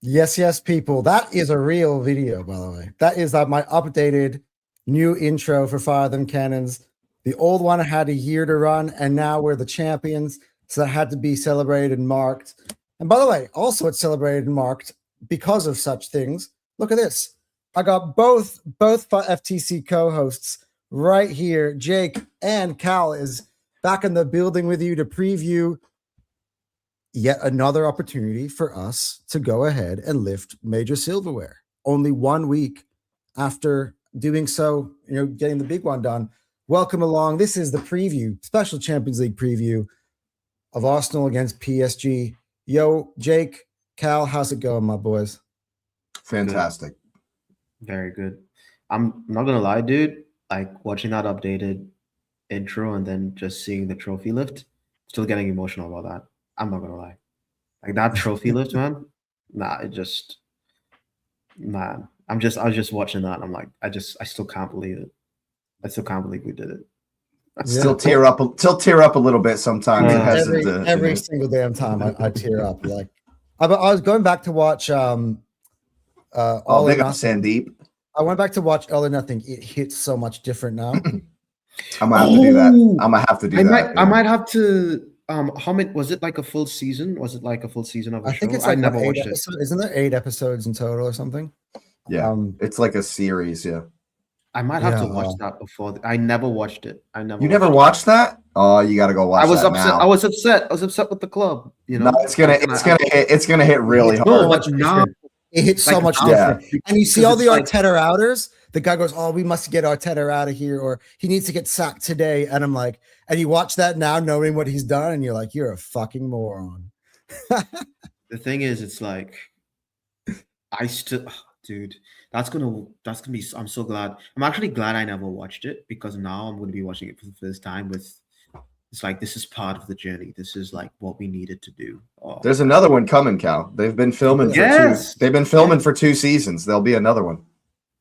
Yes, yes, people. That is a real video, by the way. That is my updated new intro for Fire Them Cannons. The old one had a year to run, and now we're the champions. So that had to be celebrated and marked. And by the way, also it's celebrated and marked because of such things. Look at this. I got both FTC co-hosts right here. Jake and Cal is back in the building with you to preview yet another opportunity for us to go ahead and lift major silverware. Only 1 week after doing so, getting the big one done. Welcome along. This is the preview, special Champions League preview of Arsenal against PSG. Yo, Jake, Cal, how's it going, my boys? Fantastic. Good. Very good. I'm not gonna lie, dude. Like watching that updated intro and then just seeing the trophy lift, still getting emotional about that. I'm not gonna lie. Like that trophy lift, man. Nah, I was just watching that and I'm like, I still can't believe it. I still can't believe we did it. Still tear up a little bit sometimes. Every single damn time I tear up. Like I was going back to watch All or Nothing. Sandeep. I went back to watch All or Nothing. It hits so much different now. I might have to do that. I might have to do that. I might have to. How many was it? Like a full season? Was it like a full season of a show? I think it's like I never watched it. Isn't there 8 episodes in total or something? Yeah, it's like a series. Yeah, I might have to watch that before. I never watched it. You never watched that? Oh, you got to go watch. I was that upset. Now. I was upset with the club. No, it's gonna hit really hard. It hits so much different. And you see all the Arteta outers. The guy goes, "Oh, we must get Arteta out of here," or "He needs to get sacked today." And I'm like, and you watch that now, knowing what he's done, and you're like, "You're a fucking moron." The thing is, it's like, dude, that's gonna be. I'm so glad. I'm actually glad I never watched it because now I'm gonna be watching it for the first time. It's like this is part of the journey. This is like what we needed to do. Oh. There's another one coming, Cal. They've been filming. They've been filming for 2 seasons. There'll be another one.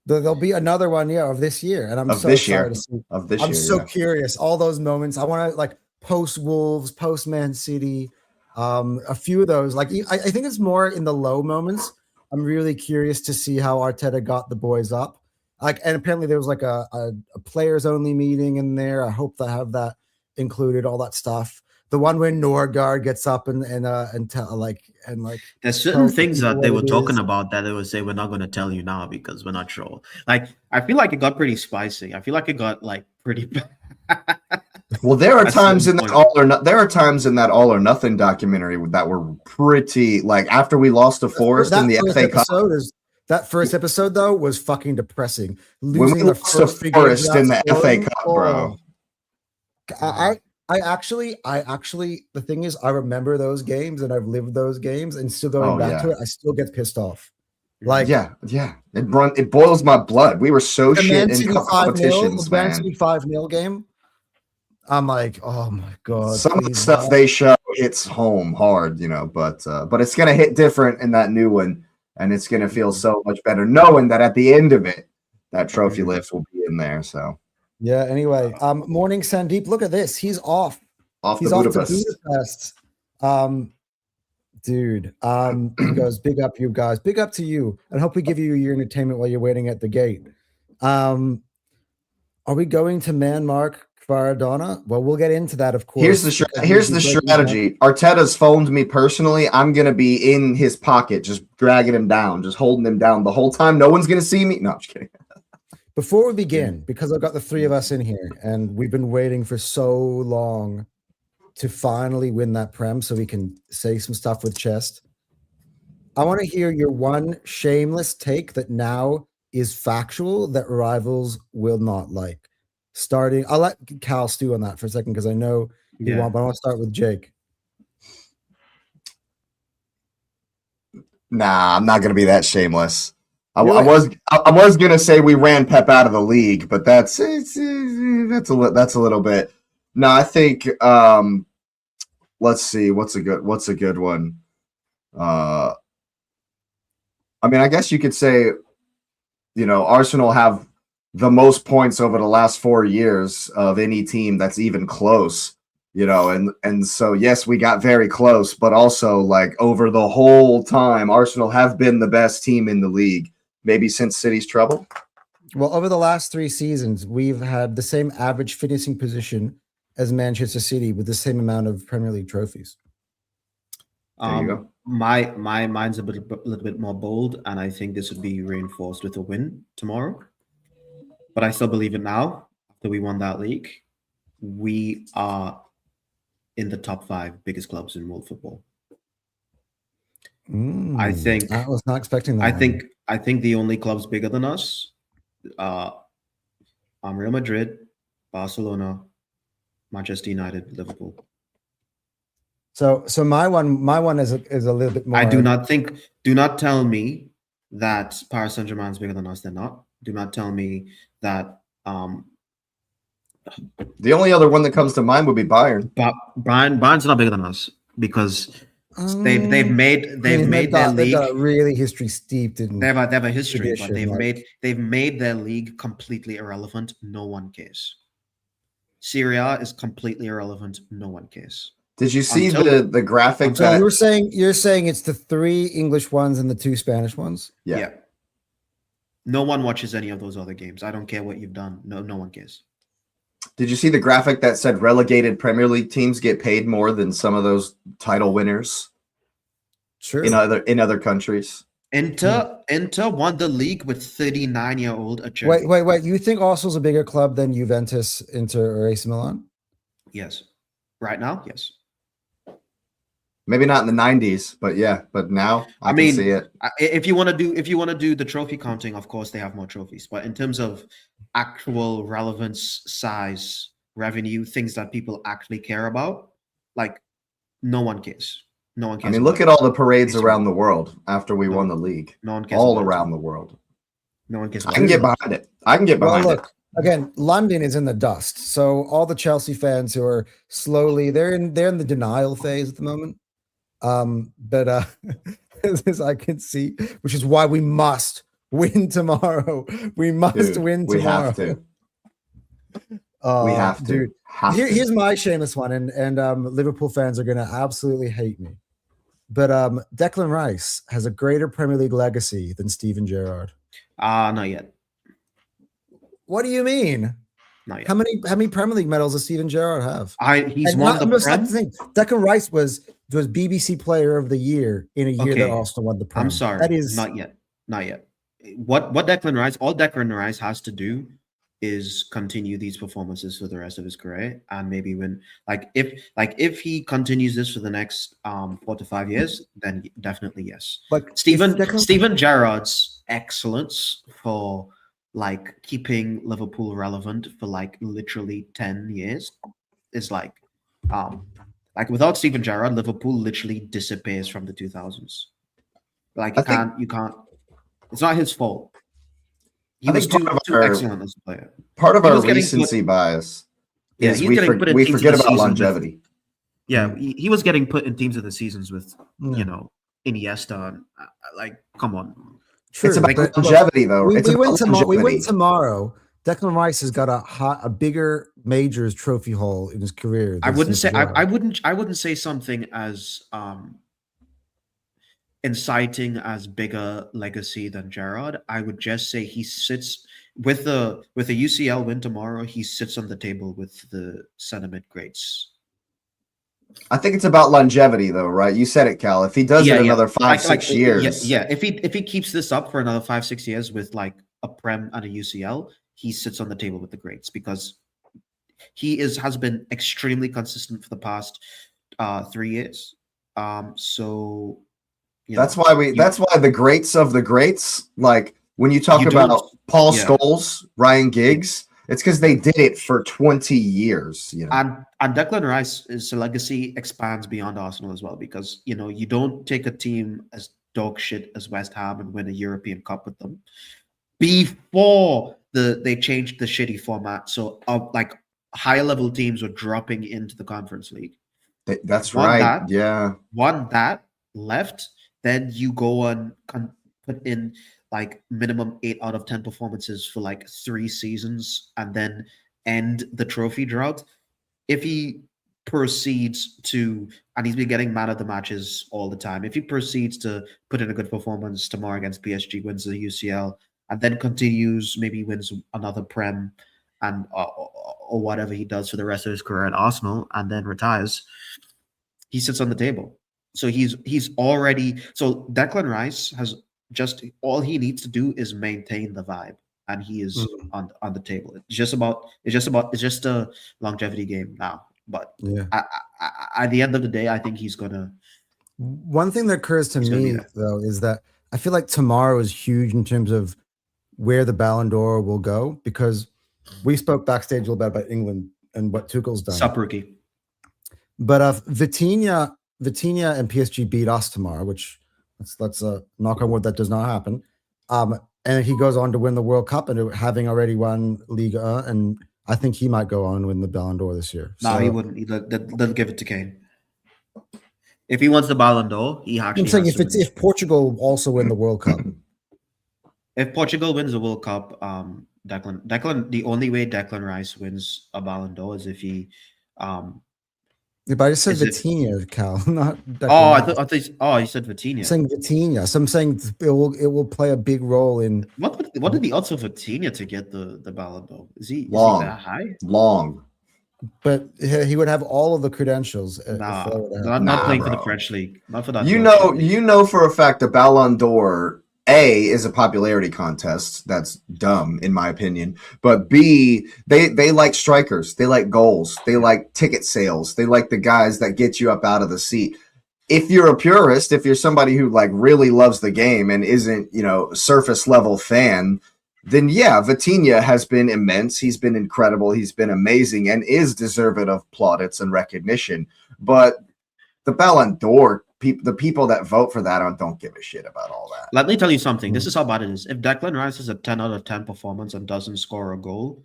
There'll be another one, of this year, and I'm so excited to see. I'm so curious. All those moments. I want to like post Wolves, post Man City, a few of those. Like I think it's more in the low moments. I'm really curious to see how Arteta got the boys up. Like, and apparently there was like a players only meeting in there. I hope they have that included. All that stuff. The one where Norgard gets up and there's certain things that they were talking about that they would say we're not going to tell you now because we're not sure. Like I feel like it got pretty spicy. I feel like it got like pretty bad. Well, there are times in that All or Nothing documentary that were pretty like after we lost to Forest in the FA Cup. That first episode though was fucking depressing. Losing when we lost to Forest in the FA Cup, bro. I actually, the thing is, I remember those games and I've lived those games, and still going back to it, I still get pissed off. Like, it boils my blood. We were so shit in competitions, man. The Man City 5-0 game. I'm like, oh my god. Some of the stuff they show hits home hard, but it's gonna hit different in that new one, and it's gonna feel so much better knowing that at the end of it, that trophy lift will be in there. So. Yeah. Anyway, morning Sandeep. Look at this. He's off. He's off to Budapest. Dude. He goes, big up you guys. Big up to you. And hope we give you your entertainment while you're waiting at the gate. Are we going to man mark Maradona? Well, we'll get into that, of course. Here's the strategy. Arteta's phoned me personally. I'm gonna be in his pocket, just dragging him down, just holding him down the whole time. No one's gonna see me. No, I'm just kidding. Before we begin, because I've got the 3 of us in here and we've been waiting for so long to finally win that Prem so we can say some stuff with chest, I want to hear your one shameless take that now is factual that rivals will not like. I'll let Cal stew on that for a second because I know you want, but I want to start with Jake. Nah, I'm not going to be that shameless. I was gonna say we ran Pep out of the league, but that's a little bit. No, I think let's see what's a good one. I mean, I guess you could say, Arsenal have the most points over the last 4 years of any team that's even close and so yes, we got very close, but also like over the whole time, Arsenal have been the best team in the league, maybe since City's trouble. Well, over the last 3 seasons, we've had the same average finishing position as Manchester City with the same amount of Premier League trophies. There you go. Mine's a little bit more bold, and I think this would be reinforced with a win tomorrow. But I still believe it now. After we won that league, we are in the top 5 biggest clubs in world football. I think I was not expecting that. I think the only clubs bigger than us are Real Madrid, Barcelona, Manchester United, Liverpool. So my one is a little bit more. Do not tell me that Paris Saint-Germain is bigger than us. They're not. Do not tell me that. The only other one that comes to mind would be Bayern. But Bayern's not bigger than us because they've made their league. They've got a really history steeped in. They have a history, but tradition, they've made their league completely irrelevant. No one cares. Serie A is completely irrelevant. No one cares. Did you see the graphic? So you're saying it's the 3 English ones and the 2 Spanish ones? Yeah. No one watches any of those other games. I don't care what you've done. No one cares. Did you see the graphic that said relegated Premier League teams get paid more than some of those title winners? Sure. In other countries. Inter won the league with 39-year-old Acerbi. Wait. You think Arsenal's a bigger club than Juventus, Inter, or AC Milan? Yes. Right now, yes. Maybe not in the 90s, but yeah. But now I can see it. If you want to do the trophy counting, of course they have more trophies. But in terms of actual relevance, size, revenue, things that people actually care about, like no one cares. No one cares. I mean, look at all the parades around the world after we won the league. No one cares. All around the world. No one cares. I can get behind it. Look, again, London is in the dust. So all the Chelsea fans who are slowly they're in the denial phase at the moment. But as I can see, which is why we must win tomorrow. We must win tomorrow. We have to. We have to. Dude, here's my shameless one, and Liverpool fans are gonna absolutely hate me. But Declan Rice has a greater Premier League legacy than Steven Gerrard. Not yet. What do you mean? Not yet. How many Premier League medals does Steven Gerrard have? He's won the Prem. Declan Rice was BBC Player of the Year in a year that Arsenal won the Prem. I'm sorry. That is not yet. What Declan Rice has to do is continue these performances for the rest of his career and maybe win. If he continues this for the next 4 to 5 years, then definitely yes. Like Steven Gerrard's excellence for keeping Liverpool relevant for literally 10 years is without Steven Gerrard, Liverpool literally disappears from the 2000s. You can't. It's not his fault. He was too excellent as a player. Part of our recency bias is we forget about longevity. He was getting put in teams of the seasons with Iniesta. Come on. True, it's about longevity, though. We win tomorrow. Declan Rice has got a bigger majors trophy haul in his career. I wouldn't say something as inciting as bigger legacy than Gerrard. I would just say he sits with the UCL win tomorrow. He sits on the table with the sentiment greats. I think it's about longevity, though, right? You said it, Cal. If he does it another 5-6 years, If he keeps this up for another 5-6 years with a Prem and a UCL, he sits on the table with the greats because he has been extremely consistent for the past 3 years. So that's why the greats of the greats, when you talk about Paul Scholes, Ryan Giggs, it's because they did it for 20 years. And Declan Rice's legacy expands beyond Arsenal as well because, you don't take a team as dog shit as West Ham and win a European Cup with them before they changed the shitty format. So higher level teams were dropping into the Conference League. That's right. Won that, left. Then you go and put in minimum 8 out of 10 performances for 3 seasons and then end the trophy drought. If he proceeds to, and he's been getting man of the matches all the time, if he proceeds to put in a good performance tomorrow against PSG, wins the UCL, and then continues, maybe wins another Prem, and or whatever he does for the rest of his career at Arsenal, and then retires, he sits on the table. So he's already, so Declan Rice has just, all he needs to do is maintain the vibe, and he is on the table. It's just a longevity game now. But Yeah. At the end of the day, I think he's gonna. One thing that occurs to He's gonna be me there. though is that I feel like tomorrow is huge in terms of where the Ballon d'Or will go, because we spoke backstage a little bit about England and what Tuchel's done. Sup, rookie. But Vitinha and PSG beat us tomorrow, which let's knock on wood that does not happen. And he goes on to win the World Cup, and having already won Liga, and I think he might go on and win the Ballon d'Or this year. No, he wouldn't. They'll give it to Kane. If he wants the Ballon d'Or, he actually. I'm saying if Portugal also win the World Cup. If Portugal wins the World Cup, Declan, the only way Declan Rice wins a Ballon d'Or is if he. Yeah, but I just said Vitinha, Cal, not. Declan you said Vitinha. I'm saying Vitinha. So I'm saying it will play a big role in. What are the odds of Vitinha to get the Ballon d'Or? Is he that high? Long. But he would have all of the credentials. Not playing for the French league. Not for that. You know for a fact the Ballon d'Or, A, is a popularity contest. That's dumb, in my opinion. But B, they like strikers. They like goals. They like ticket sales. They like the guys that get you up out of the seat. If you're a purist, if you're somebody who like really loves the game and isn't, surface level fan, then yeah, Vitinha has been immense. He's been incredible. He's been amazing and is deserving of plaudits and recognition. But the Ballon d'Or, the people that vote for that don't give a shit about all that. Let me tell you something. This is how bad it is. If Declan Rice has a 10 out of 10 performance and doesn't score a goal,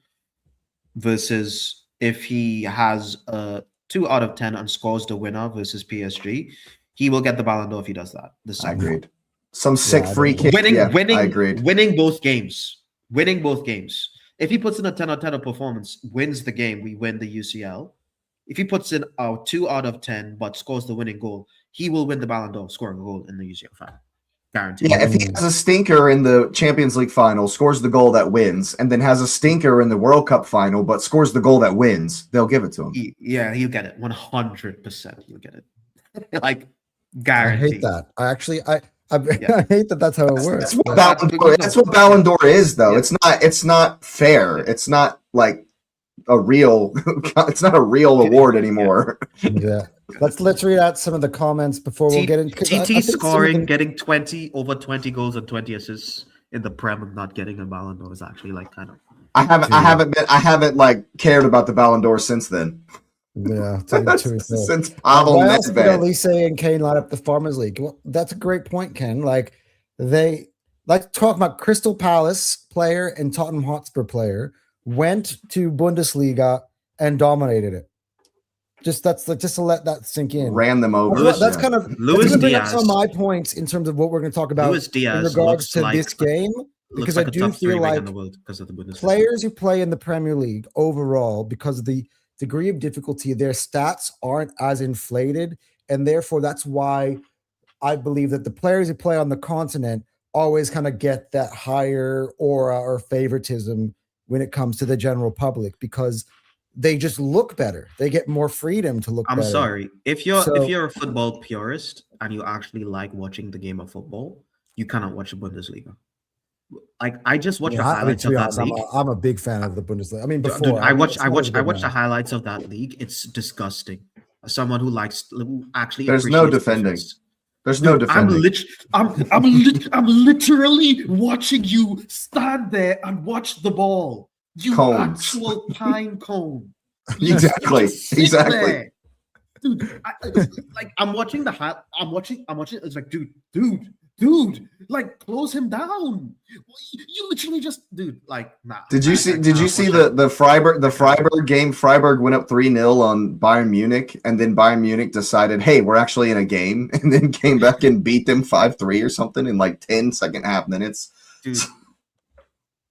versus if he has a 2 out of 10 and scores the winner versus PSG, he will get the Ballon d'Or if he does that. I agreed. Some sick free kick. I agreed. Winning both games. If he puts in a 10 out of 10 performance, wins the game, we win the UCL. If he puts in a 2 out of 10 but scores the winning goal, he will win the Ballon d'Or, scoring a goal in the UCL final. Guaranteed. Yeah, if he has a stinker in the Champions League final, scores the goal that wins, and then has a stinker in the World Cup final, but scores the goal that wins, they'll give it to him. He'll get it. 100%. He'll get it. Like, guaranteed. I hate that. I hate that that's how it works. That's what Ballon d'Or is, though. Yeah. It's not fair. It's not like a real. It's not a real award anymore. Yeah. Let's read out some of the comments before we'll get into TT scoring, getting over 20 goals and 20 assists in the Prem and not getting a Ballon d'Or is actually like kind of. I haven't like cared about the Ballon d'Or since then. Yeah, since Pavel Nedved. Elise and Kane line up the Farmers League. Well, that's a great point, Ken. Like they like talk about Crystal Palace player and Tottenham Hotspur player went to Bundesliga and dominated it. Just to let that sink in. Ran them over. That's kind of Luis Diaz. Some of my points in terms of what we're going to talk about in regards to this game. Because I do feel like players who play in the Premier League overall, because of the degree of difficulty, their stats aren't as inflated, and therefore that's why I believe that the players who play on the continent always kind of get that higher aura or favoritism when it comes to the general public, because they just look better. They get more freedom to look better. I'm sorry. If you're a football purist and you actually like watching the game of football, you cannot watch the Bundesliga. Like, I just watched the highlights of that league. I'm a big fan of the Bundesliga. I mean, before dude, I watched the highlights of that league. It's disgusting. As someone who actually there's no defending. There's no defending. I'm literally watching you stand there and watch the ball. You Cones. Actual pine cone. Exactly. There. Dude, I'm watching the high. I'm watching. It's like, dude, like, close him down. You literally just, dude, like, nah. Did you see the Freiburg game? Freiburg went up 3-0 on Bayern Munich, and then Bayern Munich decided, hey, we're actually in a game, and then came back and beat them 5-3 or something in like 10 second half minutes.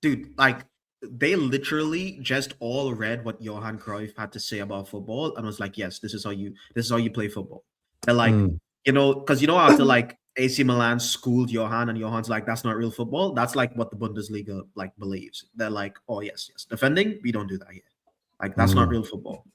Dude, like, they literally just all read what Johan Cruyff had to say about football and was like, yes, this is how you play football. They're like, because after like AC Milan schooled Johan and Johan's like, that's not real football. That's like what the Bundesliga like believes. They're like, oh yes, defending, we don't do that here. Like that's not real football.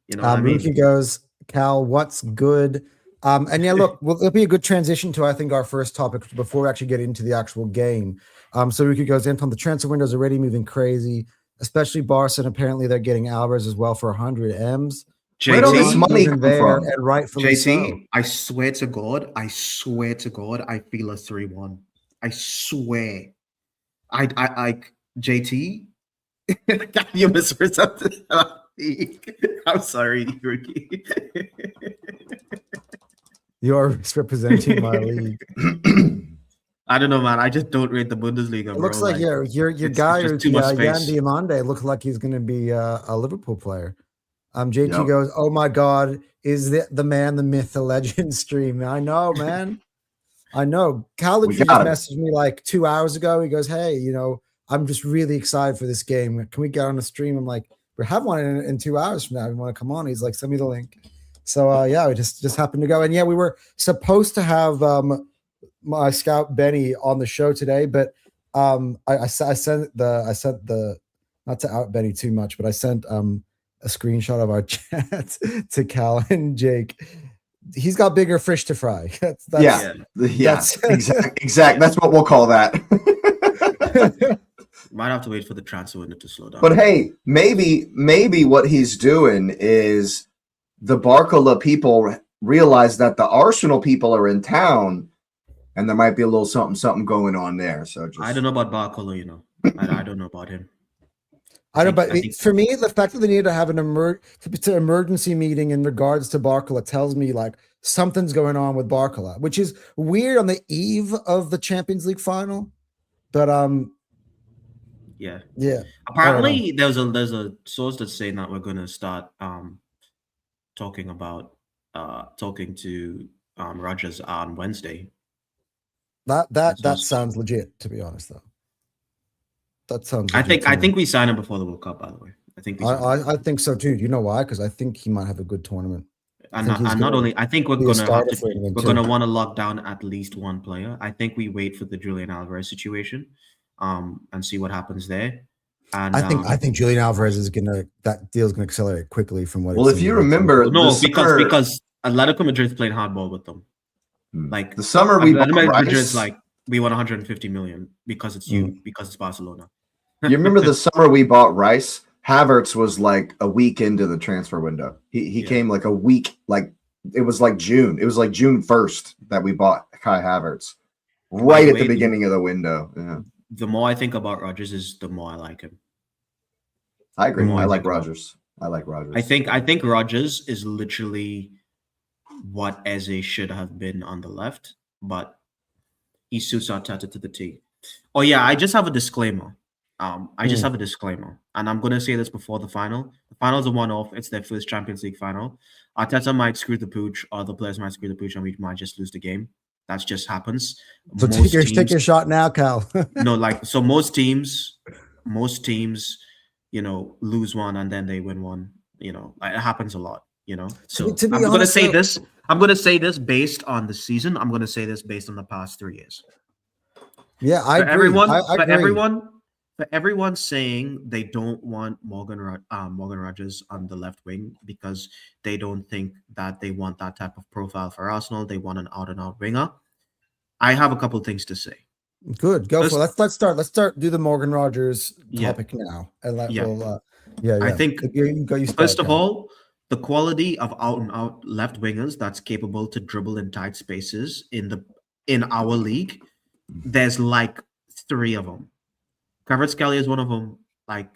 You know what I mean? Ruki goes, Cal, what's good? And yeah, look, it'll be a good transition to, I think, our first topic before we actually get into the actual game. So Ruki goes, Anton, the transfer window is already moving crazy, especially Barca, and apparently they're getting Alvarez as well for 100 M's. Where did all this money come from? And rightfully so. I swear to God, I feel a 3-1. I swear. I JT, you misrepresented. I'm sorry, Ricky. You're misrepresenting my league. I don't know, man. I just don't rate the Bundesliga. It looks like your guy, Yan Diamande, looks like he's going to be a Liverpool player. JT goes, oh my God, is the man, the myth, the legend stream? I know, man. I know. Cal just messaged me like 2 hours ago. He goes, hey, I'm just really excited for this game. Can we get on the stream? I'm like, we have one in 2 hours from now. You want to come on? He's like, send me the link. So we just happened to go. And yeah, we were supposed to have my scout Benny on the show today, but I sent the not to out Benny too much, but I sent a screenshot of our chat to Cal and Jake. He's got bigger fish to fry. That's exact. That's what we'll call that. Might have to wait for the transfer window to slow down. But hey, maybe what he's doing is the Barcola people realize that the Arsenal people are in town, and there might be a little something going on there. So I don't know about Barcola. I don't know about him. For me, the fact that they need to have an emergency meeting in regards to Barcola tells me like something's going on with Barcola, which is weird on the eve of the Champions League final. But yeah. Apparently, there's a source that's saying that we're going to start talking to Rodgers on Wednesday. That sounds legit, to be honest, though. That sounds. I think we sign him before the World Cup. By the way, I think so too. You know why? Because I think he might have a good tournament. I think we're gonna want to lock down at least one player. I think we wait for the Julian Alvarez situation, and see what happens there. And I think Julian Alvarez that deal's gonna accelerate quickly from what. Well, if you remember, because Atletico Madrid played hardball with them. Like the summer we bought Madrid's like, we want 150 million because it's because it's Barcelona. You remember the summer we bought Rice? Havertz was like a week into the transfer window. He came like a week, like it was like June. It was like June 1st that we bought Kai Havertz, right at the beginning of the window. Yeah. The more I think about Rodgers, is the more I like him. I agree. I like Rodgers. I think Rodgers is literally what Eze should have been on the left, but he suits Arteta to the T. Oh yeah, I just have a disclaimer. And I'm going to say this before the final. The final's a one-off. It's their first Champions League final. Arteta might screw the pooch, or the players might screw the pooch, and we might just lose the game. That just happens. So take your shot now, Cal. Most teams, lose one and then they win one. It happens a lot. So I'm going to say this. I'm going to say this based on the season. I'm going to say this based on the past 3 years. Yeah, I agree. For everyone saying they don't want Morgan Rodgers on the left wing because they don't think that they want that type of profile for Arsenal. They want an out-and-out winger. I have a couple of things to say. Good, go for it. Let's start. Do the Morgan Rodgers topic now, and I think first of all, the quality of out-and-out left wingers that's capable to dribble in tight spaces in our league, there's like 3 of them. Kvaratskhelia is one of them. Like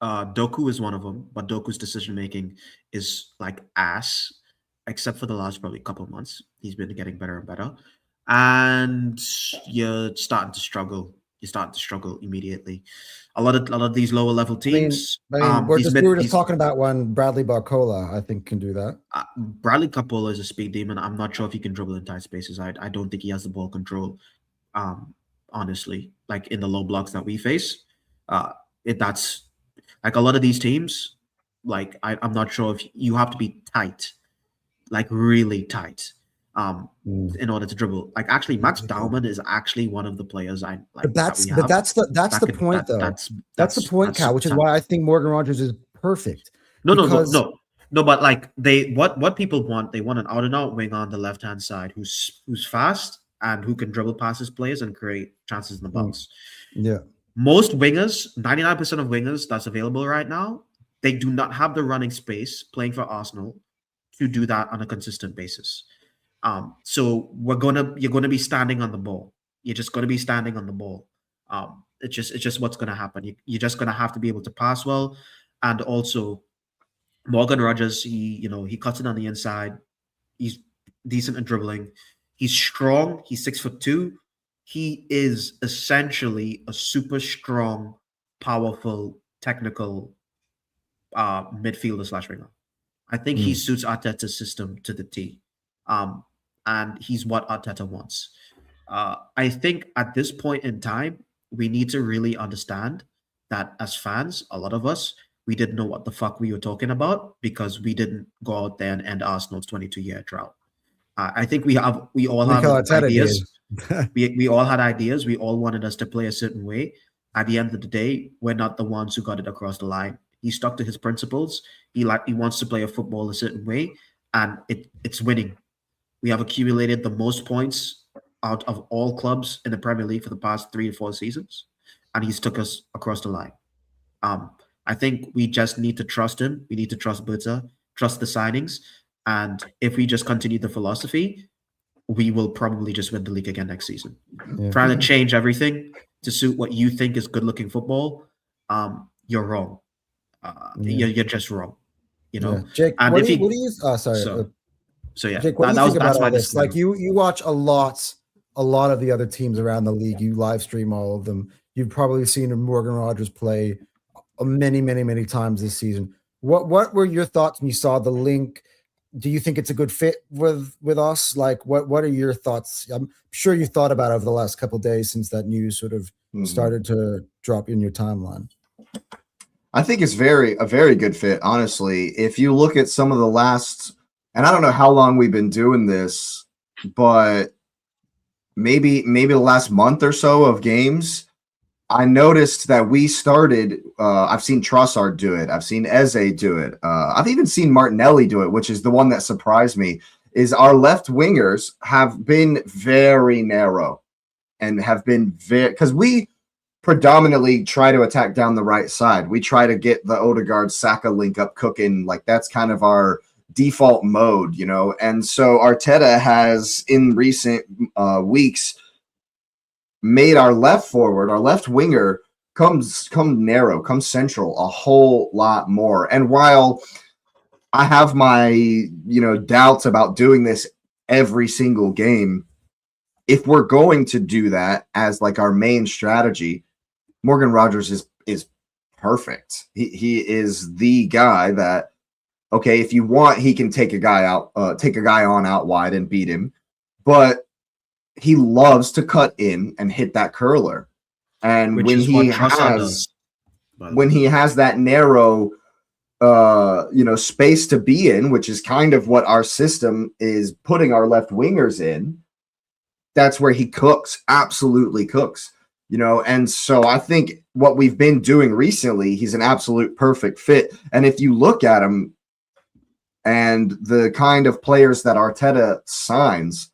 Doku is one of them, but Doku's decision making is like ass, except for the last probably couple of months. He's been getting better and better, and you're starting to struggle. Immediately. A lot of these lower level teams. We were just talking about one. Bradley Barcola, I think, can do that. Bradley Barcola is a speed demon. I'm not sure if he can dribble in tight spaces. I don't think he has the ball control. Honestly, like in the low blocks that we face. That's like a lot of these teams. Like I'm not sure if you have to be tight, like really tight, in order to dribble. Like actually, Max Baumann is actually one of the players I like that we have. That's the point though. That's the point, Cal, which is why I think Morgan Rogers is perfect. No. But like what people want, they want an out and out wing on the left hand side who's fast and who can dribble past his players and create chances in the box. Yeah. Most wingers, 99% of wingers that's available right now, they do not have the running space playing for Arsenal to do that on a consistent basis. So you're gonna be standing on the ball. You're just gonna be standing on the ball. It's just what's gonna happen. You're just gonna have to be able to pass well, and also Morgan Rogers. He cuts it on the inside. He's decent at dribbling. He's strong. He's 6'2". He is essentially a super strong, powerful, technical midfielder / winger. I think he suits Arteta's system to the T. And he's what Arteta wants. I think at this point in time, we need to really understand that as fans, a lot of us, we didn't know what the fuck we were talking about because we didn't go out there and end Arsenal's 22-year drought. I think we all had ideas. we all had ideas. We all wanted us to play a certain way. At the end of the day, we're not the ones who got it across the line. He stuck to his principles. He wants to play a football a certain way, and it's winning. We have accumulated the most points out of all clubs in the Premier League for the past 3 to 4 seasons, and he's took us across the line. I think we just need to trust him. We need to trust Berta, trust the signings, and if we just continue the philosophy, we will probably just win the league again next season. Yeah. Trying to change everything to suit what you think is good-looking football, you're wrong. You're just wrong. Jake, and what do you? Sorry. So yeah, Jake, what do you think about all this? Like you watch a lot of the other teams around the league. You live stream all of them. You've probably seen Morgan Rogers play many times this season. What were your thoughts when you saw the link? Do you think it's a good fit with us? Like, what are your thoughts? I'm sure you thought about it over the last couple of days since that news sort of started to drop in your timeline. I think it's a very good fit, honestly. If you look at some of the last, and I don't know how long we've been doing this, but maybe the last month or so of games, I noticed that we started. I've seen Trossard do it. I've seen Eze do it. I've even seen Martinelli do it, which is the one that surprised me. Is our left wingers have been very narrow, and have been because we predominantly try to attack down the right side. We try to get the Odegaard Saka link up cooking. Like that's kind of our default mode, And so Arteta has in recent weeks made our left forward, our left winger come narrow, come central a whole lot more. And while I have my, doubts about doing this every single game, if we're going to do that as like our main strategy, Morgan Rogers is perfect. He is the guy that, okay, if you want, he can take a guy on out wide and beat him, but he loves to cut in and hit that curler. And when he has that narrow space to be in, which is kind of what our system is putting our left wingers in, that's where he cooks, absolutely cooks. And so I think what we've been doing recently, he's an absolute perfect fit. And if you look at him and the kind of players that Arteta signs,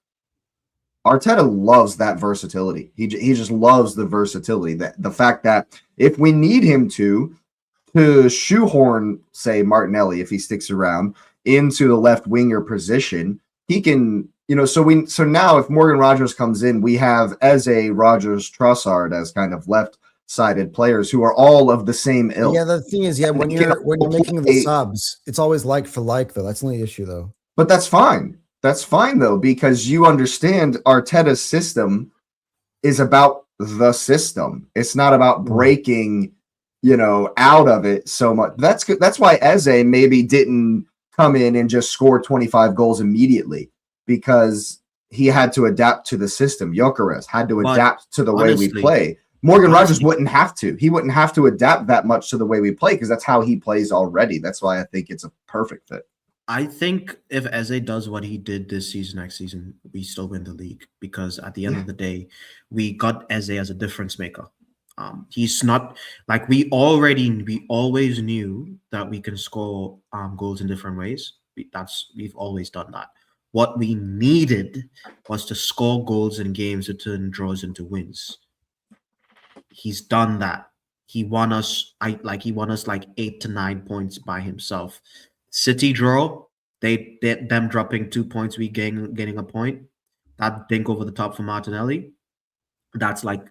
Arteta loves that versatility. He just loves the versatility. That the fact that if we need him to shoehorn, say, Martinelli, if he sticks around, into the left winger position, he can. So now if Morgan Rogers comes in, we have Eze, Rogers, Trossard as kind of left-sided players who are all of the same ilk. Yeah, the thing is, when you're making the subs, it's always like for like, though. That's the only issue, though. But that's fine. That's fine, though, because you understand Arteta's system is about the system. It's not about breaking, out of it so much. That's why Eze maybe didn't come in and just score 25 goals immediately, because he had to adapt to the system. Gyökeres had to adapt to the way we play. Morgan Rogers wouldn't have to. He wouldn't have to adapt that much to the way we play because that's how he plays already. That's why I think it's a perfect fit. I think if Eze does what he did this season, next season, we still win the league because at the end of the day, we got Eze as a difference maker. He's not like we always knew that we can score goals in different ways. We've always done that. What we needed was to score goals in games to turn draws into wins. He's done that. He won us like 8 to 9 points by himself. City draw, them dropping 2 points, we gaining a point. That dink over the top for Martinelli, that's like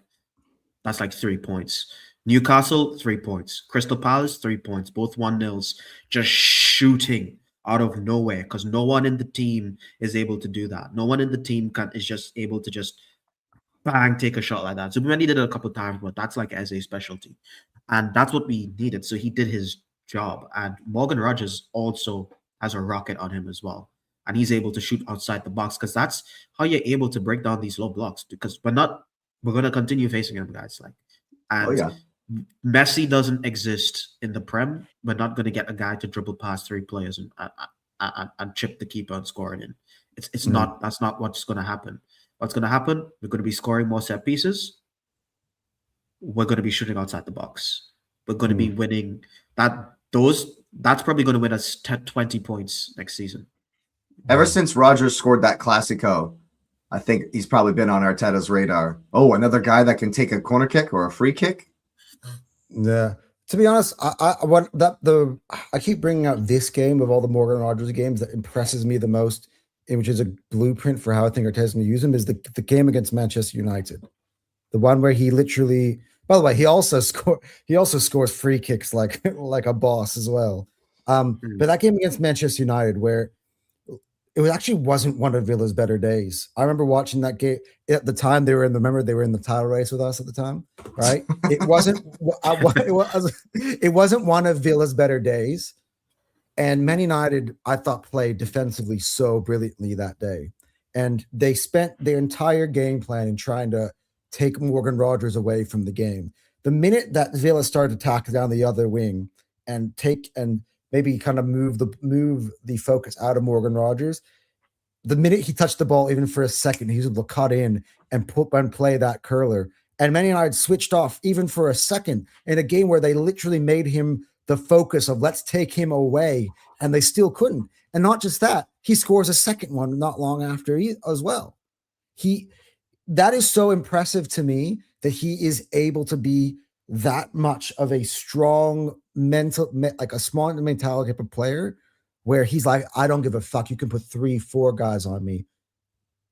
3 points. Newcastle, 3 points. Crystal Palace, 3 points. Both 1-0s, just shooting out of nowhere because no one in the team is able to do that. No one in the team is just able to just bang, take a shot like that. Zubimendi did it a couple of times, but that's like as a specialty. And that's what we needed. So he did his job. And Morgan Rogers also has a rocket on him as well. And he's able to shoot outside the box because that's how you're able to break down these low blocks because we're going to continue facing him, guys. Messi doesn't exist in the Prem. We're not going to get a guy to dribble past 3 players and chip the keeper and score it in. It's not. That's not what's going to happen. What's going to happen? We're going to be scoring more set pieces. We're going to be shooting outside the box. We're going to be winning that. That's probably going to win us 20 points next season. Ever since Rogers scored that Classico, I think he's probably been on Arteta's radar. Oh, another guy that can take a corner kick or a free kick. Yeah. To be honest, I keep bringing out this game of all the Morgan Rogers games that impresses me the most, which is a blueprint for how I think Arteta's going to use him, is the game against Manchester United. The one where he literally, by the way, he also scores free kicks like a boss as well. But that game against Manchester United where it actually wasn't one of Villa's better days. I remember watching that game at the time. They were in the title race with us at the time, right? It wasn't one of Villa's better days. And Man United, I thought, played defensively so brilliantly that day. And they spent their entire game plan in trying to take Morgan Rogers away from the game. The minute that Villa started to tackle down the other wing and maybe kind of move the focus out of Morgan Rogers, the minute he touched the ball, even for a second, he was able to cut in and play that curler. And Man United switched off even for a second in a game where they literally made him the focus of let's take him away, and they still couldn't. And not just that, he scores a second one not long after as well. That is so impressive to me that he is able to be that much of a strong a small mentality type of player where he's like, I don't give a fuck. You can put 3-4 guys on me.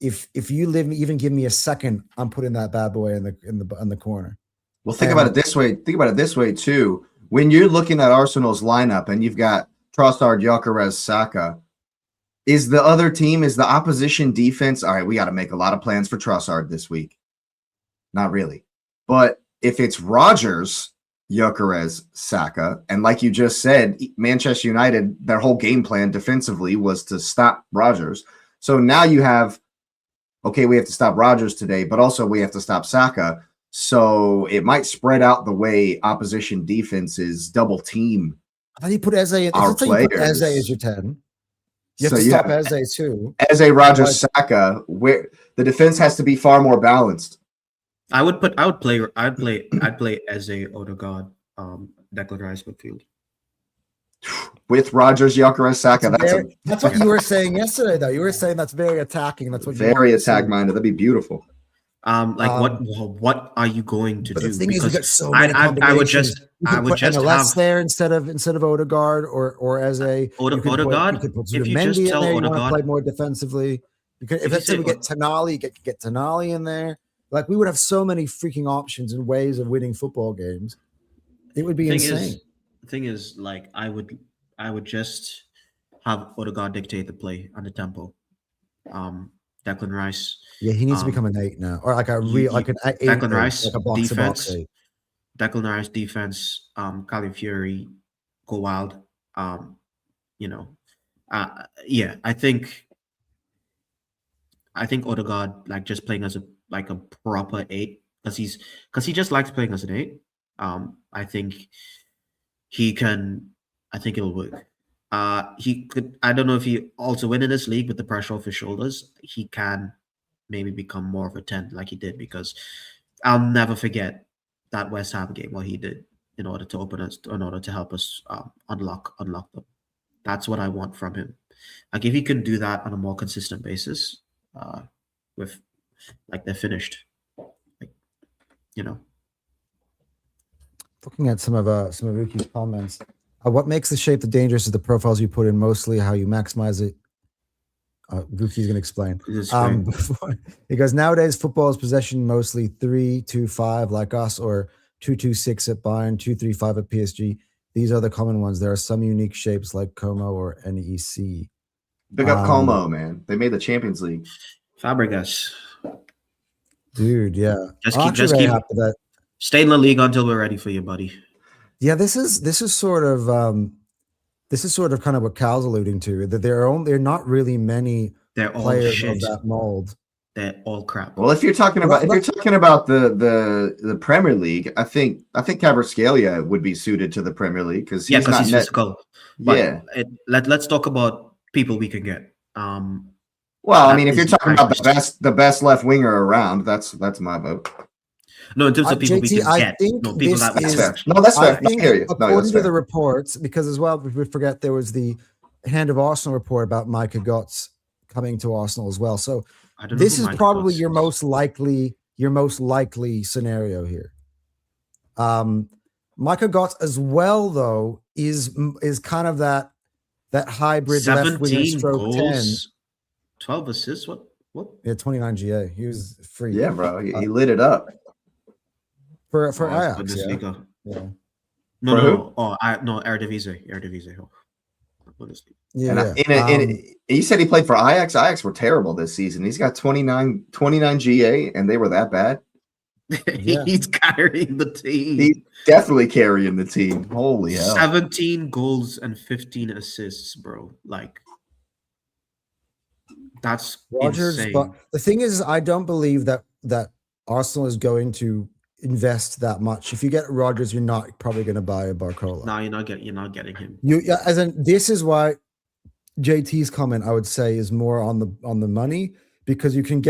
If you even give me a second, I'm putting that bad boy in the corner. Well, think about it this way. Think about it this way too. When you're looking at Arsenal's lineup and you've got Trossard, Gyökeres, Saka, is the opposition defense, all right, we got to make a lot of plans for Trossard this week. Not really. But if it's Rodgers, Gyökeres, Saka, and like you just said, Manchester United, their whole game plan defensively was to stop Rodgers. So now you have, okay, we have to stop Rodgers today, but also we have to stop Saka. So it might spread out the way opposition defenses double team. I thought you put Eze. Our players. You put Eze as your 10. You have to stop Eze too. Eze, Rodgers, Saka, where the defense has to be far more balanced. I'd play Eze, Odegaard, Declan Rice midfield. With Rodgers, Gyökeres, Saka. That's what you were saying yesterday, though. You were saying that's very attacking. That's what very attack minded. That'd be beautiful. What are you going to do? The thing is, we got so many I would just MLS there instead of Odegaard or as a Odegaard. You could put If you Mendy just in tell there, Odegaard, you want to play more defensively. Because if let's say we get Tonali, get Tonali in there, like we would have so many freaking options and ways of winning football games. It would be insane. The thing is, like I would just have Odegaard dictate the play and the tempo. Declan Rice. Yeah, he needs to become an 8 now, or like an 8. Declan Rice like a box defense. To box 8. Declan Rice defense. Calafiori go wild. Yeah, I think Odegaard like just playing as a proper 8 because he just likes playing as an 8. I think he can. I think it'll work. He could. I don't know if he also win in this league with the pressure off his shoulders. He can maybe become more of a 10 like he did, because I'll never forget that West Ham game, what he did in order to open us, in order to help us unlock them. That's what I want from him. Like if he can do that on a more consistent basis, with like they're finished, like Looking at some of Ruki's comments, what makes the shape the dangerous is the profiles you put in, mostly how you maximize it. Ruki's going to explain. He goes, nowadays football is possession mostly 3-2-5 like us, or 2-2-6 at Bayern, 2-3-5 at PSG. These are the common ones. There are some unique shapes like Como or NEC. Big up Como, man. They made the Champions League. Fabregas. Dude, yeah. Just keep stay in the league until we're ready for you, buddy. Yeah, this is sort of kind of what Cal's alluding to, that there are not really many players of that mold. They're all crap. Well, if you're talking about the Premier League, I think Kvaratskhelia would be suited to the Premier League because he's physical. But let's talk about people we can get. Well, I mean, if you're talking about the best left winger around, that's my vote. No, in terms of people JT, we can get. That's fair. I think according to the reports, because as well, we forget there was the Hand of Arsenal report about Micah Götze coming to Arsenal as well. So this is probably your most likely scenario here. Micah Götze as well, though, is kind of that hybrid left winger stroke 10. 12 assists. What? Yeah, 29 GA. He was free. Yeah, bro. He lit it up. For Ajax, yeah. No, Eredivisie. Yeah. You said he played for Ajax. Ajax were terrible this season. He's got 29 GA, and they were that bad. Yeah. He's carrying the team. He's definitely carrying the team. Holy hell! 17 goals and 15 assists, bro. Like that's Rodgers. insane. But the thing is, I don't believe that Arsenal is going to invest that much. If you get Rodgers, you're not probably going to buy a Barcola. No, you're not getting him. This is why JT's comment, I would say, is more on the money, because you can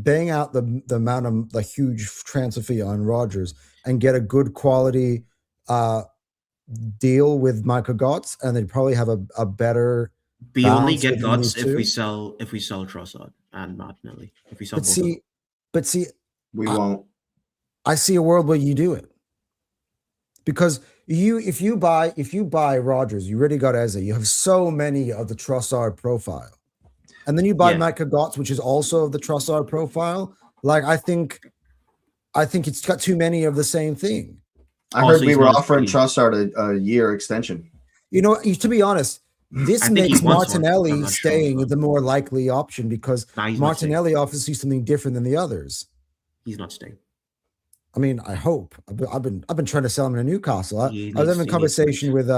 bang out the amount of the huge transfer fee on Rodgers and get a good quality deal with Michael Götze, and they'd probably have a better. We only get Götze if we sell Trossard and Martinelli. If we sell but see, we won't. I see a world where you do it, because if you buy Rodgers, you already got Eze. You have so many of the Trossard profile, and then you buy Micah Götze, which is also of the Trossard profile. Like I think it's got too many of the same thing. I heard we were offering Trossard a year extension. To be honest, this makes Martinelli staying the more likely option, because Martinelli offers you something different than the others. He's not staying. I mean, I hope. I've been trying to sell him to Newcastle. I was having a conversation with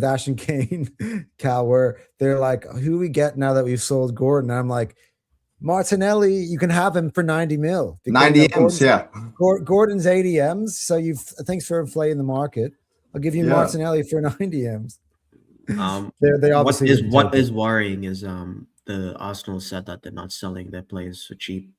Ashton Kane, Cal, where they're like, "Who we get now that we've sold Gordon?" And I'm like, Martinelli, you can have him for 90 mil. 90 M's, yeah. Gordon's 80 M's. So thanks for inflating the market. I'll give you Martinelli for 90 M's. They obviously what is worrying is the Arsenal said that they're not selling their players for cheap.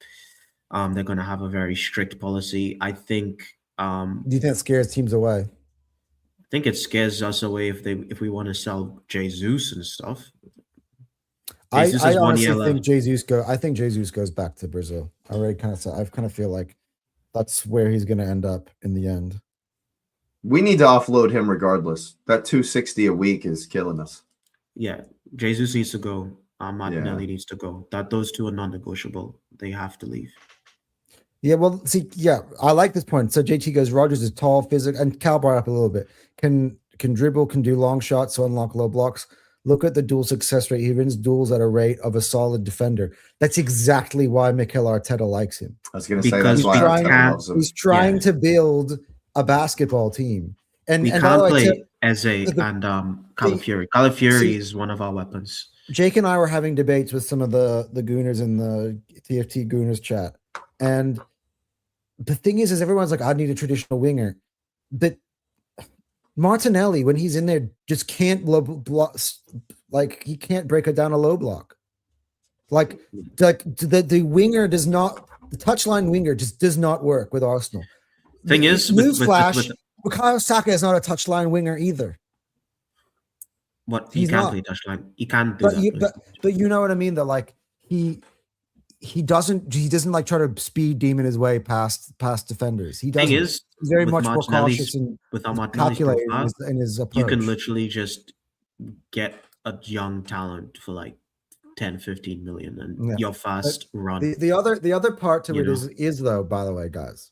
They're going to have a very strict policy. I think. Do you think it scares teams away? I think it scares us away if we want to sell Jesus and stuff. I honestly think Jesus goes back to Brazil. I kind of feel like that's where he's going to end up in the end. We need to offload him regardless. That $260 a week is killing us. Yeah, Jesus needs to go. Martinelli needs to go. Those two are non-negotiable. They have to leave. Yeah, well, see, I like this point. So JT goes, Rodgers is tall, physical, and Cal brought up a little bit. Can dribble, can do long shots, so unlock low blocks. Look at the duel success rate. He wins duels at a rate of a solid defender. That's exactly why Mikel Arteta likes him. I was going to say that's why Arteta loves him. He's trying to build a basketball team. And we can't play Eze and Calafiori. Calafiori is one of our weapons. Jake and I were having debates with some of the Gooners in the TFT Gooners chat, and the thing is everyone's like, I need a traditional winger, but Martinelli, when he's in there, just can't like he can't break it down a low block. Like the winger does not, the touchline winger just does not work with Arsenal. Thing is, newsflash, Bukayo Saka is not a touchline winger either. What he can play touchline, he can do that. But you know what I mean. That like he doesn't like try to speed demon his way past defenders. He doesn't. He's very much more cautious and calculated in his approach. You can literally just get a young talent for like 10, 15 million and your fast run. The other part to it is though, by the way, guys,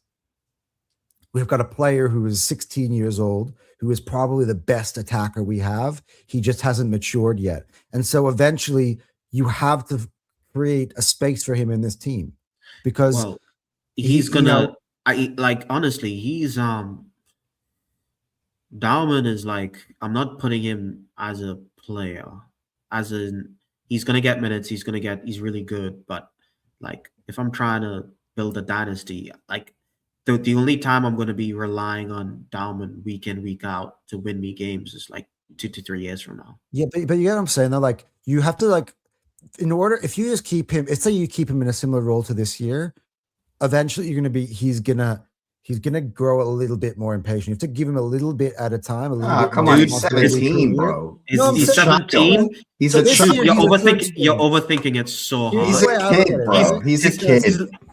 we've got a player who is 16 years old, who is probably the best attacker we have. He just hasn't matured yet. And so eventually you have to create a space for him in this team, because he's gonna, honestly, he's Dauman is like, I'm not putting him as a player, as in he's gonna get minutes, he's really good, but like if I'm trying to build a dynasty, like the only time I'm going to be relying on Dauman week in, week out to win me games is like 2 to 3 years from now. Yeah, but you get what I'm saying though. Like you have to in order, if you just keep him, let's say you keep him in a similar role to this year, eventually he's gonna grow a little bit more impatient. You have to give him a little bit at a time. Come on, he's 17, bro. He's 17. He's a child. You're overthinking it so hard. He's a kid, bro. He's a kid.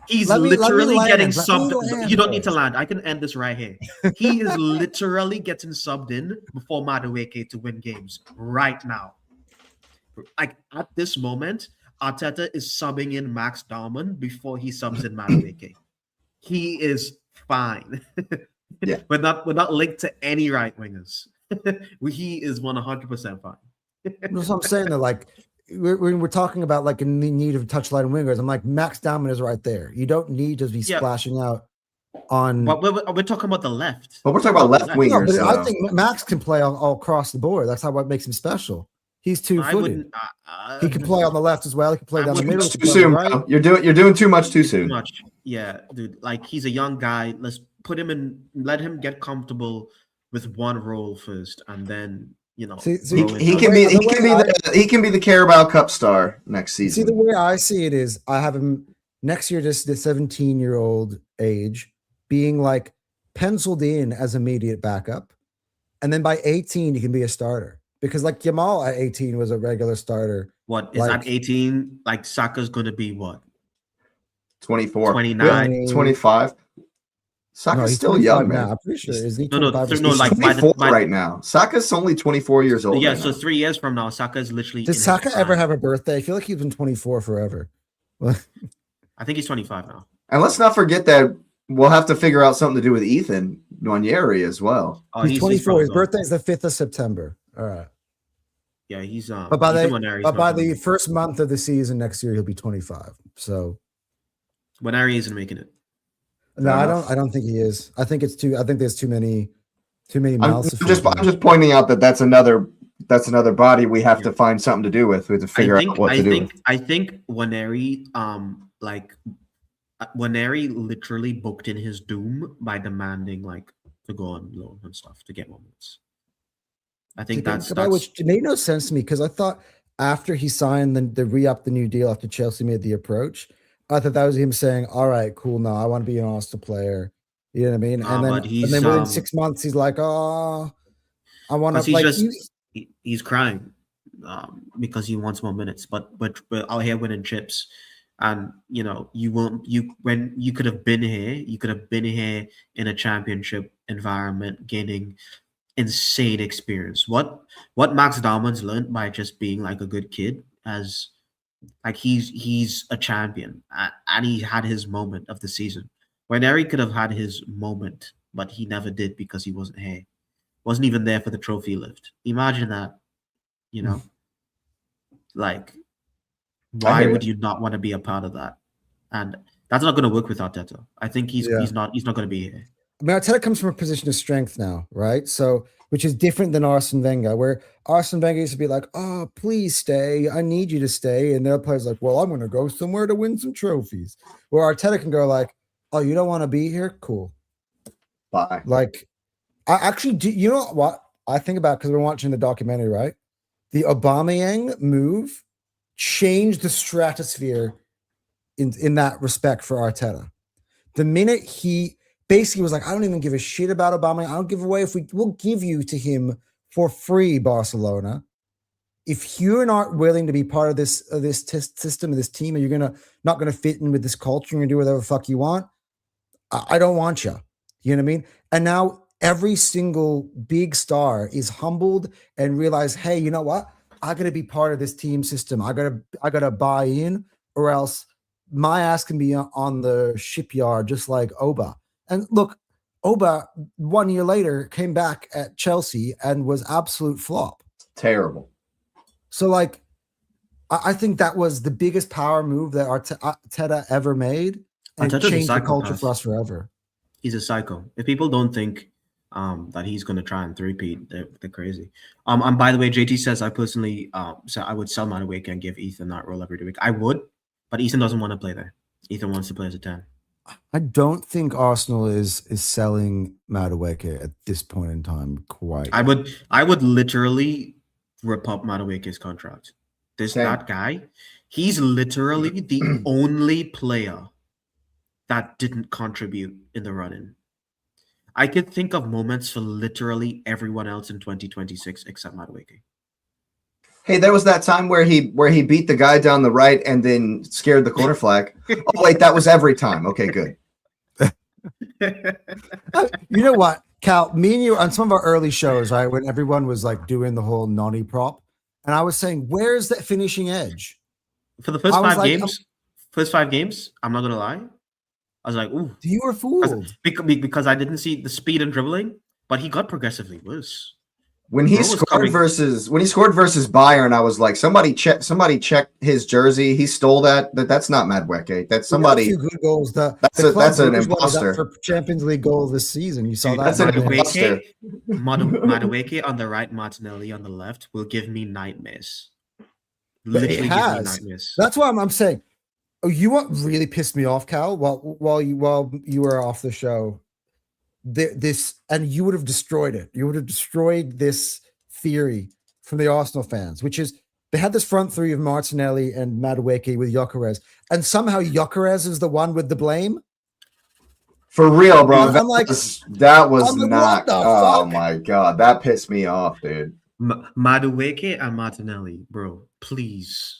He's literally getting subbed. You don't need to land. I can end this right here. He is literally getting subbed in before Madueke to win games right now. Like at this moment, Arteta is subbing in Max Dauman before he subs in Madueke. He is fine. Yeah. We're not linked to any right wingers. He is 100% fine. That's what I'm saying. That like we're talking about like in the need of touchline wingers. I'm like, Max Dauman is right there. You don't need to be splashing out on. But we're talking about the left. But we're talking about left wingers. No, but I think Max can play all across the board. That's what makes him special. He's 2-footed. He can play on the left as well. He can play down the middle. Too soon, right? Bro. You're doing too much too soon. Too much. Yeah, dude. Like he's a young guy. Let's put him in. Let him get comfortable with one role first, and then he can be the Carabao Cup star next season. See, the way I see it is, I have him next year, just the 17-year-old age, being like penciled in as immediate backup, and then by 18 he can be a starter. Because like Yamal at 18 was a regular starter. What is at 18? Like Saka's going to be what? 24, 29, 25. Saka's still young, man. I'm pretty sure. Is he no, like 24 right now. Saka's only 24 years old. Yeah, right so now. 3 years from now, Saka is literally. Did Saka ever have a birthday? I feel like he's been 24 forever. I think he's 25 now. And let's not forget that we'll have to figure out something to do with Ethan Nwaneri as well. Oh, he's 24. His birthday is the 5th of September. All right. Yeah, he's but by the first month of the season next year, he'll be 25. So Nwaneri isn't making it. No, I don't think he is. I think there's too many mouths. I'm just pointing out that's another body we have to find something to do with. We have to figure out what to do. I think Nwaneri, Nwaneri literally booked in his doom by demanding like to go on loan and stuff to get moments. I think that's which made no sense to me, because I thought after he signed the re-up the new deal after Chelsea made the approach, I thought that was him saying, all right, cool, no, I want to be an Arsenal player. You know what I mean? And then within 6 months, he's like, oh, I want to like he's crying because he wants more minutes, but out here winning chips. And when you could have been here in a championship environment, gaining insane experience. What Max Dauman's learned by just being like a good kid, as like he's a champion, and he had his moment of the season. Nwaneri could have had his moment, but he never did because he wasn't here. Wasn't even there for the trophy lift. Imagine that, like why would you not want to be a part of that? And that's not going to work with Arteta. I think he's not going to be here. I mean, Arteta comes from a position of strength now, right? So, which is different than Arsene Wenger, where Arsene Wenger used to be like, oh, please stay. I need you to stay. And the other player's like, well, I'm going to go somewhere to win some trophies. Where Arteta can go like, oh, you don't want to be here? Cool. Bye. Like, I actually do. You know what I think about, because we're watching the documentary, right? The Aubameyang move changed the stratosphere in that respect for Arteta. The minute he basically was like, I don't even give a shit about Aubameyang. I don't give away we'll give you to him for free, Barcelona. If you're not willing to be part of this system, of this team, and you're not gonna fit in with this culture, and you're gonna do whatever the fuck you want, I don't want you. You know what I mean? And now every single big star is humbled and realize, hey, you know what? I gotta be part of this team system. I gotta buy in, or else my ass can be on the shipyard, just like Oba. And look, Oba 1 year later came back at Chelsea and was absolute flop. Terrible. So, like, I think that was the biggest power move that Arteta ever made, and it Arteta's a changed the culture psychopath. for us forever. He's a psycho. If people don't think that he's going to try and three-peat, they're crazy. And by the way, JT says I personally so I would sell Madueke and give Ethan that role every week. I would, but Ethan doesn't want to play there. Ethan wants to play as a 10. I don't think Arsenal is selling Madueke at this point in time quite. I would literally rip up Madueke's contract. That guy, he's literally the only player that didn't contribute in the run-in. I could think of moments for literally everyone else in 2026 except Madueke. Hey, there was that time where he beat the guy down the right and then scared the corner flag. Oh wait, that was every time. Okay, good. You know what, Cal? Me and you on some of our early shows, right, when everyone was like doing the whole Nani prop, and I was saying, where's that finishing edge? For the first five games, I'm not gonna lie, I was like, ooh. You were fooled. Because I didn't see the speed and dribbling, but he got progressively worse. When he scored versus Bayern, I was like, somebody check his jersey. He stole that. That's not Madueke. That's somebody. A few good goals. That's an imposter for Champions League goal this season. You saw that. That's an imposter. Madueke on the right, Martinelli on the left will give me nightmares. Literally give me nightmares. That's why I'm saying. Oh, you what really pissed me off, Cal? While you were off the show, this, and you would have destroyed it. You would have destroyed this theory from the Arsenal fans, which is they had this front three of Martinelli and Madueke with Gyökeres, and somehow Gyökeres is the one with the blame. For real, bro. I'm like, that was not. Oh my god, that pissed me off, dude. Madueke and Martinelli, bro. Please.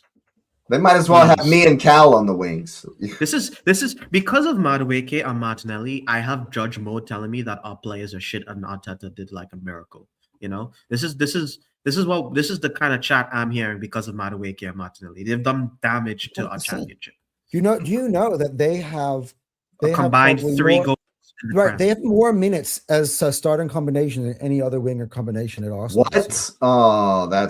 They might as well have me and Cal on the wings. This is because of Madueke and Martinelli. I have Judge Mode telling me that our players are shit and Arteta did like a miracle. You know, this is the kind of chat I'm hearing because of Madueke and Martinelli. They've done damage to our championship. Do you know that they have combined 3 goals? Right, they have more minutes as a starting combination than any other winger combination at Arsenal. What? Oh,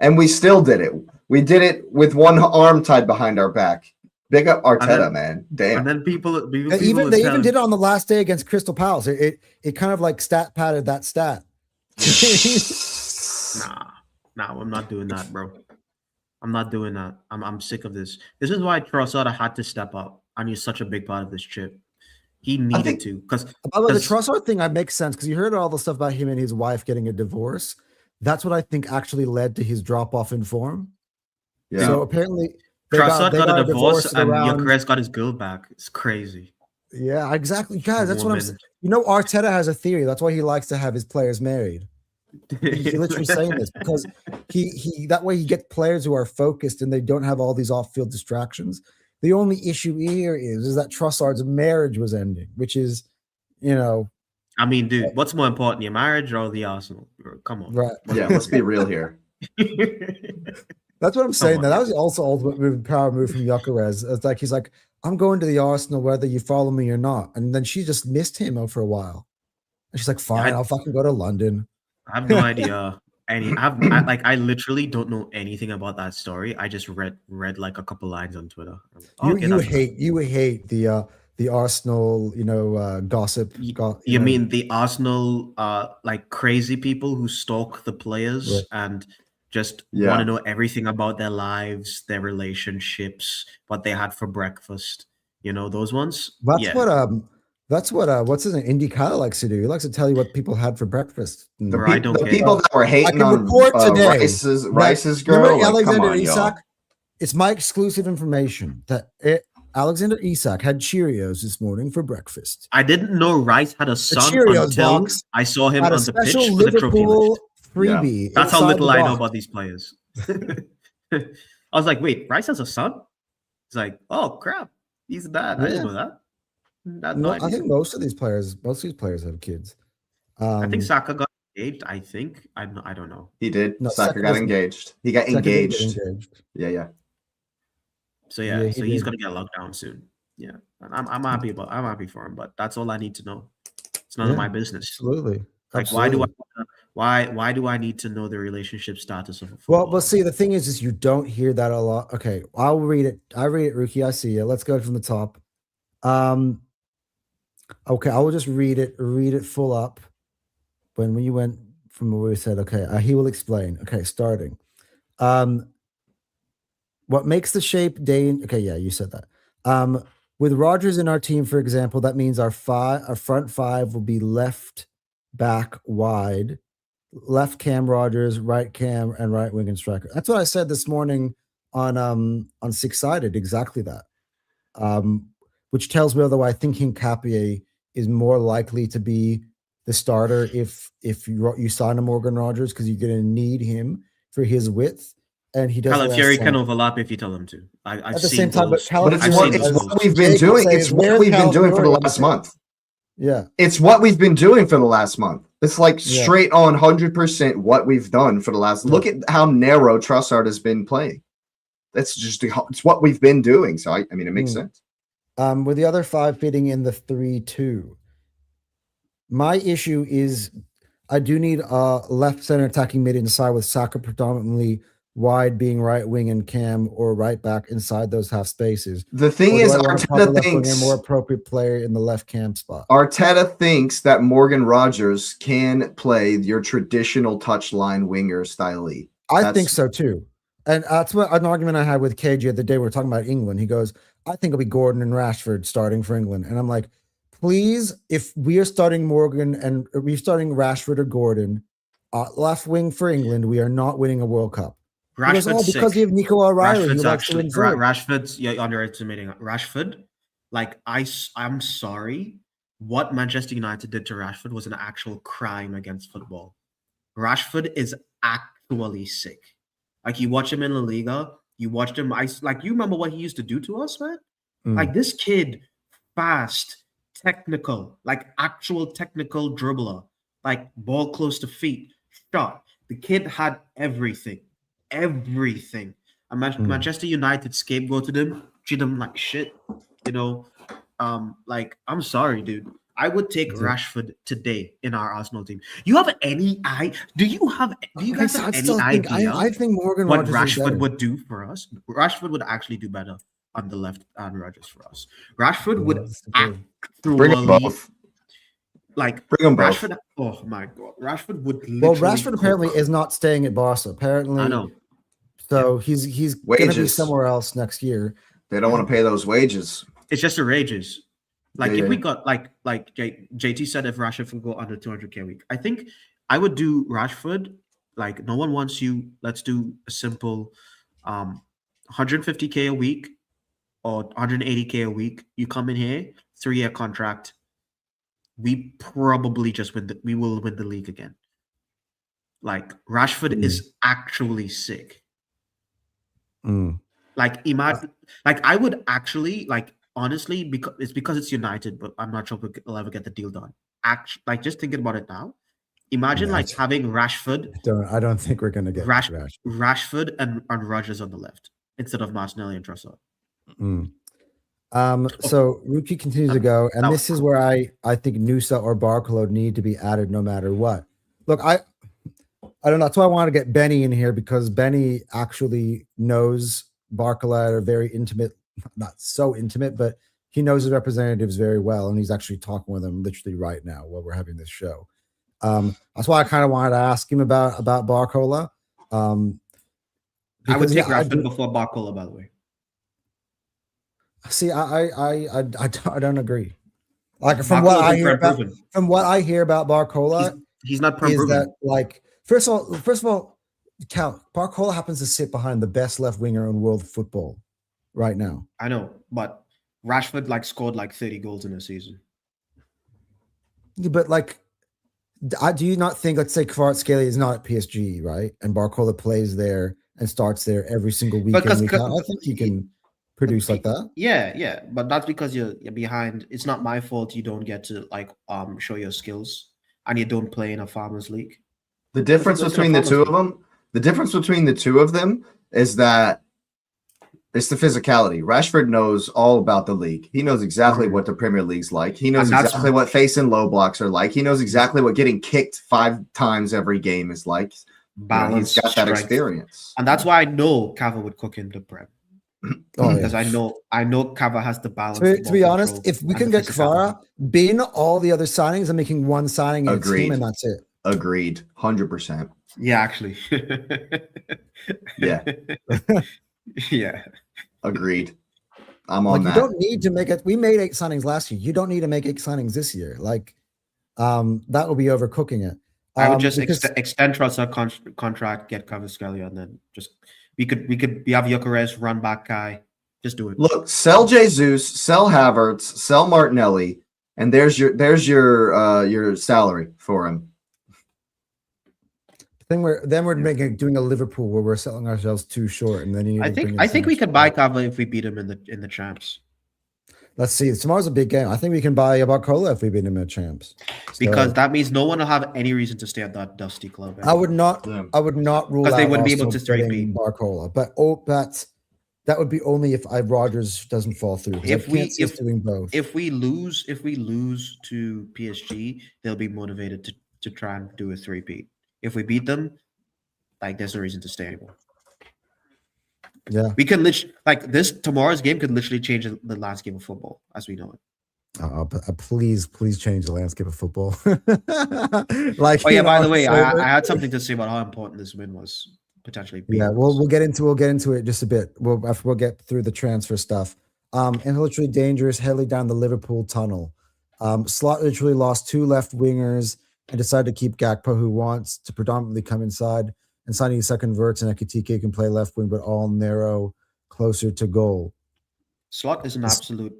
and we still did it. We did it with one arm tied behind our back. Big up Arteta, man. Damn. And then people they even did it on the last day against Crystal Palace. It kind of like stat padded that stat. Nah, I'm not doing that, bro. I'm not doing that. I'm sick of this. This is why Trossard had to step up, and he's such a big part of this chip. He needed to, because the Trossard thing, I make sense because you heard all the stuff about him and his wife getting a divorce. That's what I think actually led to his drop off in form. Yeah. So apparently, Trossard got a divorce and Gyökeres got his girl back. It's crazy. Yeah, exactly, guys. That's what I'm saying. You know, Arteta has a theory. That's why he likes to have his players married. He's literally saying this because he that way he gets players who are focused and they don't have all these off-field distractions. The only issue here is that Trossard's marriage was ending, which is, you know. I mean, dude, what's more important, your marriage or the Arsenal? Come on. Right. Yeah, let's be real here. That's what I'm saying. That was also ultimate power move from Gyökeres. It's like he's like, I'm going to the Arsenal whether you follow me or not. And then she just missed him for a while. And she's like, fine, I'll fucking go to London. I have no idea. I literally don't know anything about that story. I just read like a couple lines on Twitter. You hate the Arsenal, gossip. You mean the Arsenal like crazy people who stalk the players and just want to know everything about their lives, their relationships, what they had for breakfast. You know, those ones. That's Yeah. what what's his name? Indy Kyle likes to do. He likes to tell you what people had for breakfast. The, Bro, I don't the care. people that were I hating can on report today Rice's remember girl, like, come Alexander on, Isak? y'all. It's my exclusive information that Alexander Isak had Cheerios this morning for breakfast. I didn't know Rice had a son Cheerios until box I saw him had a on the pitch special for the trophy Liverpool lift. freebie. That's how inside little the I know box. about these players. I was like, wait, Rice has a son? He's like, oh crap, he's a dad. I didn't know that. No, I think most of these players have kids. I think Saka got engaged. I think I don't know. He did. No, Saka got engaged. He got Saka did get engaged. engaged. Yeah. So Yeah, so he he's did. gonna get locked down soon. Yeah, and I'm happy for him. But that's all I need to know. It's none of my business. Absolutely. Like, Absolutely. why do I need to know the relationship status of a footballer? Well, see, the thing is you don't hear that a lot. Okay, I'll read it. I read it, Rookie. I see you. Let's go from the top. Okay, I will just read it full up. When you went from where we said, okay, he will explain. Okay, starting. What makes the shape okay, yeah, you said that. With Rodgers in our team, for example, that means our front five will be left back wide, left cam Rodgers, right cam, and right wing and striker. That's what I said this morning on Six Sided. Exactly that. Which tells me, although I think Hincapié is more likely to be the starter if you sign a Morgan Rodgers, because you're going to need him for his width, and he does. Calafiori can overlap if you tell him to. I've at the seen same time, those. but it's what we've been doing. It's what we've been doing for the last month. Yeah, it's what we've been doing for the last month. It's like straight on 100% what we've done for the last. Look at how narrow Trossard has been playing. That's just it's what we've been doing. So I mean, it makes sense. With the other five fitting in the 3-2. My issue is I do need a left center attacking mid inside with Saka predominantly wide being right wing and Cam or right back inside those half spaces. The thing is, Arteta thinks a more appropriate player in the left cam spot. Arteta thinks that Morgan Rodgers can play your traditional touchline winger style. I think so too. And that's what an argument I had with KJ the other day. We were talking about England. He goes, I think it'll be Gordon and Rashford starting for England. And I'm like, please, if we are starting Morgan and we're starting Rashford or Gordon, left wing for England, we are not winning a World Cup. Rashford's because you have Nico O'Reilly. Rashford's underestimating Rashford. Like I'm sorry. What Manchester United did to Rashford was an actual crime against football. Rashford is actually sick. Like, you watch him in La Liga, you watched him. You remember what he used to do to us, man? Like, this kid, fast, technical, like actual technical dribbler, like ball close to feet, shot. The kid had everything. And Manchester United scapegoated him, treated him like shit. You know, like, I'm sorry, dude. I would take Rashford today in our Arsenal team. You have any idea? Do you guys have any idea? I think Morgan what Rashford would do for us. Rashford would actually do better on the left and Rodgers for us. Rashford would act through bring them both. Like, bring them both. Rashford. Oh my god, Rashford would. Well, Rashford apparently is not staying at Barca. Apparently, I know. So he's going to be somewhere else next year. They don't want to pay those wages. It's just the wages. Like, if we got like JT said, if Rashford would go under 200K a week, I think I would do Rashford. Like, no one wants you. Let's do a simple 150K a week or 180K a week. You come in here, 3-year contract. We probably we will win the league again. Like, Rashford is actually sick. Like, imagine, like, I would actually, like, honestly, because it's United, but I'm not sure we'll ever get the deal done. Like, just thinking about it now, imagine having Rashford. I don't think we're gonna get Rashford and Rodgers on the left instead of Martinelli and Trossard. So Ruki continues to go, and this is where I think Nusa or Barcolo need to be added no matter what. Look, I don't know. That's why I want to get Benny in here, because Benny actually knows Barcola at a very intimate, not so intimate, but he knows his representatives very well, and he's actually talking with them literally right now while we're having this show. That's why I kind of wanted to ask him about Barcola. I would take Rashford before Barcola, by the way. See, I don't agree. Like from Barcola what I isn't hear prem about proven. Barcola He's not prem is proven. that like first of all, Cal Barcola happens to sit behind the best left winger in world football right now. I know, but Rashford like scored like 30 goals in a season. Yeah, but like, do you not think, let's say Kvaratskhelia is not at PSG, right? And Barcola plays there and starts there every single week in, week out. I think you can produce like that. Yeah, but that's because you're behind. It's not my fault you don't get to like show your skills and you don't play in a farmers league. The difference between the two of them is that it's the physicality. Rashford knows all about the league. He knows exactly what the Premier League's like. He knows exactly what facing low blocks are like. He knows exactly what getting kicked 5 times every game is like. Balance, he's got that strength. experience. And that's why I know Kava would cook him the Prem. Because I know Kava has the balance. To be honest, if we can get Kvara, bin all the other signings and making one signing in a team, and that's it. Agreed. 100%. Yeah, actually. Yeah. Yeah. Agreed. I'm on that. You don't need to make it. We made 8 signings last year. You don't need to make 8 signings this year. Like, that will be overcooking it. I would just extend Trossard contract, get Kvaratskhelia, and then just we have Gyökeres run back guy. Just do it. Look, sell Jesus, sell Havertz, sell Martinelli, and there's your salary for him. We're doing a Liverpool where we're selling ourselves too short, and then I think we could buy Kava if we beat him in the champs. Let's see. Tomorrow's a big game. I think we can buy Barcola if we beat him in champs. Because that means no one will have any reason to stay at that dusty club. Anymore. I would not rule out they wouldn't be able to beat Barcola, but that would be only if Rodgers doesn't fall through. If doing both. If we lose to PSG, they'll be motivated to try and do a 3-peat. If we beat them, like there's no reason to stay anymore. Yeah, we can tomorrow's game could literally change the landscape of football as we know it. Please change the landscape of football. By the way, I had something to say about how important this win was potentially. Yeah, we'll get into it just a bit. We'll get through the transfer stuff. And literally dangerous, heading down the Liverpool tunnel. Slot literally lost 2 left wingers and decided to keep Gakpo, who wants to predominantly come inside, and signing a second Verts and Ekitike can play left wing, but all narrow, closer to goal. Slot is an absolute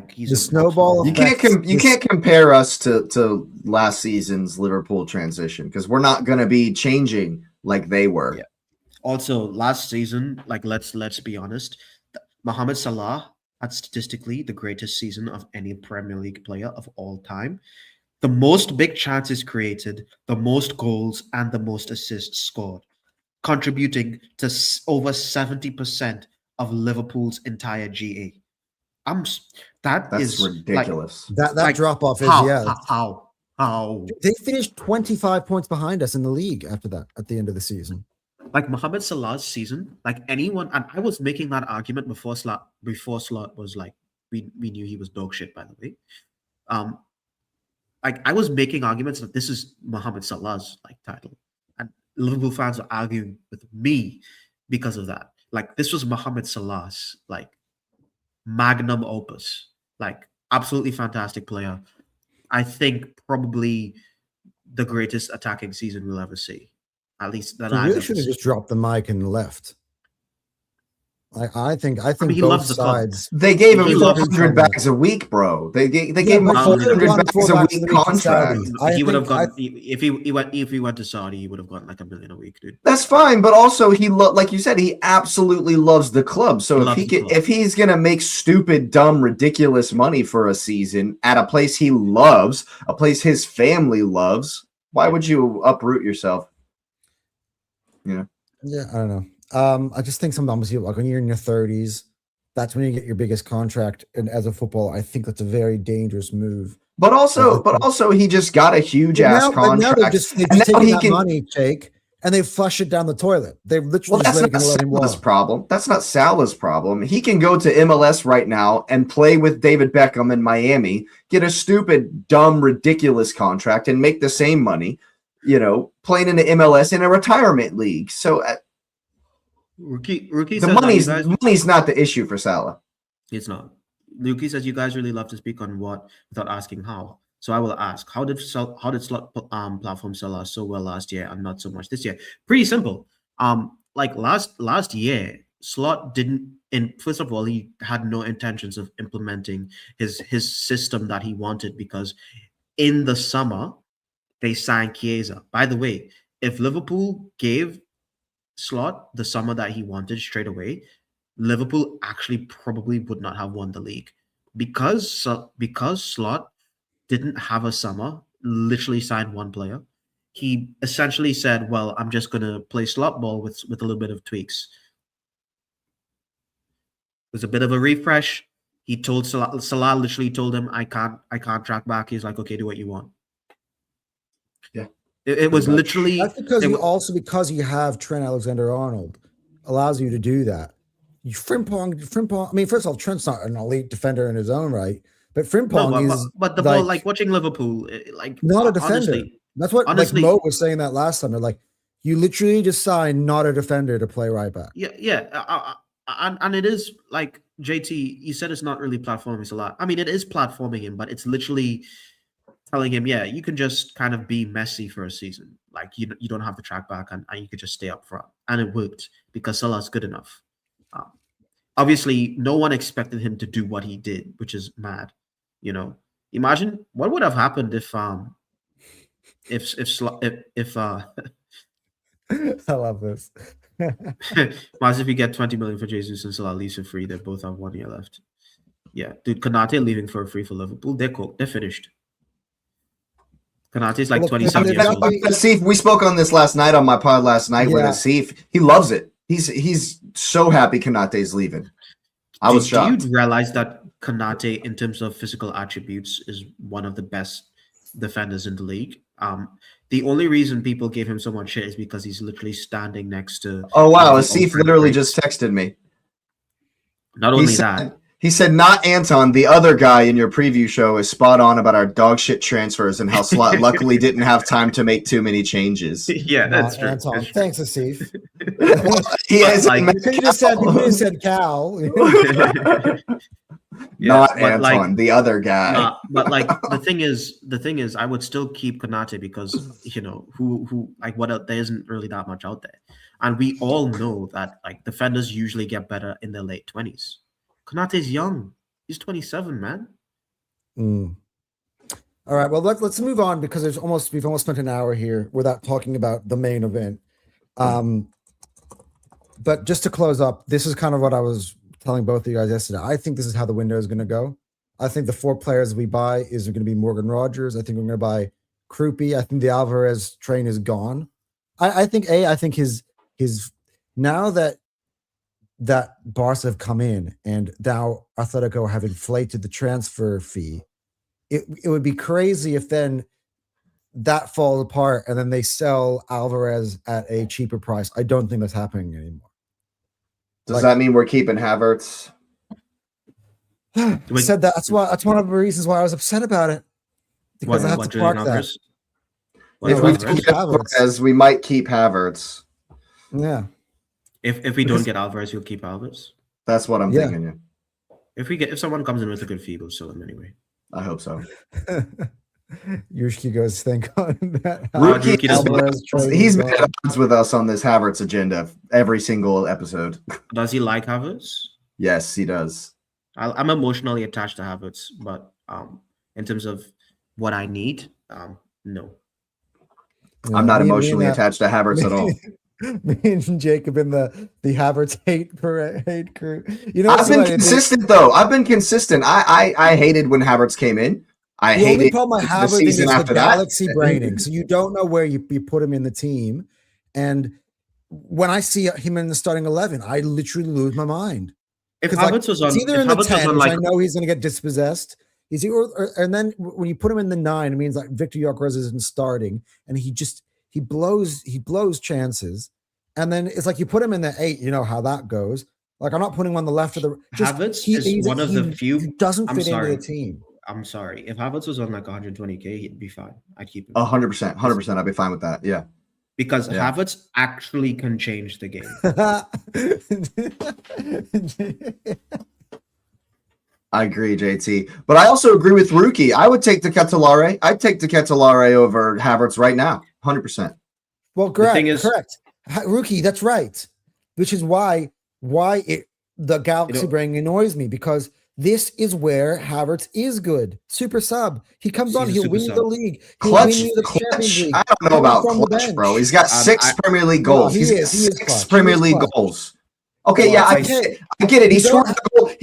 he's the snowball. You can't compare us to last season's Liverpool transition because we're not going to be changing like they were. Yeah. Also, last season, let's be honest, Mohamed Salah had statistically the greatest season of any Premier League player of all time. The most big chances created, the most goals, and the most assists scored, contributing to over 70% of Liverpool's entire GA. That's ridiculous. That drop off is how they finished 25 points behind us in the league after that at the end of the season. Like Mohamed Salah's season, anyone, and I was making that argument before Slot was we knew he was dog shit, by the way. I was making arguments that this is Mohamed Salah's title, and Liverpool fans are arguing with me because of that. This was Mohamed Salah's magnum opus, absolutely fantastic player. I think probably the greatest attacking season we'll ever see. At least that I really should have just dropped the mic and left. I think he both loves the sides. They gave him 400 bags a week, bro. They gave him 400 bags a week contract. He would have got if he went to Saudi, he would have gotten $1 million a week, dude. That's fine, but also he like you said, he absolutely loves the club. So if he's gonna make stupid, dumb, ridiculous money for a season at a place he loves, a place his family loves, why would you uproot yourself? Yeah, I don't know. I just think sometimes when you're in your 30s, that's when you get your biggest contract. And as a footballer, I think that's a very dangerous move. But also, he just got a huge ass contract. Now they're just taking that money, Jake, and they flush it down the toilet. They literally that's not Salah's problem. That's not Salah's problem. He can go to MLS right now and play with David Beckham in Miami, get a stupid, dumb, ridiculous contract, and make the same money. Playing in the MLS in a retirement league. So. Rookie the money's not the issue for Salah. It's not. Luki says you guys really love to speak on what without asking how. So I will ask, how did slot platform sell us so well last year and not so much this year? Pretty simple. Like last year, slot didn't. In first of all, he had no intentions of implementing his system that he wanted because in the summer they signed Chiesa. By the way, if Liverpool gave Slot the summer that he wanted straight away, Liverpool actually probably would not have won the league because Slot didn't have a summer, literally signed one player. He essentially said, "Well, I'm just gonna play slot ball with a little bit of tweaks." It was a bit of a refresh. He told Salah literally told him, "I can't track back." He's like, "Okay, do what you want." Yeah, it was literally. That's because you have Trent Alexander-Arnold allows you to do that. Frimpong. I mean, first of all, Trent's not an elite defender in his own right, but Frimpong is. But the ball, like watching Liverpool, like not a defender. Honestly, that's what honestly, like Mo was saying that last summer. Like you literally just signed not a defender to play right back. Yeah. And it is like JT. You said it's not really platforming us a lot. I mean, it is platforming him, but it's literally telling him, yeah, you can just kind of be messy for a season. Like you don't have to track back, and you could just stay up front. And it worked because Salah's good enough. Obviously, no one expected him to do what he did, which is mad. You know, imagine what would have happened if I love this. Imagine if you get 20 million for Jesus and Salah leaves for free. They both have 1 year left. Yeah, dude, Konate leaving for free for Liverpool. They're cooked. They're finished. Konate's like 27 years old. Asif, we spoke on this last night on my pod last night with Asif. He loves it. He's so happy Konate's leaving. I was shocked. Do you realize that Konate, in terms of physical attributes, is one of the best defenders in the league? The only reason people gave him so much shit is because he's literally standing next to. Oh wow, Asif literally just texted me. Not only that. He said, not Anton, the other guy in your preview show is spot on about our dog shit transfers and how Slot luckily didn't have time to make too many changes. Yeah, that's true. Anton. That's true. Thanks, Asif. He has you could have said Cal. Not Anton, the other guy. But like the thing is, I would still keep Konate because who like what there isn't really that much out there, and we all know that like defenders usually get better in their late 20s. Konate's young. He's 27, man. All right. Well, let's move on because we've almost spent an hour here without talking about the main event. But just to close up, this is kind of what I was telling both of you guys yesterday. I think this is how the window is going to go. I think the 4 players we buy is going to be Morgan Rogers. I think we're going to buy Krupi. I think the Alvarez train is gone. I think his now that Barca have come in and now Atletico have inflated the transfer fee, it would be crazy if then that falls apart and then they sell Alvarez at a cheaper price. I don't think that's happening anymore. Does that mean we're keeping Havertz? Said that. That's one of the reasons why I was upset about it. Because I have to park that. If we keep Havertz, we might keep Havertz. Yeah. If we don't get Alvarez, we'll keep Alvarez. That's what I'm thinking. Yeah. If someone comes in with a good fee, we'll sell him anyway. I hope so. Yushki goes think on that. He's been at odds with us on this Havertz agenda every single episode. Does he like Havertz? Yes, he does. I'm emotionally attached to Havertz, but in terms of what I need, no. I'm not emotionally attached to Havertz at all. Me and Jacob in the Havertz hate crew. I've been consistent though. I've been consistent. I hated when Havertz came in. The only problem I have with it is the galaxy braining. So you don't know where you put him in the team. And when I see him in the starting 11, I literally lose my mind. If Havertz was on, it's either in the 10, which I know he's going to get dispossessed. And then when you put him in the 9, it means like Victor Gyökeres isn't starting, and he blows chances. And then it's like you put him in the 8, you know how that goes. Like I'm not putting him on the left of the. Havertz is one of the few. He doesn't fit into the team. I'm sorry. If Havertz was on like 120K, he'd be fine. I'd keep him. 100%. I'd be fine with that. Yeah. Because Havertz actually can change the game. I agree, JT. But I also agree with Rookie. I would take the Ketelare. I'd take the Ketelare over Havertz right now, 100%. Well, correct. Rookie, that's right. Which is why the Galaxy brain annoys me, because this is where Havertz is good. Super sub. He comes on, he'll win you the league. He'll win you the Champions League. I don't know about clutch, bro. He's got 6 Premier League goals. He has is 6 Premier League goals. Okay, well, I get it. He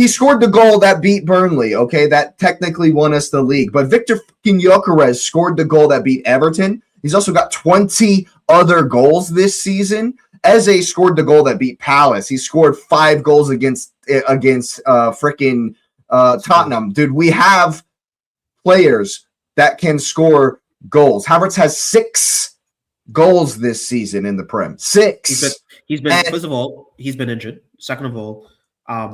scored the goal that beat Burnley. Okay, that technically won us the league. But Victor fucking Gyökeres scored the goal that beat Everton. He's also got 20 other goals this season. Eze scored the goal that beat Palace. He scored 5 goals against freaking Tottenham. Dude, we have players that can score goals. Havertz has 6 goals this season in the Prem. 6. He's been first of all, he's been injured. Second of all, I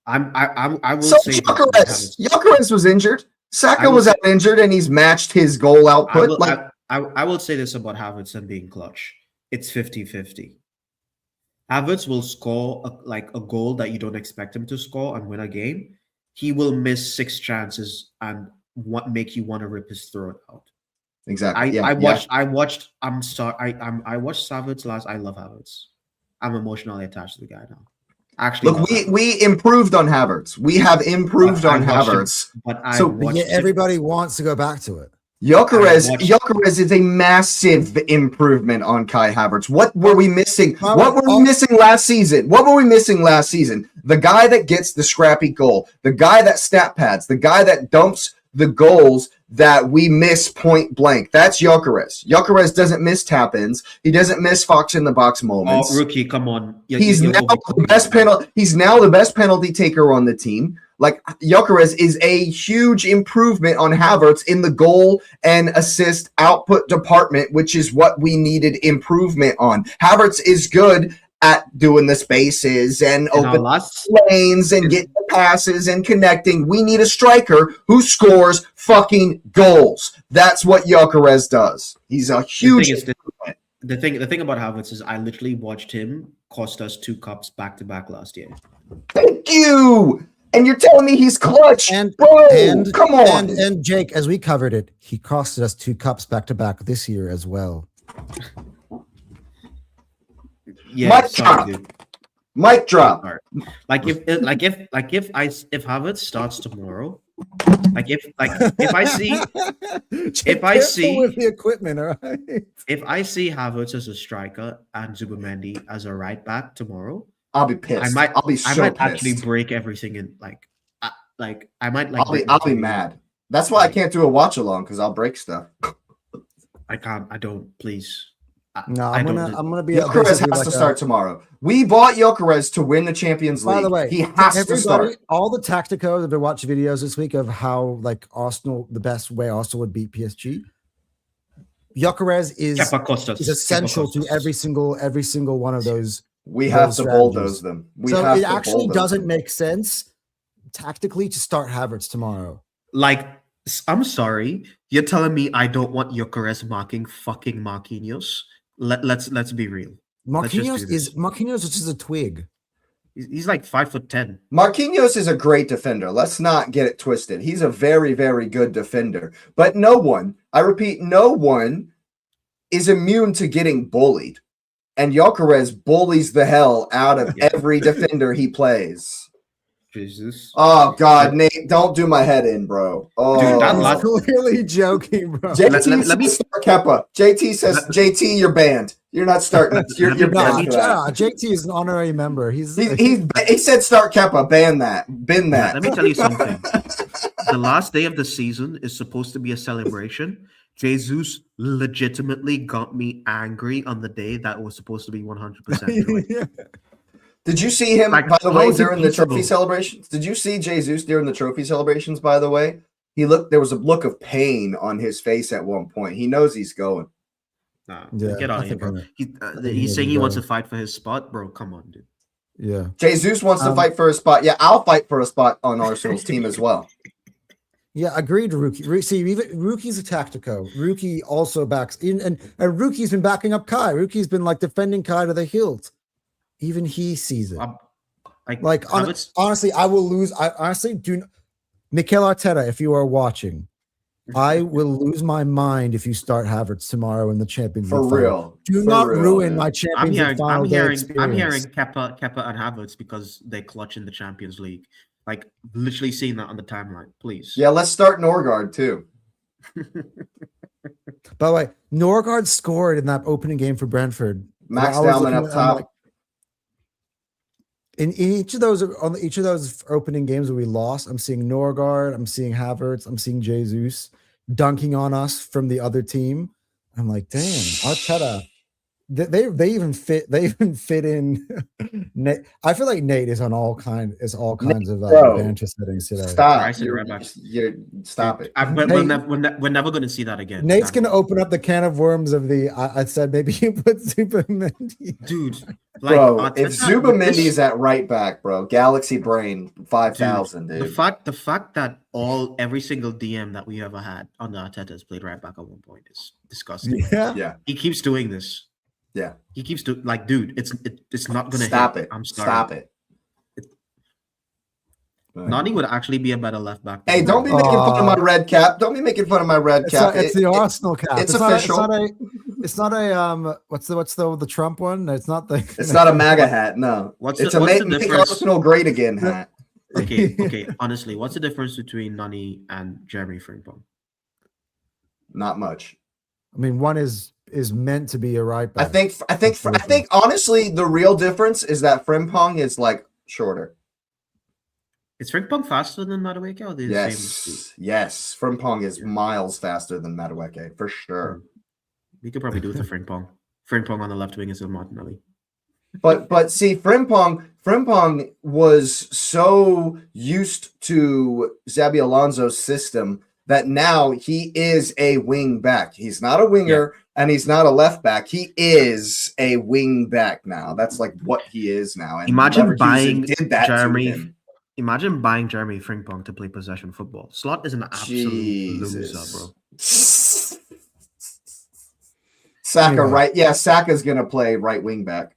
will say Gyökeres was injured. Saka was out injured, and he's matched his goal output. I will say this about Havertz and being clutch. It's 50-50. Havertz will score a goal that you don't expect him to score and win a game. He will miss 6 chances and make you want to rip his throat out. Exactly. I watched Havertz last. I love Havertz. I'm emotionally attached to the guy now. Actually, look, we improved on Havertz. We have improved on Havertz. But everybody wants to go back to it. Gyökeres is a massive improvement on Kai Havertz. What were we missing? What were we missing last season? The guy that gets the scrappy goal, the guy that stat pads, the guy that dumps the goals that we miss point blank. That's Gyökeres. Gyökeres doesn't miss tap-ins. He doesn't miss Fox in the box moments. Oh, Rookie, come on. He's now the best penalty taker on the team. Like, Gyökeres is a huge improvement on Havertz in the goal and assist output department, which is what we needed improvement on. Havertz is good at doing the spaces and open lanes and getting the passes and connecting. We need a striker who scores fucking goals. That's what Gyökeres does. He's a huge improvement. The thing about Havertz is I literally watched him cost us 2 cups back-to-back last year. Thank you! And you're telling me he's clutch, bro? Come on. And Jake, as we covered it, he costed us 2 cups back-to-back this year as well. Yeah, Mic drop. Like if Havertz starts tomorrow, if I see with the equipment, all right. If I see Havertz as a striker and Zubimendi as a right back tomorrow, I'll be pissed. I might actually break everything in I'll be mad. That's why I can't do a watch along, because I'll break stuff. I can't. I don't. Please. I'm gonna be. Gyökeres has to start tomorrow. We bought Gyökeres to win the Champions League. By the way, he has to start. All the tacticos have been watching videos this week of how Arsenal, the best way Arsenal would beat PSG. Gyökeres is essential to every single one of those. We have to bulldoze them. It actually doesn't make sense tactically to start Havertz tomorrow. I'm sorry, you're telling me I don't want Gyökeres marking fucking Marquinhos? Let's be real. Marquinhos is just a twig. He's like 5'10". Marquinhos is a great defender. Let's not get it twisted. He's a very, very good defender. But no one is immune to getting bullied. And Gyökeres bullies the hell out of every defender he plays. Jesus. Oh God, Nate, don't do my head in, bro. Oh, dude, I'm clearly joking, bro. JT let me start Kepa. JT says, JT, you're banned. You're not starting. You're banned. JT is an honorary member. He said start Kepa. Ban that. Bin that. Let me tell you something. The last day of the season is supposed to be a celebration. Jesus legitimately got me angry on the day that was supposed to be 100% joy. Did you see him, by the way, during the trophy celebrations? Did you see Jesus during the trophy celebrations, by the way? There was a look of pain on his face at one point. He knows he's going. Get out of here, bro. He's saying he wants to fight for his spot, bro. Come on, dude. Yeah. Jesus wants to fight for a spot. Yeah, I'll fight for a spot on Arsenal's team as well. Yeah, agreed, Rookie. See, even Rookie's a tactico. Rookie also backs in, and Rookie's been backing up Kai. Rookie's been defending Kai to the hilt. Even he sees it. Honestly, I will lose. I honestly do. Mikel Arteta, if you are watching, I will lose my mind if you start Havertz tomorrow in the Champions League. For real. Do For not real, ruin man. my Champions League final day experience. I'm hearing Kepa and Havertz because they clutch in the Champions League. Like literally seeing that on the timeline, please. Yeah, let's start Norgard too. By the way, Norgard scored in that opening game for Brentford. Max I was Dallman looking up at- I'm top. like, in each of those opening games where we lost, I'm seeing Norgard, I'm seeing Havertz, I'm seeing Jesus dunking on us from the other team. I'm like, damn, Arteta. They even fit in. Nate, I feel like Nate is on all kinds of bro, banter settings today. Stop. Stop it. We're never going to see that again. Nate's going to open up the can of worms of the. I said maybe you put Zubamendi. Dude, like, bro, if Zubamendi's at right back, bro, Galaxy Brain 5,000, dude. The fact that every single DM that we ever had on the Arteta has played right back at one point is disgusting. Yeah. He keeps doing this. Yeah. He keeps doing like, dude, it's not gonna stop hit. it. I'm sorry. Stop it. Nani would actually be a better left back. Hey, don't be making fun of my red cap. Don't be making fun of my red cap. It's the Arsenal cap. It's official. It's not a what's the Trump one? It's not the. It's not a MAGA hat. No. It's a make Arsenal great again hat. Okay. Honestly, what's the difference between Nani and Jeremy Frimpong? Not much. I mean, one is meant to be a right back. I think honestly the real difference is that Frimpong is like shorter. Is Frimpong faster than Madueke? Or the yes, same yes. Frimpong is miles faster than Madueke for sure. We could probably do with the Frimpong. Frimpong on the left wing is of Martinelli. But see, Frimpong was so used to Xabi Alonso's system that now he is a wing back. He's not a winger and he's not a left back. He is a wing back now. That's like what he is now. And imagine buying Jeremy. Imagine buying Jeremy Frimpong to play possession football. Slot is an absolute loser, bro. Saka, right? Yeah, Saka's gonna play right wing back.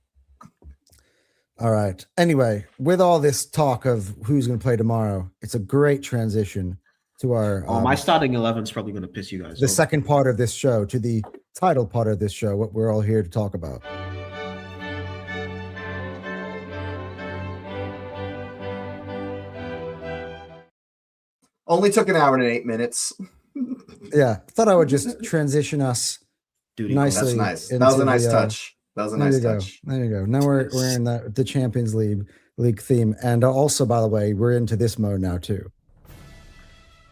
All right. Anyway, with all this talk of who's going to play tomorrow, it's a great transition to our. My starting 11 is probably going to piss you guys off. Second part of this show, to the title part of this show, what we're all here to talk about. Only took an hour and 8 minutes. Yeah, thought I would just transition us nicely. That's nice. That was a nice touch. That was a nice touch. There you go. Now we're in the Champions League theme, and also, by the way, we're into this mode now too.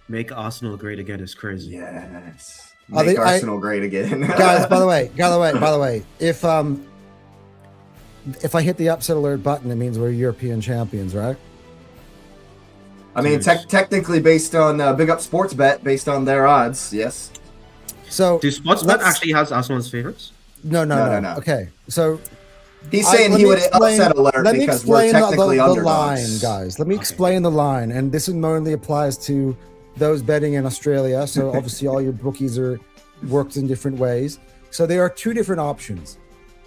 Make Arsenal great again is crazy. Yes. Make Arsenal great again, guys. By the way, if I hit the upset alert button, it means we're European champions, right? I mean, technically, based on Big Up Sports Bet, based on their odds, yes. So, do Sportsbet actually has Arsenal's favorites? No. Okay, so he's saying he would upset alert because we're technically underdogs. The line, guys. Let me explain the line, and this only applies to those betting in Australia. So obviously, all your bookies are worked in different ways. So there are two different options.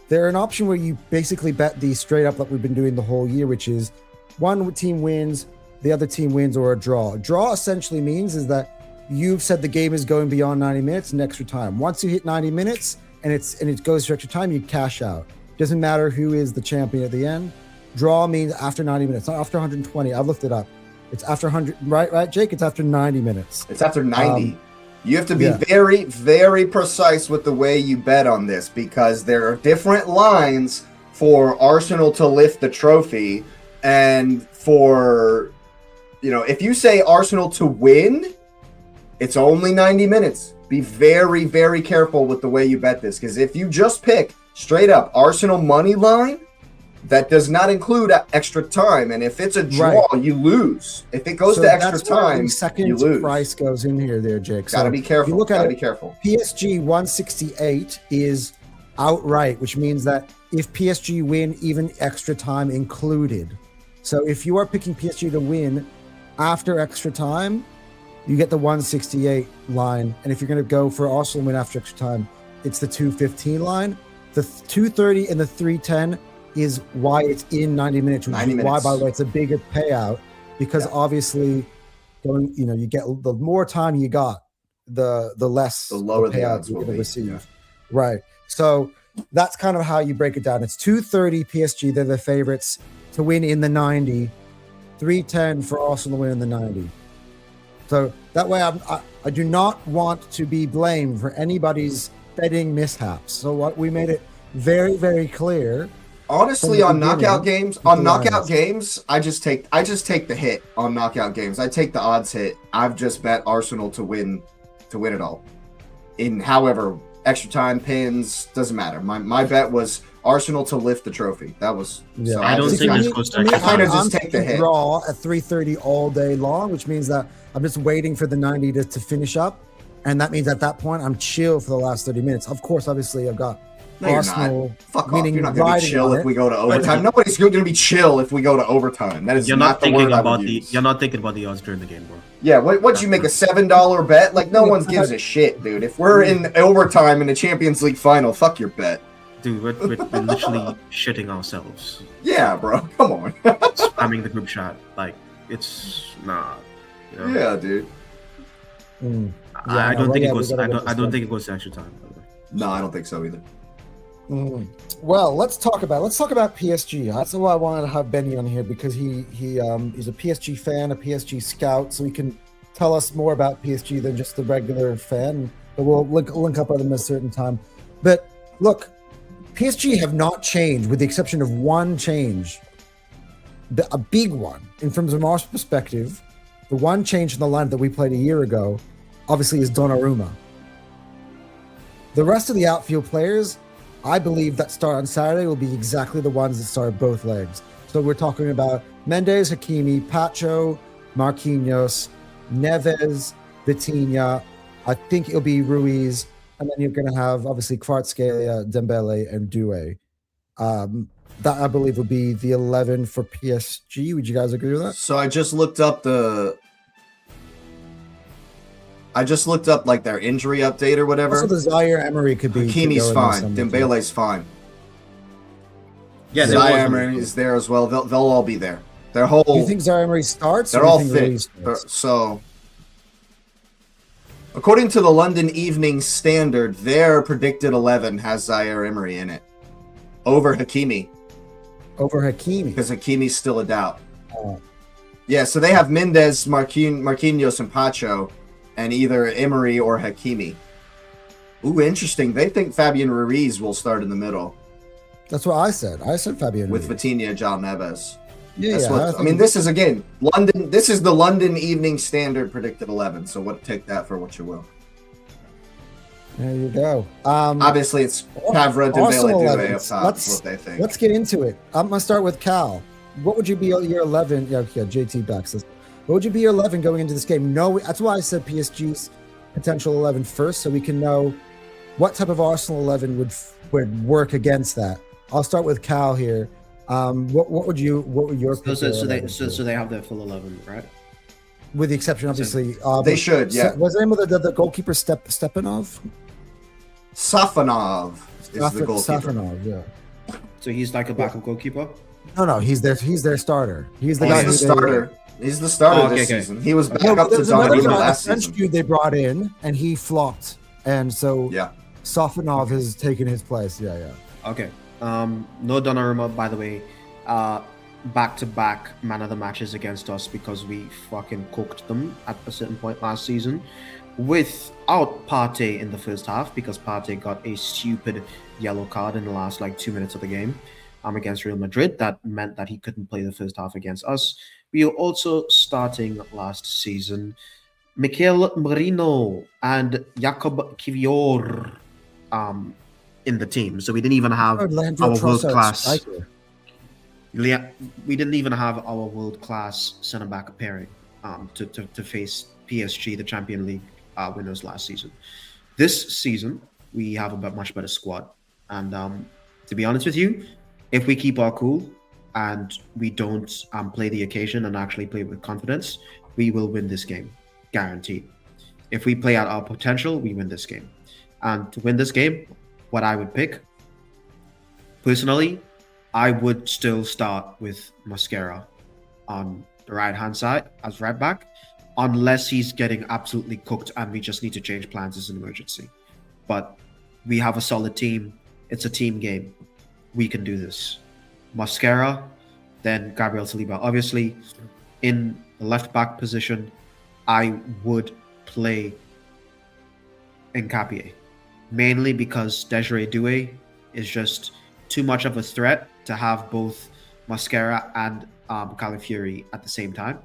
There's an option where you basically bet the straight up like we've been doing the whole year, which is one team wins, the other team wins, or a draw. A draw essentially means is that you've said the game is going beyond 90 minutes and extra time. Once you hit 90 minutes and it goes to extra time, you cash out. Doesn't matter who is the champion at the end. Draw means after 90 minutes, not after 120. I've looked it up. It's after 100, right, Jake? It's after 90 minutes. It's after 90. You have to be very, very precise with the way you bet on this because there are different lines for Arsenal to lift the trophy and for, if you say Arsenal to win, it's only 90 minutes. Be very, very careful with the way you bet this because if you just pick straight up Arsenal money line, that does not include extra time. And if it's a draw, you lose. If it goes to extra time, you lose. Price goes in here, Jake. Gotta be careful. Be careful. PSG 168 is outright, which means that if PSG win, even extra time included. So if you are picking PSG to win after extra time, you get the 168 line. And if you're going to go for Arsenal win after extra time, it's the 215 line. The 230 and the 310 is why it's in 90 minutes. Why, by the way, it's a bigger payout because obviously going, you get the more time you got, the less The lower the payout odds you're will going to be. receive. Yeah. Right. So that's kind of how you break it down. It's 230 PSG. They're the favorites to win in the 90. 310 for Arsenal to win in the 90. So that way, I do not want to be blamed for anybody's betting mishaps. So what we made it very, very clear. Honestly, on knockout games, I just take the hit on knockout games. I take the odds hit. I've just bet Arsenal to win it all. In however, extra time, pins, doesn't matter. My bet was Arsenal to lift the trophy. That was So I don't think this goes to extra time. Just take the hit. Draw at 3:30 all day long, which means that I'm just waiting for the 90 to finish up, and that means at that point I'm chill for the last 30 minutes. Of course, obviously I've got Arsenal. Fuck off. You're not going to be chill if we go to overtime. Nobody's going to be chill if we go to overtime. That is You're not the word I would use. You're not thinking about the odds during the game, bro. Yeah, what'd you make, a $7 bet? Like, no one gives a shit, dude. If we're in overtime in the Champions League final, fuck your bet. Dude, we're literally shitting ourselves. Yeah, bro. Come on. Spamming the group chat. Like, it's... Nah. You know? Yeah, dude. I don't think it goes... I don't think it goes to extra time, by the way. No, I don't think so either. Well, let's talk about PSG. That's why I wanted to have Benny on here, because he's a PSG fan, a PSG scout, so he can tell us more about PSG than just the regular fan. But we'll link up with him at a certain time. But look, PSG have not changed, with the exception of one change, a big one in terms of our perspective. The one change in the line that we played a year ago, obviously, is Donnarumma. The rest of the outfield players, I believe, that start on Saturday will be exactly the ones that start both legs. So we're talking about Mendes, Hakimi, Pacho, Marquinhos, Neves, Vitinha. I think it'll be Ruiz, and then you're going to have, obviously, Kvaratskhelia, Dembele, and Doué. That, I believe, would be the 11 for PSG. Would you guys agree with that? So I just looked up like their injury update or whatever. Also, the Zaire Emery could be. Hakimi's fine. Dembele's fine. Yeah, Zaire Emery is there as well. They'll all be there. Their whole. Do you think Zaire Emery starts? They're all fit. So, according to the London Evening Standard, their predicted 11 has Zaire Emery in it over Hakimi. Because Hakimi's still a doubt. Oh. Yeah, so they have Mendes, Marquinhos, and Pacho, and either Emery or Hakimi. Ooh, interesting. They think Fabian Ruiz will start in the middle. That's what I said. I said Fabian with Ruiz. Vitinha and John Neves. Yeah, I mean, this is again London. This is the London Evening Standard predicted 11. So take that for what you will. There you go. Obviously, it's Cavra, Dembele, Doué up top. That's what they think. Let's get into it. I'm gonna start with Cal. What would you be your 11? Yeah, JT backs this. What would you be your 11 going into this game? No, that's why I said PSG's potential 11 first, so we can know what type of Arsenal 11 would work against that. I'll start with Cal here. What would your so they have their full 11, right? With the exception, obviously, they should. Yeah. What's the name of the goalkeeper? Stepanov. Safanov is the goalkeeper. Safanov, yeah. So he's like a backup goalkeeper. No, he's their starter. He's the guy. He's the starter. He's the starter this season. He was back up to Donnarumma last season. French dude they brought in, and he flopped, and so Safanov has taken his place. Yeah. Okay. No Donnarumma, by the way. Back-to-back man of the matches against us because we fucking cooked them at a certain point last season. Without Partey in the first half, because Partey got a stupid yellow card in the last 2 minutes of the game against Real Madrid. That meant that he couldn't play the first half against us. We were also starting last season Mikel Merino and Jakub Kivior in the team. So we didn't even have our world-class... We didn't even have our world-class centre-back pairing to face PSG, the Champions League winners last season. This season, we have a much better squad. And to be honest with you, if we keep our cool and we don't play the occasion and actually play with confidence, we will win this game. Guaranteed. If we play at our potential, we win this game. And to win this game, what I would pick, personally, I would still start with Mascara on the right-hand side as right back. unless he's getting absolutely cooked and we just need to change plans as an emergency. But we have a solid team. It's a team game. We can do this. Mascara, then Gabriel Saliba. Obviously, in the left back position, I would play Nkapie, mainly because Desiree Doué is just too much of a threat to have both Mascara and Calafiori at the same time.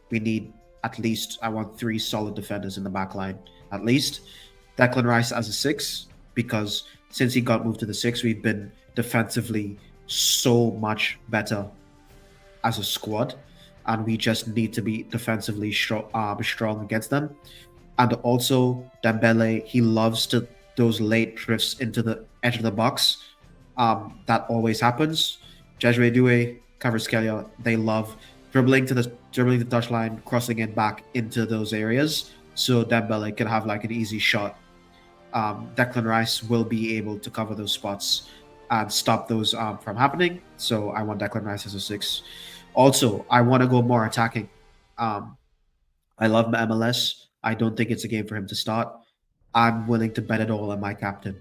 We need at least, I want 3 solid defenders in the back line, at least. Declan Rice as a 6, because since he got moved to the 6, we've been defensively so much better as a squad, and we just need to be defensively strong against them. And also Dembele, he loves to those late drifts into the edge of the box. That always happens. Desiree Doué, Kvaratskhelia, they love dribbling the touchline, crossing it back into those areas, so Dembele can have like an easy shot. Declan Rice will be able to cover those spots and stop those from happening. So I want Declan Rice as a 6. Also, I want to go more attacking. I love MLS. I don't think it's a game for him to start. I'm willing to bet it all on my captain,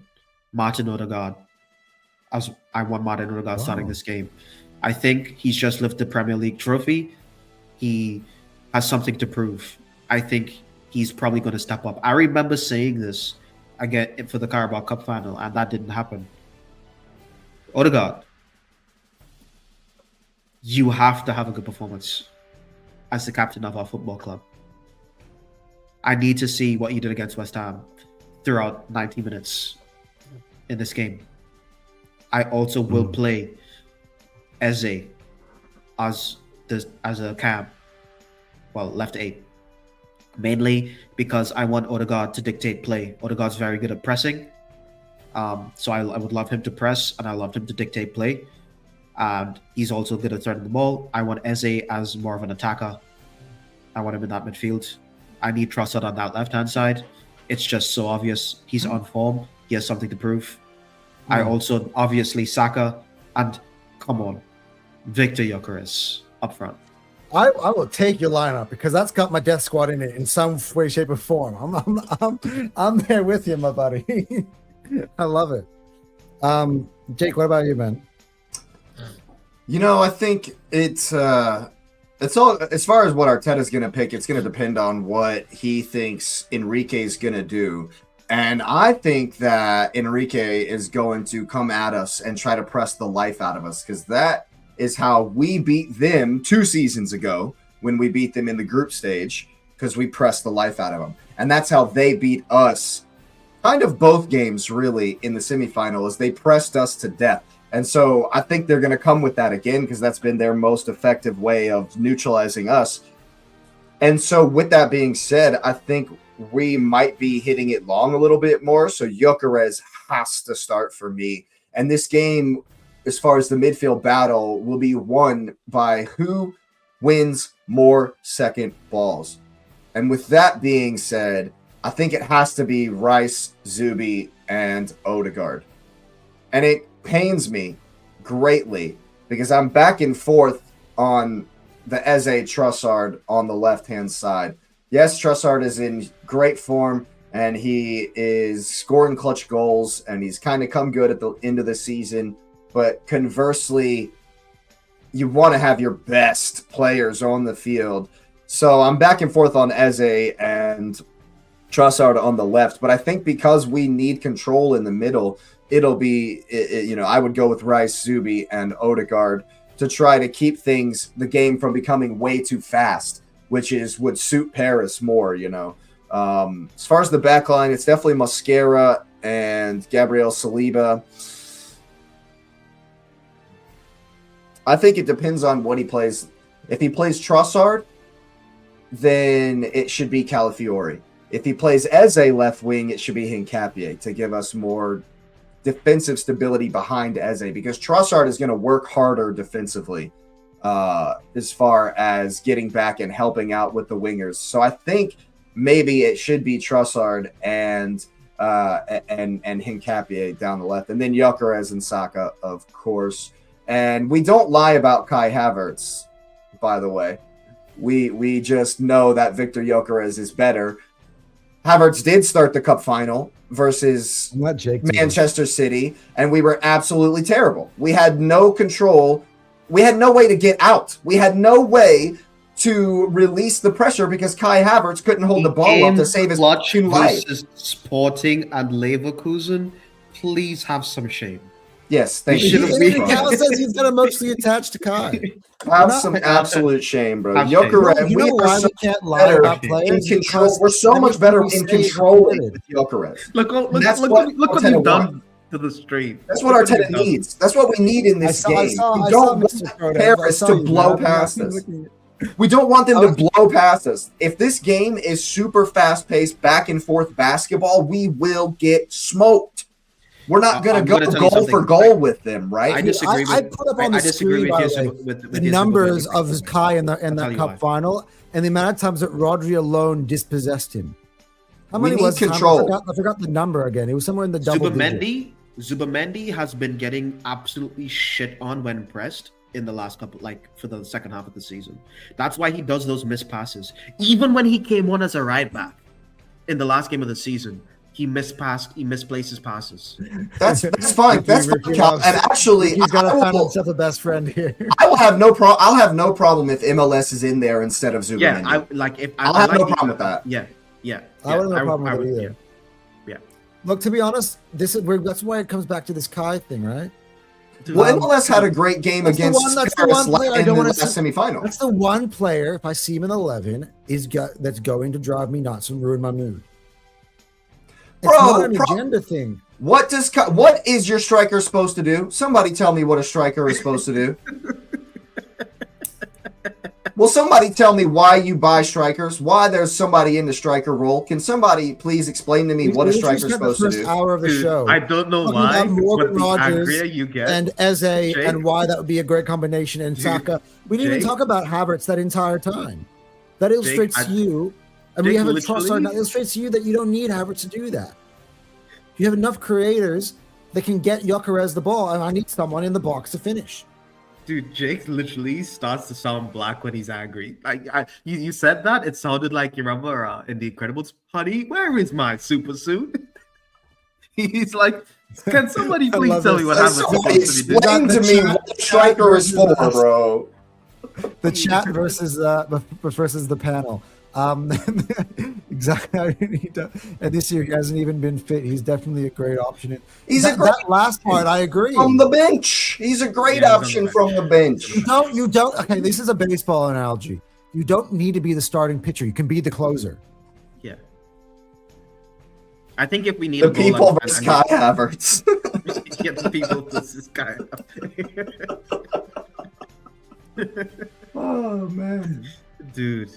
Martin Odegaard. I want Martin Odegaard starting this game. I think he's just lifted the Premier League trophy. He has something to prove. I think he's probably going to step up. I remember saying this again for the Carabao Cup final, and that didn't happen. Odegaard, you have to have a good performance as the captain of our football club. I need to see what you did against West Ham throughout 90 minutes in this game. I also will play Eze as a cam, left 8, mainly because I want Odegaard to dictate play. Odegaard's very good at pressing, so I would love him to press, and I love him to dictate play. And he's also good at threading the ball. I want Eze as more of an attacker. I want him in that midfield. I need Trossard on that left-hand side. It's just so obvious. He's on form. He has something to prove. I also, obviously, Saka, and come on, Victor Gyökeres up front. I will take your lineup because that's got my death squad in it in some way, shape, or form. I'm there with you, my buddy. I love it. Jake, what about you, man? I think it's all, as far as what Arteta's going to pick, it's going to depend on what he thinks Enrique's going to do. And I think that Enrique is going to come at us and try to press the life out of us, because that is how we beat them 2 seasons ago when we beat them in the group stage, because we pressed the life out of them. And that's how they beat us kind of both games, really, in the semifinal, is they pressed us to death. And so I think they're going to come with that again, because that's been their most effective way of neutralizing us. And so with that being said, I think we might be hitting it long a little bit more. So Gyökeres has to start for me. And this game, as far as the midfield battle, will be won by who wins more second balls. And with that being said, I think it has to be Rice, Zubi, and Odegaard. And it pains me greatly because I'm back and forth on the Eze Trossard on the left-hand side. Yes, Trossard is in great form, and he is scoring clutch goals, and he's kind of come good at the end of the season. But conversely, you want to have your best players on the field. So I'm back and forth on Eze and Trossard on the left. But I think because we need control in the middle, it'll be, I would go with Rice, Zubi, and Odegaard to try to keep the game from becoming way too fast, which would suit Paris more, As far as the back line, it's definitely Mascara and Gabriel Saliba. I think it depends on what he plays. If he plays Trossard, then it should be Calafiori. If he plays Eze left wing, it should be Nkapie to give us more defensive stability behind Eze, because Trossard is going to work harder defensively as far as getting back and helping out with the wingers. So I think maybe it should be Trossard and Nkapie down the left, and then Gyökeres and Saka, of course. And we don't lie about Kai Havertz, by the way. We just know that Victor Gyökeres is better. Havertz did start the cup final versus Manchester City, and we were absolutely terrible. We had no control. We had no way to get out. We had no way to release the pressure because Kai Havertz couldn't hold the ball up to save his fucking life. Sporting and Leverkusen, please have some shame. Yes, thank you. Cal says he's got emotionally attached to Kai. Have some absolute shame, bro. Gyökeres, you know why we can't lie about players? In control. We're so much better in controlling with Gyökeres. Look what you've done to the stream. That's what Arteta needs. That's what we need in this game. We don't want Paris to blow past us. We don't want them to blow past us. If this game is super fast-paced, back and forth basketball, we will get smoked. We're not going to go goal for goal with them, right? I disagree. I put up on the screen the numbers of Kai in that cup final and the amount of times that Rodri alone dispossessed him. How many was control? I forgot the number again. It was somewhere in the double digit. Zubamendi has been getting absolutely shit on when pressed in the last couple, like for the second half of the season. That's why he does those missed passes. Even when he came on as a right back in the last game of the season, he misplaces passes. That's fine. That's fine. And actually, he's got to find himself a best friend here. I'll have no problem if MLS is in there instead of Zubamendi. Yeah, I'll have no problem with that. Yeah. I wouldn't have a problem with it either. Yeah. Look, to be honest, that's why it comes back to this Kai thing, right? Well, MLS had a great game against Paris in the semifinal. That's the one player, if I see him in 11, that's going to drive me nuts and ruin my mood. It's not an agenda thing. What is your striker supposed to do? Somebody tell me what a striker is supposed to do. Will somebody tell me why you buy strikers? Why there's somebody in the striker role? Can somebody please explain to me what a striker is supposed to do? Hour of the show. I don't know why. Morgan Rogers you get and Eze, and why that would be a great combination. And Saka. We didn't even talk about Havertz that entire time. That illustrates to you, and we have a trust. That illustrates to you that you don't need Havertz to do that. You have enough creators that can get Gyökeres the ball, and I need someone in the box to finish. Dude, Jake literally starts to sound black when he's angry. You said that, it sounded like, you remember in The Incredibles, honey, where is my super suit? He's like, can somebody please tell me what happened? Explain to me what the striker is for, bro. The chat versus the panel. Exactly. And this year he hasn't even been fit. He's definitely a great option. That last part, I agree. From the bench, he's a great option from the bench. You don't. Okay, this is a baseball analogy. You don't need to be the starting pitcher. You can be the closer. Yeah. I think if we need the people versus Kai Havertz. Yeah, the people versus Kai. Oh man, dude.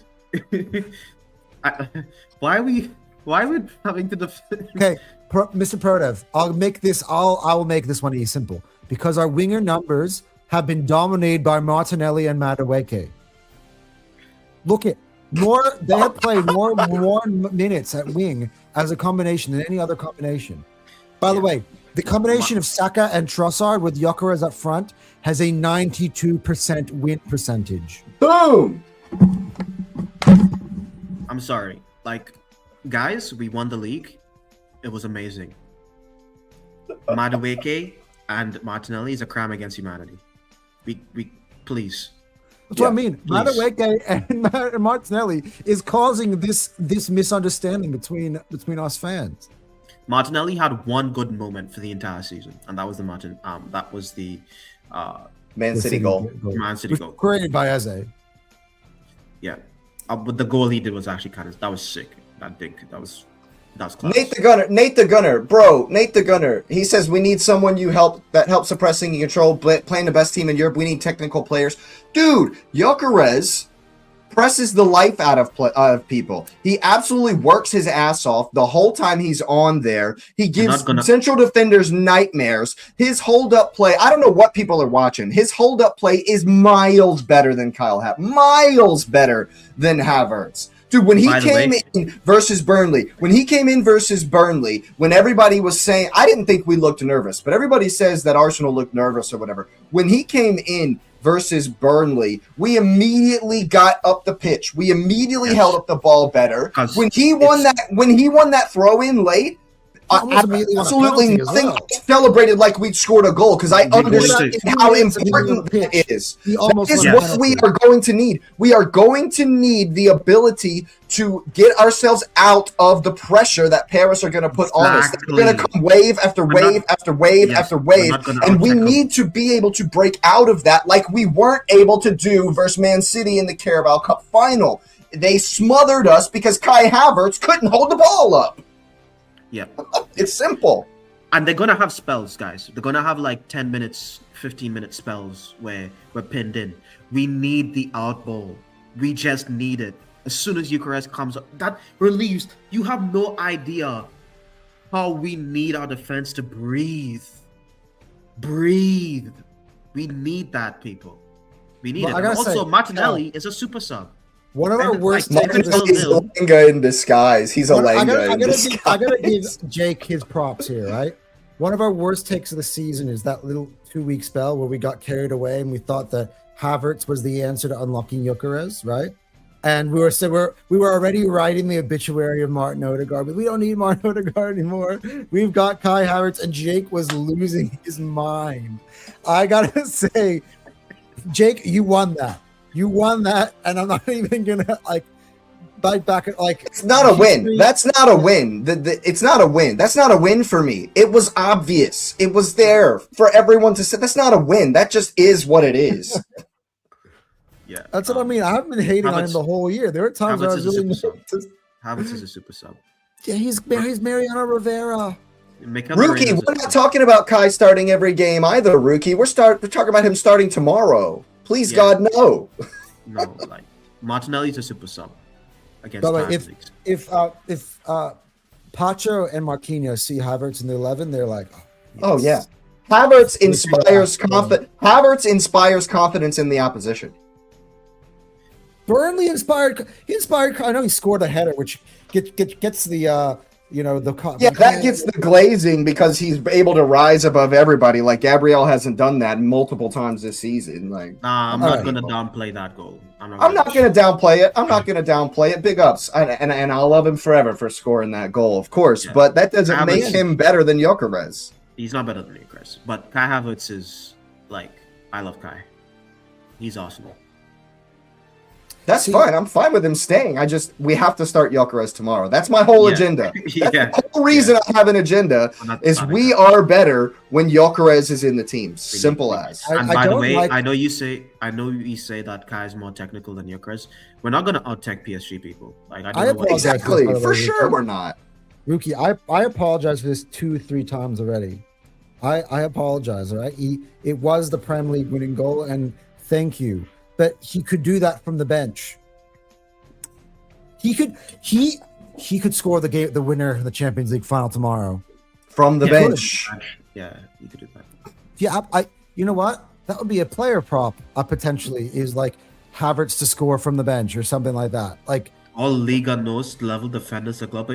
Why are we having to defend? Okay, Mr. Prodev, I will make this one simple because our winger numbers have been dominated by Martinelli and Madueke. Look at they have played more minutes at wing as a combination than any other combination. By the way, the combination of Saka and Trossard with Gyökeres up front has a 92% win percentage. Boom. I'm sorry. Guys, we won the league. It was amazing. Madueke and Martinelli is a crime against humanity. We please. That's what I mean. Madueke and Martinelli is causing this misunderstanding between us fans. Martinelli had one good moment for the entire season, and that was the Man City goal. Man City goal. Created by Eze. Yeah. But the goal he did was actually that was sick. That was class. Nate the Gunner. He says we need someone that helps suppressing and control, playing the best team in Europe. We need technical players. Dude, Gyökeres presses the life out of people. He absolutely works his ass off the whole time he's on there. He gives central defenders nightmares. His hold-up play, I don't know what people are watching. His hold-up play is miles better than Kyle Havertz. Miles better than Havertz. Dude, when he came in versus Burnley, when everybody was saying, I didn't think we looked nervous, but everybody says that Arsenal looked nervous or whatever. When he came in, versus Burnley, we immediately got up the pitch. We immediately held up the ball better. When he won that throw in late, absolutely nothing. Well. I celebrated like we'd scored a goal because I understand how important it is. That is what we are going to need. We are going to need the ability to get ourselves out of the pressure that Paris are going to put on us. They're going to come wave after wave after wave after wave, and we need to be able to break out of that like we weren't able to do versus Man City in the Carabao Cup final. They smothered us because Kai Havertz couldn't hold the ball up. Yeah. It's simple. And they're going to have spells, guys. They're going to have like 10 minutes, 15-minute spells where we're pinned in. We need the out ball. We just need it. As soon as Eucharist comes up, that relieves. You have no idea how we need our defense to breathe. Breathe. We need that, people. We need it. And also, Martinelli is a super sub. One of our worst takes is Lenga in disguise. He's a Lenga in disguise. I gotta give Jake his props here, right? One of our worst takes of the season is that little 2-week spell where we got carried away and we thought that Havertz was the answer to unlocking Gyökeres, right? And we were already writing the obituary of Martin Odegaard, but we don't need Martin Odegaard anymore. We've got Kai Havertz, and Jake was losing his mind. I gotta say, Jake, you won that. You won that, and I'm not even gonna bite back at It's not a win. That's not a win. It's not a win. That's not a win for me. It was obvious. It was there for everyone to say. That's not a win. That just is what it is. Yeah, that's what I mean. I haven't been hating on him the whole year. There are times where I was really. Havertz is a super sub. Yeah, he's Mariano Rivera. Rookie, we're not talking about Kai starting every game either. Rookie, we're talking about him starting tomorrow. Please, God, no. No, like Martinelli's a super sub against. But if Pacho and Marquinhos see Havertz in the 11, they're like, oh yeah, Havertz inspires confidence. Havertz inspires confidence in the opposition. Burnley inspired. He inspired. I know he scored a header, which gets the. That gets the glazing because he's able to rise above everybody. Like Gabriel hasn't done that multiple times this season. Like, I'm not going to downplay that goal. I'm not going to downplay it. I'm not going to downplay it. Big ups, and I'll love him forever for scoring that goal, of course. Yeah. But that doesn't make him better than Gyökeres. He's not better than Gyökeres, but Kai Havertz is I love Kai. He's Arsenal. That's fine. I'm fine with him staying. We have to start Gyökeres tomorrow. That's my whole agenda. That's the whole reason I have an agenda is we are better when Gyökeres is in the team. Simple as. And by the way, I know you say that Kai is more technical than Gyökeres. We're not going to out-tech PSG people. Exactly. For sure we're not. Rookie, I apologize for this 2-3 times already. I apologize, all right? It was the Prem League winning goal, and thank you. But he could do that from the bench. He could score the winner of the Champions League final tomorrow from the bench. Yeah, he could do that. Yeah, you know what? That would be a player prop. Potentially is like Havertz to score from the bench or something like that. Like all Liga knows level defenders are club.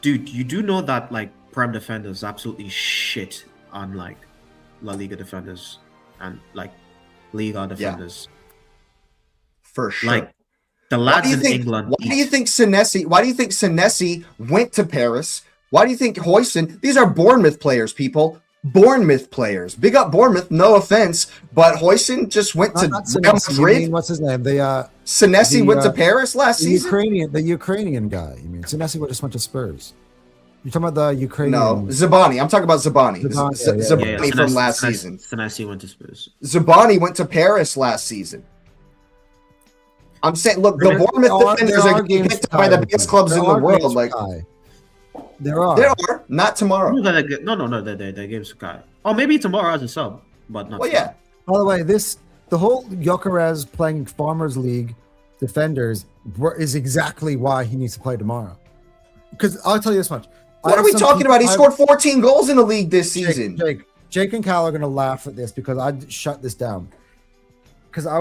Dude, you do know that Prem defenders absolutely shit on La Liga defenders and Liga defenders. Yeah. For sure. The lads in England. Why do you think Senesi went to Paris? Why do you think Huijsen? These are Bournemouth players, people. Bournemouth players. Big up Bournemouth, no offense, but Huijsen just went to Real Madrid. What's his name? Senesi went to Paris last season? The Ukrainian guy. You mean Senesi just went to Spurs? You're talking about the Ukrainian? No, Zabani. I'm talking about Zabani. Zabani from last season. Senesi went to Spurs. Zabani went to Paris last season. I'm saying, look, the Bournemouth defenders are getting picked by the biggest clubs in the world. There are. Not tomorrow. No, they're games Kai. Oh, maybe tomorrow as a sub, but not. Well, yeah. By the way, the whole Gyökeres playing Farmers League defenders is exactly why he needs to play tomorrow. Because I'll tell you this much. What are we talking about? He scored 14 goals in the league this season. Jake and Cal are going to laugh at this because I shut this down. Because I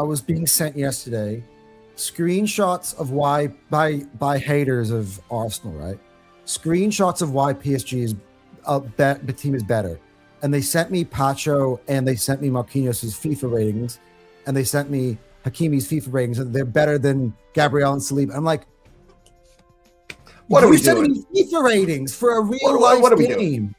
was being sent yesterday screenshots of why by haters of Arsenal, right? Screenshots of why PSG is the team is better. and they sent me Pacho and they sent me Marquinhos' FIFA ratings, and they sent me Hakimi's FIFA ratings, and they're better than Gabriel and Saliba. I'm like, what are we sending doing? me FIFA ratings for a real life what are we game. doing?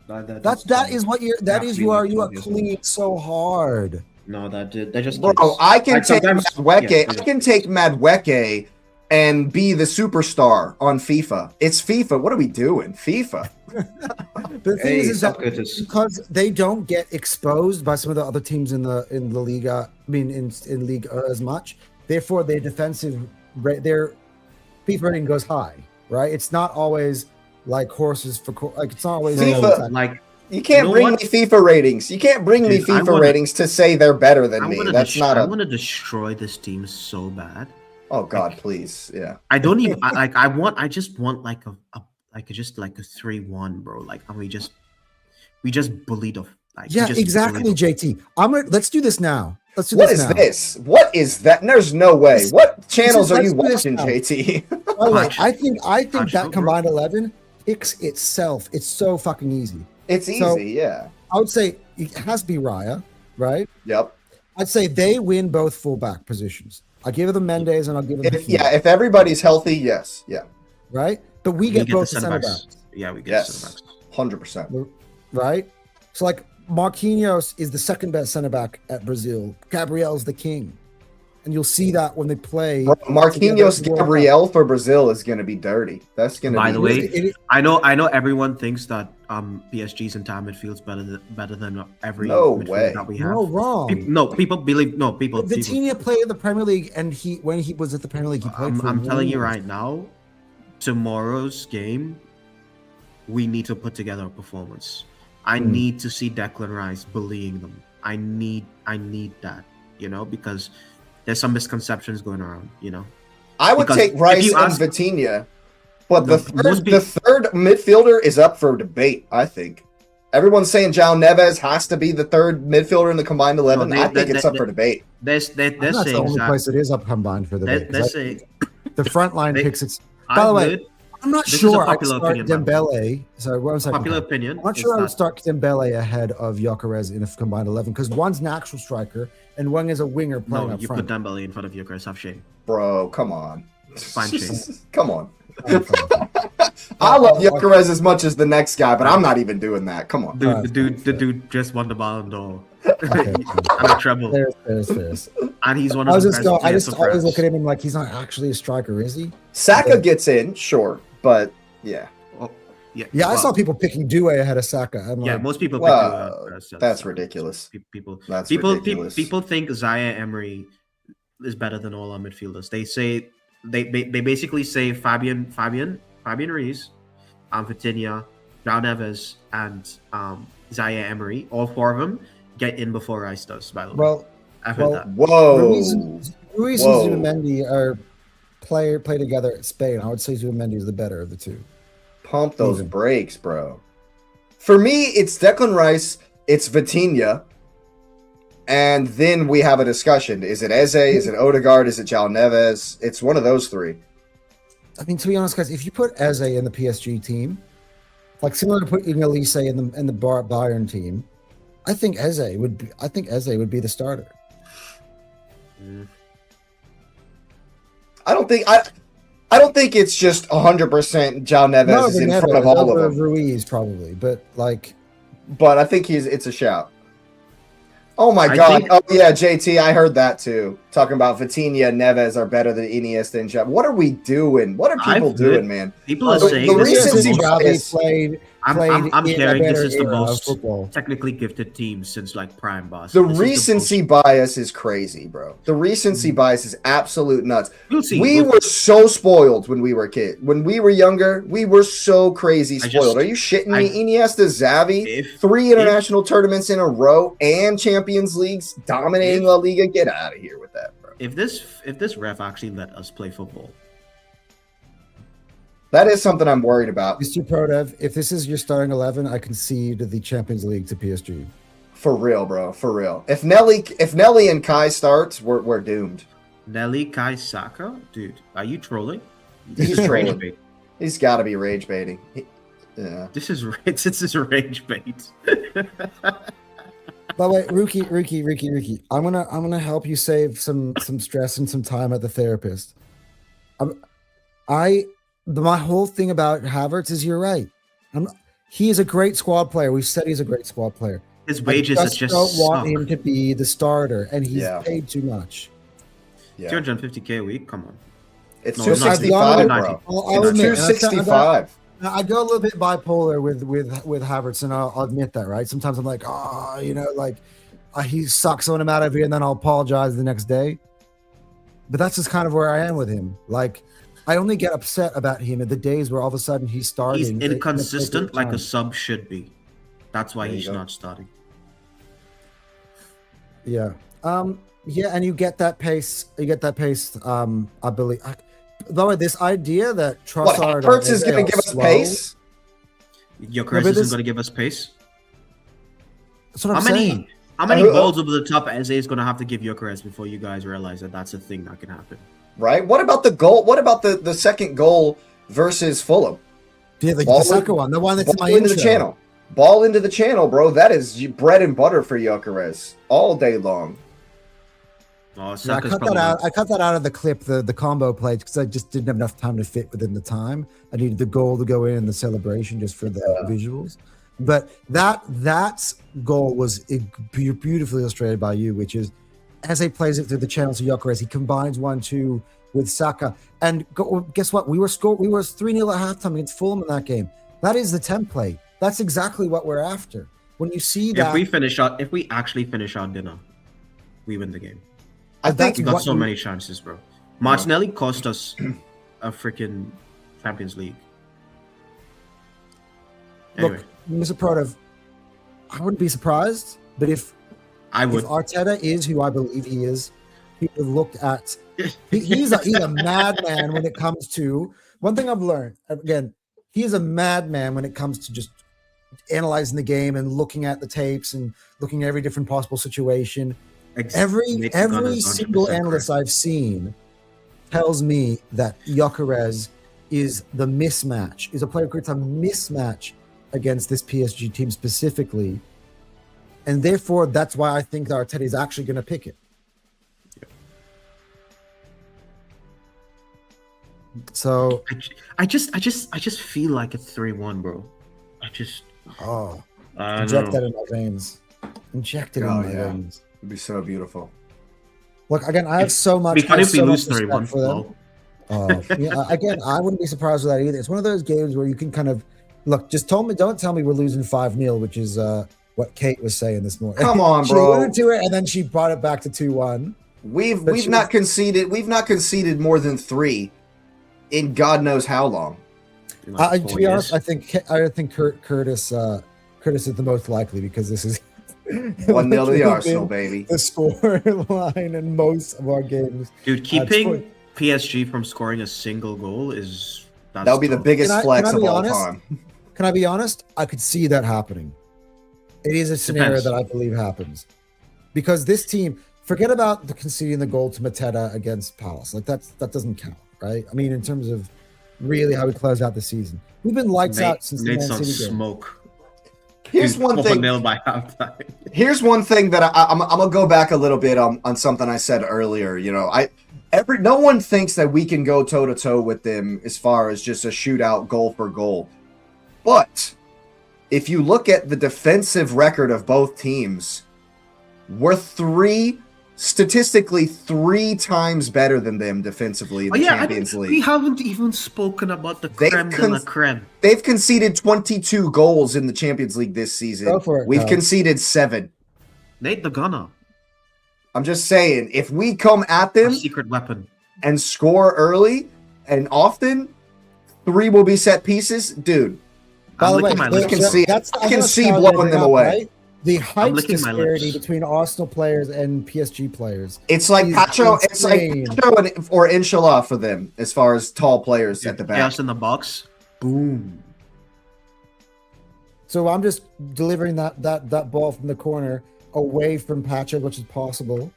That is what you're. That is you are. You are cleaning so hard. No, that just Bro, keeps- I can like, take sometimes- Madueke. yeah, I can take Madueke and be the superstar on FIFA. It's FIFA. What are we doing? FIFA. The thing is that Socrates. because they don't get exposed by some of the other teams in the Liga, I mean in League as much. Therefore, their defensive their FIFA rating goes high, right? It's not always like horses for like it's not always FIFA, like You can't bring me FIFA ratings. You can't bring me Dude, I FIFA wanna- ratings to say they're better than me. That's not I a. want to destroy this team so bad. Oh God, please, yeah. I don't even I just want like a 3-1, bro. Like, and we just bullied off. Like, we Yeah, just exactly, bullied JT. Let's do this now. Let's do What this is now. this? What is that? There's no way. This- What channels are let's you do this watching, now. JT? By the way, Pacho. I think Pacho, that bro. combined 11 picks itself. It's so fucking easy. It's easy, So- yeah. I would say it has to be Raya, right? Yep. I'd say they win both fullback positions. I'll give them Mendes and I'll give them If everybody's healthy, yes, yeah, right? But we get both the center backs, Yeah, we get yes, center backs. 100%. right? So like Marquinhos is the second best center back at Brazil. Gabriel's the king. And you'll see that when they play. Marquinhos together. Gabriel for Brazil is going to be dirty. That's going to be. By the way, easy. I know everyone thinks that PSG's entire midfield's better than every No midfielder way. that we have. No, wrong. People believe people. Vitinha played in the Premier League, and when he was at the Premier League, he played for I'm telling you Wolves. right now, tomorrow's game, we need to put together a performance. I need to see Declan Rice bullying them. I need that, because there's some misconceptions going around, I would because take if Rice you and ask- Vitinha, but the most third midfielder is up for debate. I think everyone's saying João Neves has to be the third midfielder in the combined 11. No, I think it's up for debate. They're I think that's the saying only that place it is up combined for the day. 'cause they're I saying think the front line they- picks its. By the way, would- I'm not this is sure a I'd popular start opinion, by the Dembele. Sorry, one second. popular opinion. I'm not is sure I would that- start Dembele ahead of Gyökeres in a combined 11 because one's an actual striker and one is a winger playing No, up you front. put Dembele in front of Gyökeres. Have shame. Bro, come on. Fine shame. Come on. I love Gyökeres as much as the next guy, but I'm not even doing that. Come on. Dude, the dude just won the Ballon d'Or Okay. and a treble, Fairs. and he's one I of was the just best go, I players just for always France. look at him like he's not actually a striker, is he? Saka gets in, sure, but yeah. Oh, yeah, Yeah, I well, saw people picking Due ahead of Saka. I'm Yeah, like, most people. Well, pick that's ridiculous. People, That's people, ridiculous. people think Zaire Emery is better than all our midfielders. They say they basically say Fabian Ruiz, Vitinha, João Neves, and Zaire Emery. All four of them get in before Rice does. By the way, well, I've heard well, that. Whoa. Ruiz Whoa. and Zubimendi are play together at Spain. I would say Zubimendi is the better of the two. Pump those Even. brakes, bro. For me, it's Declan Rice, it's Vitinha, and then we have a discussion. Is it Eze? Is it Odegaard? Is it João Neves? It's one of those three. I mean, to be honest, guys, if you put Eze in the PSG team, like similar to putting Elise in the Bayern team, I think Eze would be the starter. I don't think it's just 100% João Neves is in front of all of them. Ruiz probably, but like, But I think it's a shout. Oh my I God! think- Oh yeah, JT, I heard that too. Talking about Vitinha and Neves are better than Iniesta and Xavi. What are we doing? What are people I've doing, heard- man? People are The saying this is recency the most, bias- played I'm in hearing a this better is the era of most football. technically gifted team since like Prime Boss. The This is recency bias is crazy, bro. The recency bias is absolute nuts. We'll see. We were so spoiled when we were kids. When we were younger, we were so crazy I spoiled. just- Are you shitting me? I- Iniesta, Xavi, If 3 international tournaments in a row and Champions Leagues, dominating La Liga. Get out of here with that, bro. if this ref actually let us play football, That is something I'm worried about. Mr. Prodev, if this is your starting 11, I concede the Champions League to PSG. For real, bro. For real. If Nelly and Kai starts, we're doomed. Nelly Kai Saka, dude, are you trolling? He's Rage trolling. bait. He's got to be rage baiting. Yeah. This is rage bait. By the way, Rookie, I'm gonna help you save some stress and some time at the therapist. My whole thing about Havertz is you're right. He is a great squad player. We've said he's a great squad player. His wages I are just don't want suck. him to be the starter, and he's Yeah. paid too much. Yeah. 250K a week. Come on. It's No, 265, I've bro. I'll It's admit, and 265. I go a little bit bipolar with Havertz, and I'll admit that, right? Sometimes I'm like, he sucks when I'm out of here, and then I'll apologize the next day. But that's just kind of where I am with him. Like, I only get upset about him at the days where all of a sudden he's starting. He's inconsistent, like a sub should be. That's why There you he's go. not starting. Yeah. Yeah, and you get that pace. I believe. By the way, this idea that What, Trossard Havertz is going to give us slow, pace? Gyökeres but isn't this- going to give us pace. That's what How I'm many saying. how many Who- balls over the top Eze is going to have to give Gyökeres before you guys realize that that's a thing that can happen? Right? What about the goal? What about the second goal versus Fulham? Yeah, the Ball second in- one, the one that's in Ball my into intro. the channel. Ball into the channel, bro. That is bread and butter for Gyökeres all day long. Oh, Yeah, Saka's probably I cut that out of the clip, the combo plays, because I just didn't have enough time to fit within the time. I needed the goal to go in and the celebration just for the visuals. But that goal was beautifully illustrated by you, which is as he plays it through the channel to Gyökeres, he combines 1-2 with Saka. And guess what? We were 3-0 at halftime against Fulham in that game. That is the template. That's exactly what we're after. When you see that, if we actually finish our dinner, we win the game. I That's think We got what so you- many chances, bro. Martinelli cost us a freaking Champions League. Anyway, look, Mr. Protiv, I wouldn't be surprised, but if I would. Arteta is who I believe he is, he would have looked at. He's a madman when it comes to one thing I've learned. Again, he is a madman when it comes to just analyzing the game and looking at the tapes and looking at every different possible situation. Every single analyst I've seen tells me that Gyökeres is the mismatch, is a player who creates a mismatch against this PSG team specifically. And therefore, that's why I think that Arteta is actually going to pick it. So, I just feel like it's 3-1, bro. I inject that in my veins. Inject it Oh, in my yeah. veins. It'd be so beautiful. Look, again, I have so much. It'd be funny if we so lose much respect 3-1. for them. Lol. Yeah, again, I wouldn't be surprised with that either. It's one of those games where you can kind of look. Don't tell me we're losing 5-0, which is what Kate was saying this morning. Come on, she bro. alluded to it, and then she brought it back to 2-1. We've But she not conceded. We've not conceded more than 3 in God knows how long. In like To 4 be honest, years. I think Curtis is the most likely because this is 1-0 to the literally Arsenal, been baby. the score line in most of our games. Dude, keeping point. PSG from scoring a single goal is That would be the biggest Can I flex be of all honest? time. Can I be honest? I could see that happening. It is a scenario Depends. that I believe happens because this team. Forget about the conceding the goal to Mateta against Palace. Like that doesn't count, right? I mean, in terms of really how we close out the season, we've been lights out since the Man Nate's on City game. Here's He's one thing. 4-0 by halftime. Here's one thing that I'm gonna go back a little bit on something I said earlier. You know, no one thinks that we can go toe to toe with them as far as just a shootout goal for goal. But if you look at the defensive record of both teams, we're statistically 3 times better than them defensively in the Champions we League. haven't even spoken about the They've creme de la creme. They've conceded 22 goals in the Champions League this season. Go for it, We've Kyle. conceded 7. Nate the Gunner, I'm just saying, if we come at our them secret weapon. and score early and often, 3 will be set pieces, dude. By I'm the way, licking my I lips. can see- that's I can what see Charlie blowing bring them up, away. right? The height licking my disparity lips. between Arsenal players and PSG players. It's like He's Pacho. It's like insane. Pacho or Inshallah for them as far as tall players at the back. Chaos in the box. Boom. So I'm just delivering that ball from the corner away from Pacha, which is possible.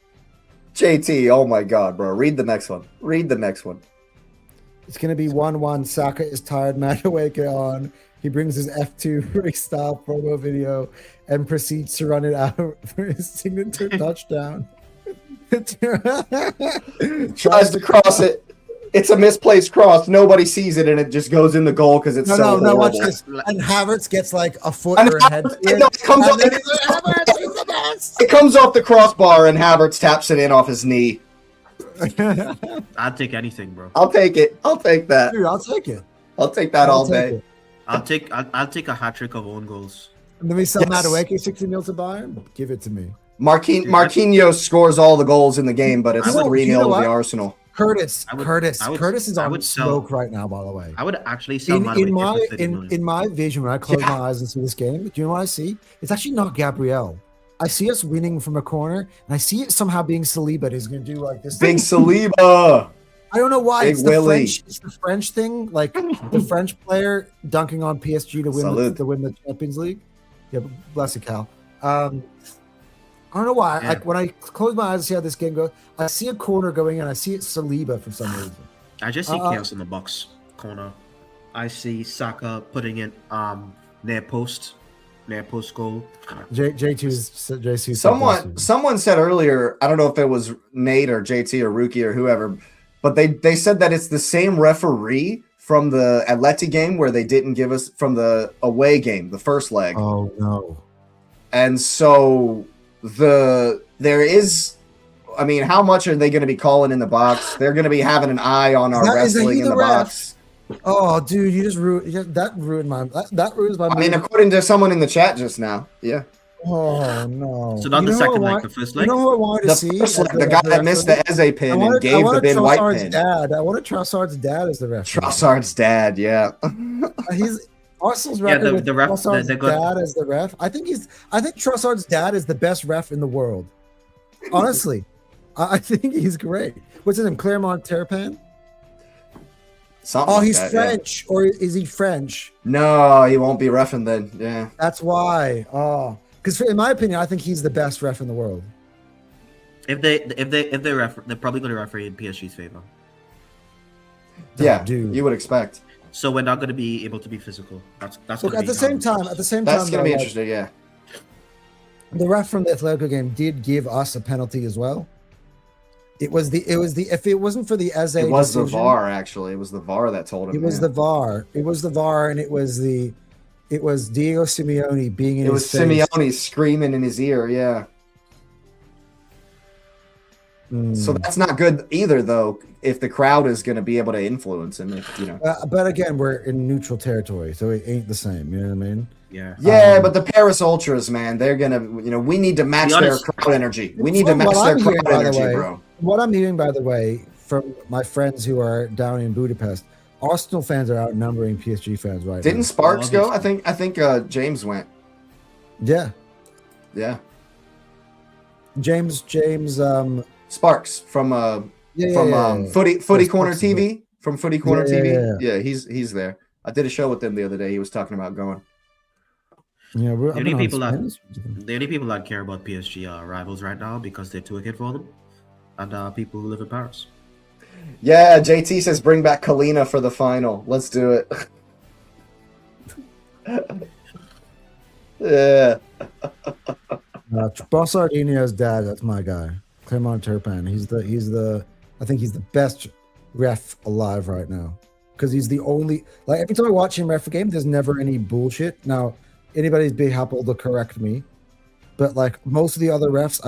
JT, oh my God, bro. Read the next one. Read the next one. It's going to be 1-1. Saka is tired. Madueke on. He brings his F2 race style promo video and proceeds to run it out for his signature touchdown. Tries to cross it. It's a misplaced cross. Nobody sees it, and it just goes in the goal because it's so no. Watch horrible. this. And Havertz gets like a foot And or a head. it comes off, it comes off the crossbar, and Havertz taps it in off his knee. I'd take anything, bro. I'll take it. I'll take that. Dude, I'll take it. I'll take that all day. I'll take a hat trick of own goals. And then we sell Yes. Madueke 60 mil to Bayern. Give it to me. Marquinhos scores all the goals in the game, but it's 3-0 you know to what? the Arsenal. Curtis is I on would sell- smoke right now. By the way, I would actually sell in Madueke for 50 million. my vision, when I close my eyes and see this game, do you know what I see? It's actually not Gabriel. I see us winning from a corner, and I see it somehow being Saliba. He's going to do like this. Big Saliba. I don't know why. Big It's the Willy. French. It's the French thing, like the French player dunking on PSG to win the Champions League. Yeah, bless you, Cal. I don't know why. Yeah. Like when I close my eyes and see how this game goes, I see a corner going in. I see it Saliba for some reason. I just see chaos in the box corner. I see Saka putting it near post goal. JT. Someone said earlier, I don't know if it was Nate or JT or Rookie or whoever, but they said that it's the same referee from the Atleti game where they didn't give us from the away game, the first leg. Oh no! And so there is, I mean, how much are they going to be calling in the box? They're going to be having an eye on our wrestling in the box. Oh, dude, you just ruined that ruins my. I mean, according to someone in the chat just now, yeah. Oh no! So not the second leg, the first leg. You know who I wanted to The see? first leg, the guy that missed the Eze pin and gave the Ben White pin. I wanted Trossard's dad as the referee. Trossard's dad, yeah. He's Arsenal's record with the ref, Trossard's they're good. dad as the ref. I think Trossard's dad is the best ref in the world. Honestly, I think he's great. What's his name? Clermont Terrapin? Something He's like that, French, or is he French? No, he won't be reffing then. Yeah. That's why. Oh, because in my opinion, I think he's the best ref in the world. If they refer, they're probably going to referee in PSG's favor. Yeah, dude. you would expect. So we're not going to be able to be physical. That's Look, gonna at the be same how- time. That's going to be interesting, yeah. The ref from the Atletico game did give us a penalty as well. It was the if it wasn't for the Eze, It was the decision, VAR, actually. It was the VAR that told him. It was the VAR. It was the VAR, and it was Diego Simeone being in It was his face. Simeone screaming in his ear, yeah. Mm. So that's not good either, though, if the crowd is going to be able to influence him, if, you know. But again, we're in neutral territory, so it ain't the same. You know what I mean? Yeah. Yeah, but the Paris Ultras, man, they're going to, we need to match Be their honest. crowd energy. We need to From match what their I'm hearing, crowd by the energy, way, bro. What I'm hearing, by the way, from my friends who are down in Budapest, Arsenal fans are outnumbering PSG fans right Didn't now. Sparks go? Obviously. I think James went. Yeah, Yeah. James. Sparks from Footy Yes, Corner Sparks is TV. From Footy Corner Yeah, TV. yeah. Yeah, he's there. I did a show with him the other day. He was talking about going. Yeah, The only people that. that care about PSG are rivals right now because they're too ahead for them, and people who live in Paris. Yeah, JT says bring back Kalina for the final. Let's do it. Yeah. Bossardino's dad. That's my guy, Clermont Turpin. I think he's the best ref alive right now because he's the only. Like every time I watch him ref a game, there's never any bullshit. Now, anybody's big happy to correct me, but like most of the other refs,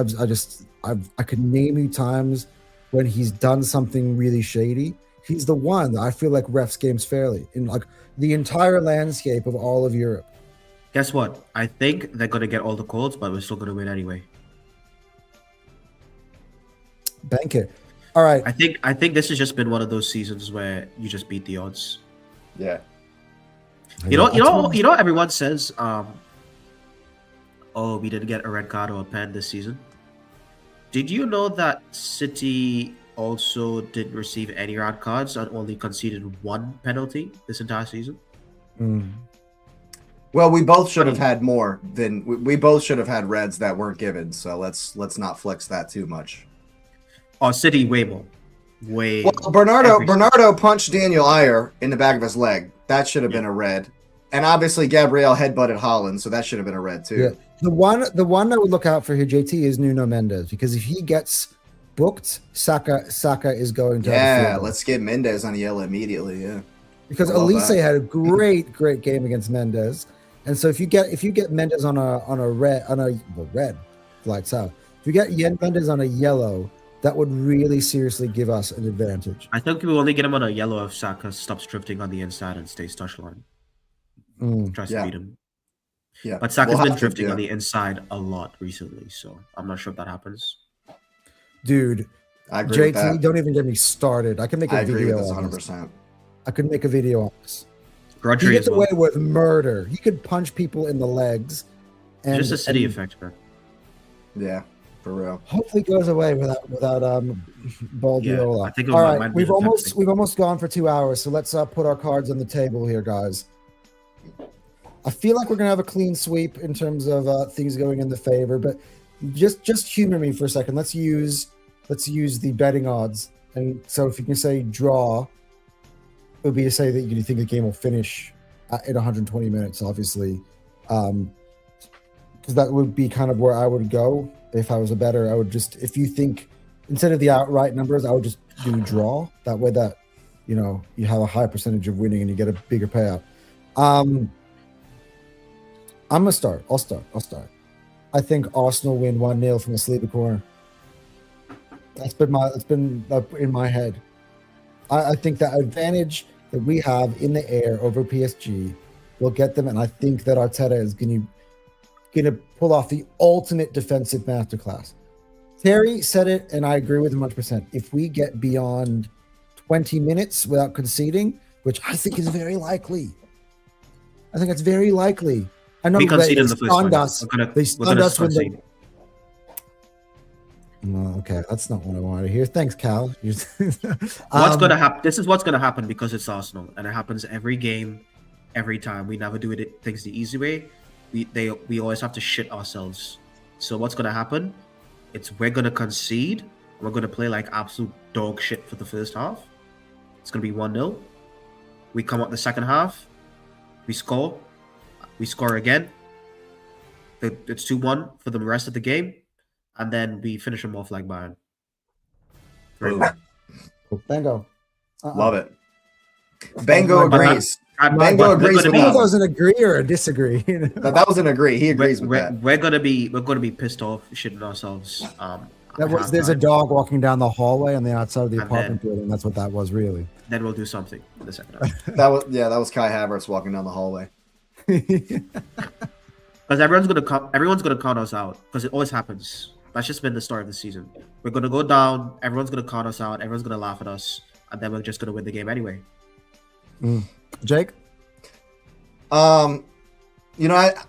I could name you times when he's done something really shady. He's the one that I feel like refs games fairly in like the entire landscape of all of Europe. Guess what? I think they're going to get all the calls, but we're still going to win anyway. Bank it. All right. I think this has just been one of those seasons where you just beat the odds. Yeah. You know. Everyone says, "Oh, we didn't get a red card or a pen this season." Did you know that City also didn't receive any red cards and only conceded one penalty this entire season? Mm. Well, we both should have had more than we both should have had reds that weren't given. So let's not flex that too much. Oh, City way more. Way. Well, Bernardo punched Daniel Ayer in the back of his leg. That should have been a red. And obviously Gabriel headbutted Haaland, so that should have been a red too. Yeah. The one I would look out for here, JT, is Nuno Mendes, because if he gets booked, Saka is going to have a Yeah, field day. let's get Mendes on yellow immediately. Yeah, because I love Elise that. had a great game against Mendes, and so if you get Mendes on a red lights out. If you get Mendes on a yellow, that would really seriously give us an advantage. I think we will only get him on a yellow if Saka stops drifting on the inside and stays touchline. Tries to beat him. Yeah, but Saka's been drifting on the inside a lot recently, so I'm not sure if that happens. Dude, I agree with JT, that. don't even get me started. I can make a video with on 100%. I could make a video on this. Rodri He gets as well. away with murder. He could punch people in the legs. And Just a city effect, man. Yeah, for real. Hopefully goes away without Baldiola. Yeah, I think all right, we've almost gone for 2 hours, so let's put our cards on the table here, guys. I feel like we're gonna have a clean sweep in terms of things going in the favor, but just humor me for a second. Let's use the betting odds, and so if you can say draw, it would be to say that you think the game will finish at 120 minutes, obviously, because that would be kind of where I would go if I was a bettor. I would just, if you think instead of the outright numbers, I would just do draw. That way, that you have a high percentage of winning and you get a bigger payout. I'm gonna start. I'll start. I think Arsenal win 1-0 from a sleeper corner. That's been in my head. I think that advantage that we have in the air over PSG will get them, and I think that Arteta is gonna pull off the ultimate defensive masterclass. Terry said it, and I agree with him 100%. If we get beyond 20 minutes without conceding, which I think is very likely, I think it's very likely. I know they stunned us. They stunned us when they. Okay, that's not what I wanted to hear. Thanks, Cal. What's going to happen? This is what's going to happen because it's Arsenal, and it happens every game, every time. We never do things the easy way. We always have to shit ourselves. So what's going to happen? We're going to concede. We're going to play like absolute dog shit for the first half. It's going to be 1-0. We come out the second half. We score. We score again. It's 2-1 for the rest of the game. And then we finish them off like Bayern. Bango. Love it. Bango agrees. Bango agrees with Bango that. doesn't agree or disagree. That was an agree. He agrees with that. We're gonna be pissed off, shitting ourselves. There's a dog walking down the hallway on the outside of the apartment building. That's what that was, really. Then we'll do something in the second half. That was Kai Havertz walking down the hallway. Because everyone's gonna count us out because it always happens. That's just been the start of the season. We're gonna go down. Everyone's gonna count us out. Everyone's gonna laugh at us, and then we're just gonna win the game anyway. Jake, I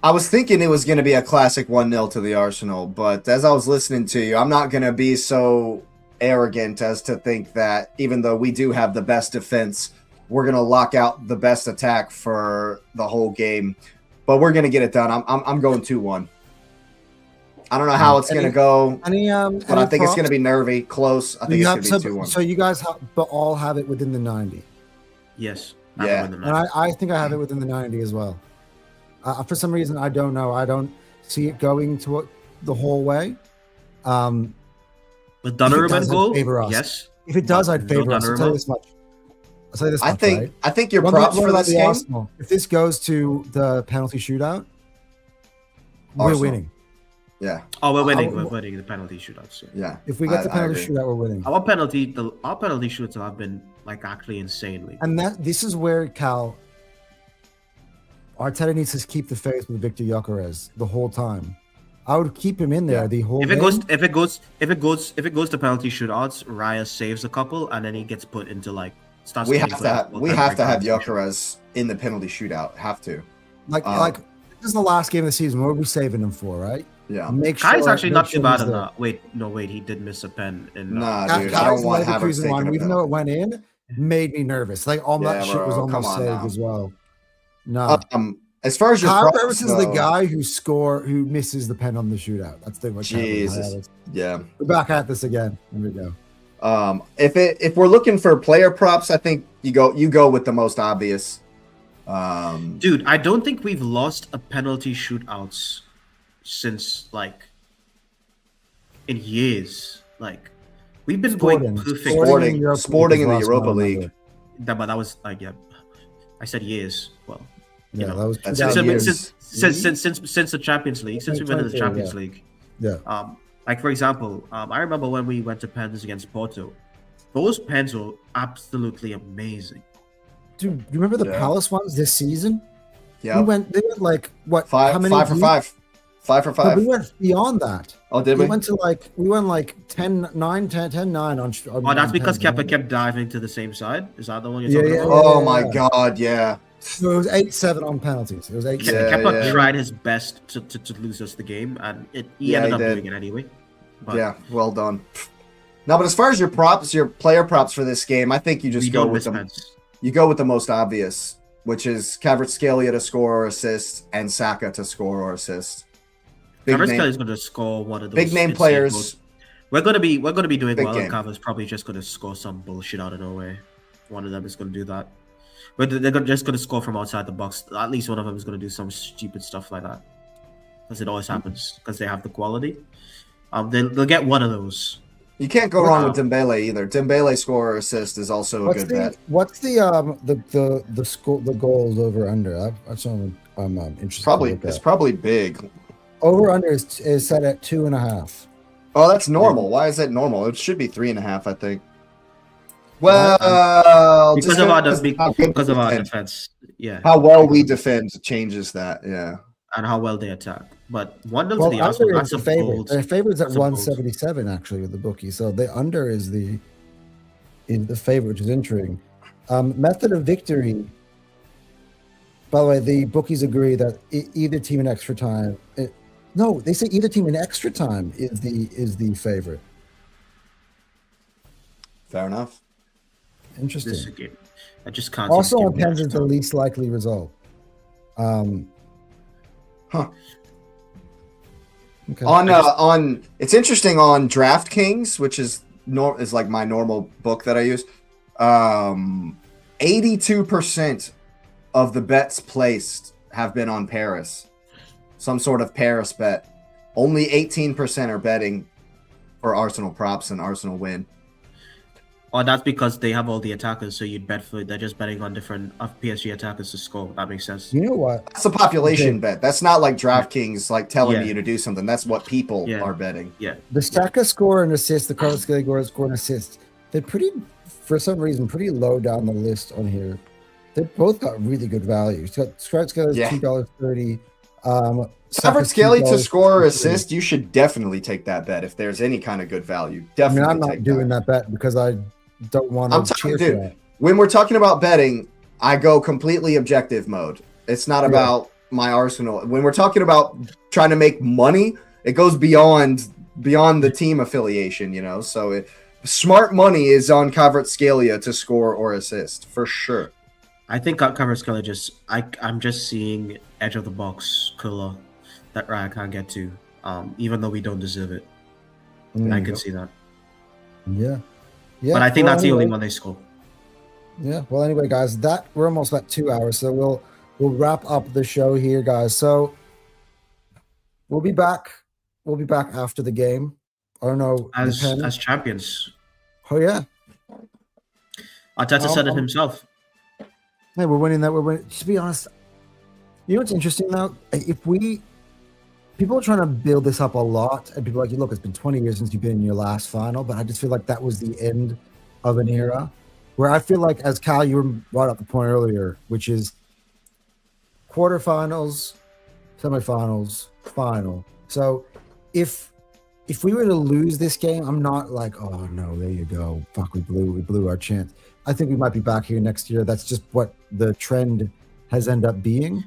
was thinking it was gonna be a classic 1-0 to the Arsenal, but as I was listening to you, I'm not gonna be so arrogant as to think that even though we do have the best defense, we're gonna lock out the best attack for the whole game. But we're gonna get it done. I'm going 2-1. I don't know how it's going to go, but I think it's going to be nervy, close. I think it's going to be 2-1. So you guys all have it within the 90? Yes. Yeah. And I think I have it within the 90 as well. For some reason, I don't know. I don't see it going to the whole way. With Donnarumma goal? Yes. If it does, I'd favor us. I'll tell you this much. I think your props for this game. Arsenal, if this goes to the penalty shootout, we're winning. Yeah. Oh, we're winning. We're winning the penalty shootouts. So. Yeah. If we get the penalty shootout, we're winning. Our penalty shoots have been like actually insanely. And this is where Arteta needs to keep the faith with Victor Gyökeres the whole time. I would keep him in there the whole. If it goes to penalty shootouts, Raya saves a couple, and then he gets put into like. We have to have Gyökeres in the penalty shootout. Have to. Like this is the last game of the season. What are we saving him for, right? Yeah. Kai's actually not too bad on that. Wait, he did miss a pen. Nah, dude, I don't want Havertz taking a even though it went in, made me nervous. Like all that shit was almost saved as well. No. As far as your Havertz is the guy who misses the pen on the shootout. That's the much. Jesus. Yeah. We're back at this again. Here we go. If we're looking for player props, I think you go with the most obvious. Dude, I don't think we've lost a penalty shootouts since like in years. Like we've been going perfect. Sporting in the Europa League. But that was like I said years. Well, Yeah, you know, that was since the Champions League, since we went to the Champions League. Yeah. Like for example, I remember when we went to pens against Porto. Those pens were absolutely amazing. Dude, you remember the Palace ones this season? Yeah. They went like what? Five, how many 5 for 5. 5 for 5. But we went beyond that. Oh, did we? We went like 10-9 on. Oh, that's because Kepa kept diving to the same side. Is that the one you're talking about? Oh my God, yeah. So it was 8-7 on penalties. It was 8. Kepa tried his best to lose us the game, and he ended up doing it anyway. But yeah, well done. No, but as far as your props, your player props for this game, I think you just go with them. You go with the most obvious, which is Kvaratskhelia to score or assist, and Saka to score or assist. Kvaratskhelia is going to score one of those big name players. We're going to be doing well. And Kva's probably just going to score some bullshit out of nowhere. One of them is going to do that. But they're just going to score from outside the box. At least one of them is going to do some stupid stuff like that, because it always happens because they have the quality. They'll get one of those. You can't go wrong with Dembele either. Dembele score or assist is also a good bet. What's the goals over under? That's what I'm interested. It's probably big. Over under is set at 2.5. Oh, that's normal. Why is that normal? It should be 3.5, I think. Well, because of our defense. Yeah. How well we defend changes that. Yeah. And how well they attack. But 1-0 to the Arsenal, that's a favorite. The favorite's at 177 actually with the bookie. So the under is the favorite, which is intriguing. Method of victory. By the way, the bookies agree that either team in extra time. No, they say either team in extra time is the favorite. Fair enough. Interesting. I just can't. Also on pens is the least likely result. Okay. On it's interesting on DraftKings, which is like my normal book that I use. 82% of the bets placed have been on Paris, some sort of Paris bet. Only 18% are betting for Arsenal props and Arsenal win. Oh, that's because they have all the attackers, so you'd bet for. They're just betting on different PSG attackers to score. That makes sense. You know what? That's a population bet. That's not like DraftKings like telling you to do something. That's what people are betting. Yeah. The Saka score and assist, the Kvaratskhelia score and assist, they're pretty, for some reason, pretty low down the list on here. They both got really good value. Kvaratskhelia is $2.30. Kvaratskhelia to score or assist, you should definitely take that bet if there's any kind of good value. Definitely. I'm not doing that bet because I don't want to cheer for that. When we're talking about betting, I go completely objective mode. It's not about my Arsenal. When we're talking about trying to make money, it goes beyond the team affiliation, you know. So smart money is on Kvaratskhelia to score or assist for sure. I think Kvaratskhelia I'm just seeing edge of the box killer that Raya can't get to, even though we don't deserve it. I can see that. Yeah. But I think that's the only one they score. Yeah. Well, anyway, guys, we're almost at 2 hours, so we'll wrap up the show here, guys. So we'll be back. We'll be back after the game. I don't know as champions. Oh yeah. Arteta said it himself. Hey, we're winning that. We're winning. To be honest, you know what's interesting though? People are trying to build this up a lot, and people are like, look, it's been 20 years since you've been in your last final, but I just feel like that was the end of an era where I feel like, as Cal, you brought up the point earlier, which is quarterfinals, semifinals, final. So if we were to lose this game, I'm not like, oh no, there you go, fuck, we blew our chance. I think we might be back here next year. That's just what the trend has ended up being.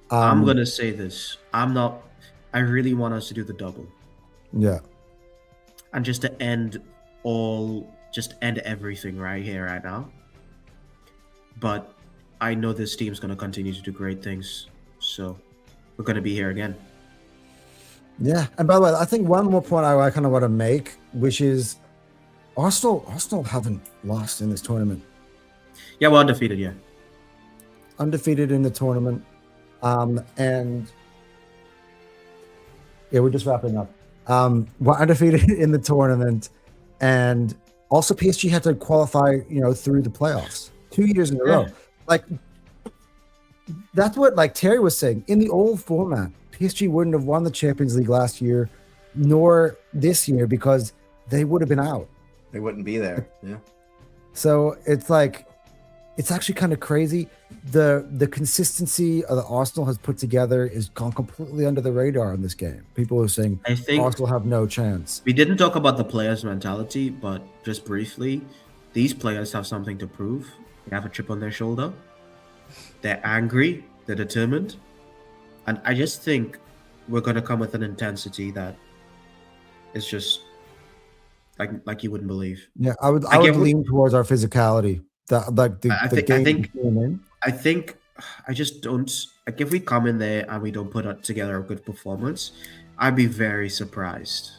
I'm gonna say this. I really want us to do the double. Yeah. And just to end everything right here, right now. But I know this team's going to continue to do great things. So we're going to be here again. Yeah. And by the way, I think one more point I kind of want to make, which is Arsenal haven't lost in this tournament. Yeah, we're undefeated, yeah. undefeated in the tournament, and yeah, we're just wrapping up. We're undefeated in the tournament, and also PSG had to qualify, through the playoffs 2 years in a row. Like, that's what, like Terry was saying, in the old format, PSG wouldn't have won the Champions League last year, nor this year, because they would have been out. They wouldn't be there. Yeah. So it's like, it's actually kind of crazy. The consistency that Arsenal has put together is gone completely under the radar in this game. People are saying I think Arsenal have no chance. we didn't talk about the players' mentality, but just briefly, these players have something to prove. They have a chip on their shoulder. They're angry. They're determined. And I just think we're going to come with an intensity that is just like you wouldn't believe. Yeah, I would lean towards our physicality. I think I just don't like if we come in there and we don't put together a good performance, I'd be very surprised.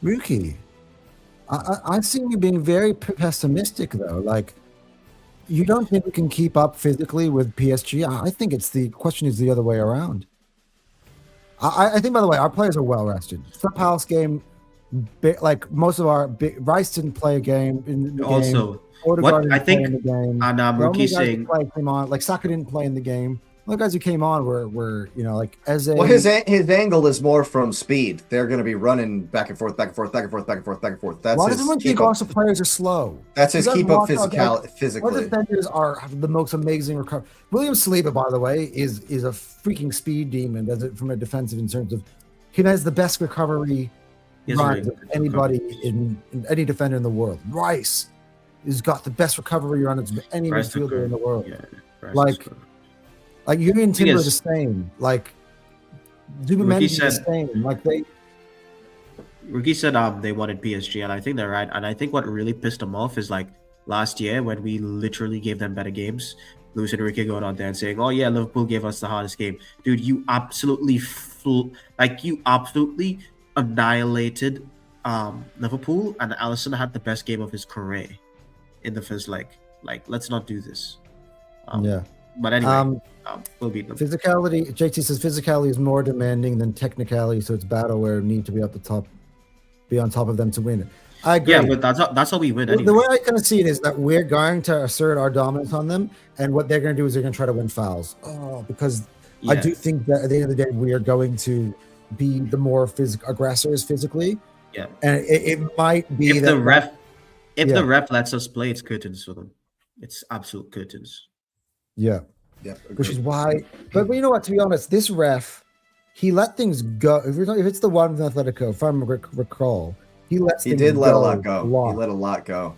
Rookie, I've seen you being very pessimistic though. Like, you don't think we can keep up physically with PSG? I think the question is the other way around. I think, by the way, our players are well rested. The Palace game, like most of Rice didn't play a game in the also, game. Odegaard didn't play in the game. And Rookie saying came on, like Saka didn't play in the game. The guys who came on were like as a. Well, his angle is more from speed. They're going to be running back and forth, back and forth, back and forth, back and forth, back and forth. That's why his does everyone think Arsenal players are slow? That's his keep up physically. Our defenders have the most amazing recovery. William Saliba, by the way, is a freaking speed demon. Does it from a defensive in terms of he has the best recovery runs of anybody in any defender in the world. Rice has got the best recovery runs of any midfielder in the world. Yeah, like Julian Timber is the same. Like Zubimendi is the same. Like Rookie said they wanted PSG, and I think they're right. And I think what really pissed them off is like last year when we literally gave them better games. Luis Enrique going on there and saying, "Oh yeah, Liverpool gave us the hardest game." Dude, you absolutely annihilated Liverpool, and Alisson had the best game of his career in the first leg. Like, let's not do this. But anyway, we'll beat them. Physicality, JT says physicality is more demanding than technicality, so it's battle where we need to be on top of them to win it. I agree. Yeah, but that's how we win anyway. The way I kind of see it is that we're going to assert our dominance on them, and what they're going to do is they're going to try to win fouls. Because I do think that at the end of the day, we are going to be the more aggressors physically. Yeah. And it might be if the ref lets us play, it's curtains for them. It's absolute curtains. Yeah. Which is why, but you know what? To be honest, this ref, he let things go. If it's the one with Atletico, if I recall, he did let a lot go. He let a lot go,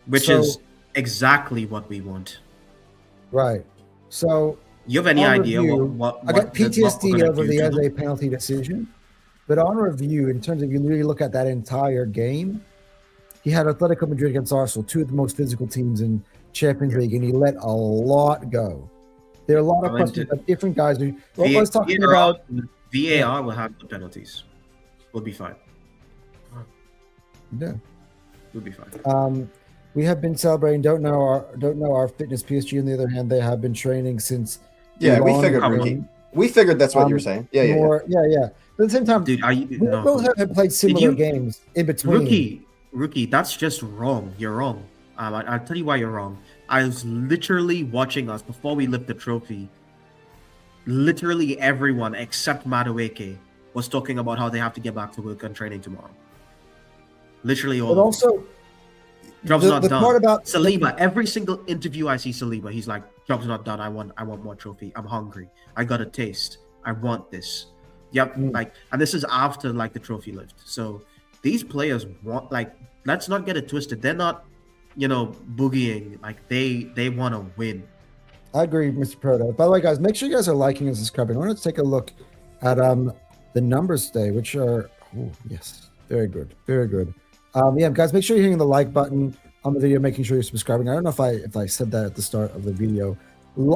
which is exactly what we want. Right. So you have any idea what I got PTSD over the Eze penalty decision, but on review, in terms of you really look at that entire game, he had Atletico Madrid against Arsenal, two of the most physical teams in Champions League, and he let a lot go. There are a lot of questions that different guys do. VAR will have the penalties. We'll be fine. Yeah, we'll be fine. We have been celebrating. Don't know our fitness. PSG, on the other hand, they have been training since. Yeah, we figured that's what you were saying. Yeah. But at the same time, dude, we both have played similar games in between. Rookie, that's just wrong. You're wrong. I'll tell you why you're wrong. I was literally watching us before we lift the trophy. Literally everyone except Madueke was talking about how they have to get back to work and training tomorrow. Literally all. But also, job's not done. Part about Saliba, every single interview I see Saliba, he's like, "Job's not done. I want more trophy. I'm hungry. I got a taste. I want this." Yep. And this is after the trophy lift. So these players want let's not get it twisted. They're not, boogieing. They want to win. I agree, Mr. Proto. By the way, guys, make sure you guys are liking and subscribing. I want to take a look at the numbers today, which are very good, very good. Guys, make sure you're hitting the like button on the video, making sure you're subscribing. I don't know if I said that at the start of the video.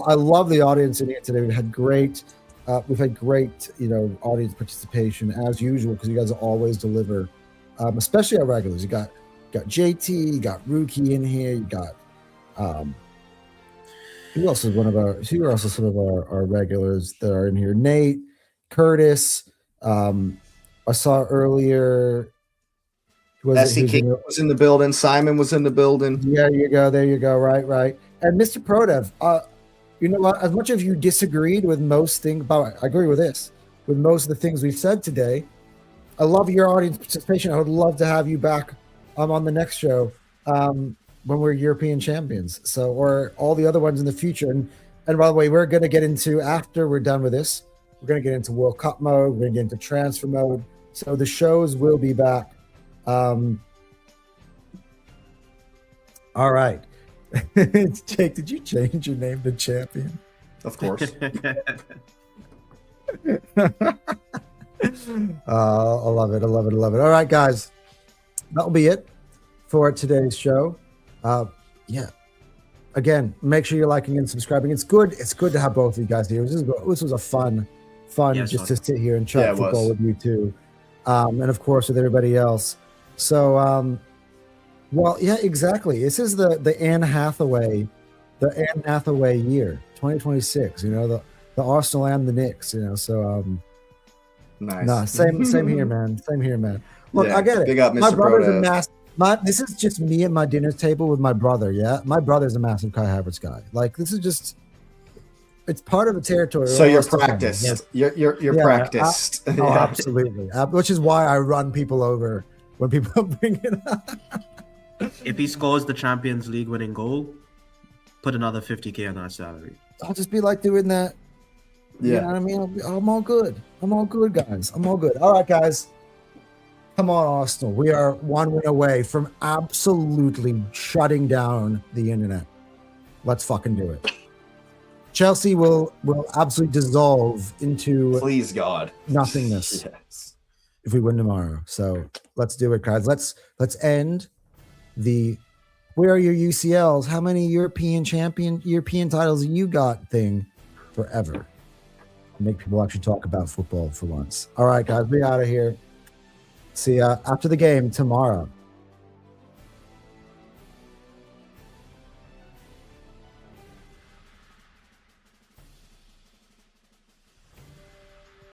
I love the audience in here today. We've had great audience participation as usual, because you guys always deliver, especially our regulars. You got JT, you got Rookie in here, you got Who else is who are also some of our regulars that are in here? Nate, Curtis. I saw earlier. SCK was in the building. Simon was in the building. Yeah, there you go. Right. And Mr. Prodev, you know what? As much as you disagreed with most things, but I agree with this. With most of the things we've said today, I love your audience participation. I would love to have you back on the next show when we're European champions. So, or all the other ones in the future. And by the way, we're going to get into, after we're done with this, we're going to get into World Cup mode. We're going to get into transfer mode. So the shows will be back. All right. Jake, did you change your name to Champion? Of course. I love it. All right, guys. That'll be it for today's show. Yeah. Again, make sure you're liking and subscribing. It's good to have both of you guys here. This was a fun just to sit here and chat football with you too. And of course with everybody else. So well, yeah, exactly. This is the Anne Hathaway year, 2026, the Arsenal and the Knicks, so nice. Nah, same here, man. Look, Yeah, I get it. big up, Mr. My brother's Prodev. a this is just me at my dinner table with my brother. Yeah, my brother's a massive Kai Havertz guy. Like, this is just, it's part of the territory. So you're practiced. You're practiced. Oh, absolutely. Which is why I run people over when people bring it up. If he scores the Champions League winning goal, put another 50K on our salary. I'll just be like doing that. Yeah. You know what I mean? I'm all good. Guys. I'm all good. All right, guys. Come on, Arsenal. We are one win away from absolutely shutting down the internet. Let's fucking do it. Chelsea will absolutely dissolve into Please, God. nothingness Yes. if we win tomorrow. So let's do it, guys. Let's end the where are your UCLs? How many European titles you got thing forever. Make people actually talk about football for once. All right, guys, be out of here. See ya after the game tomorrow.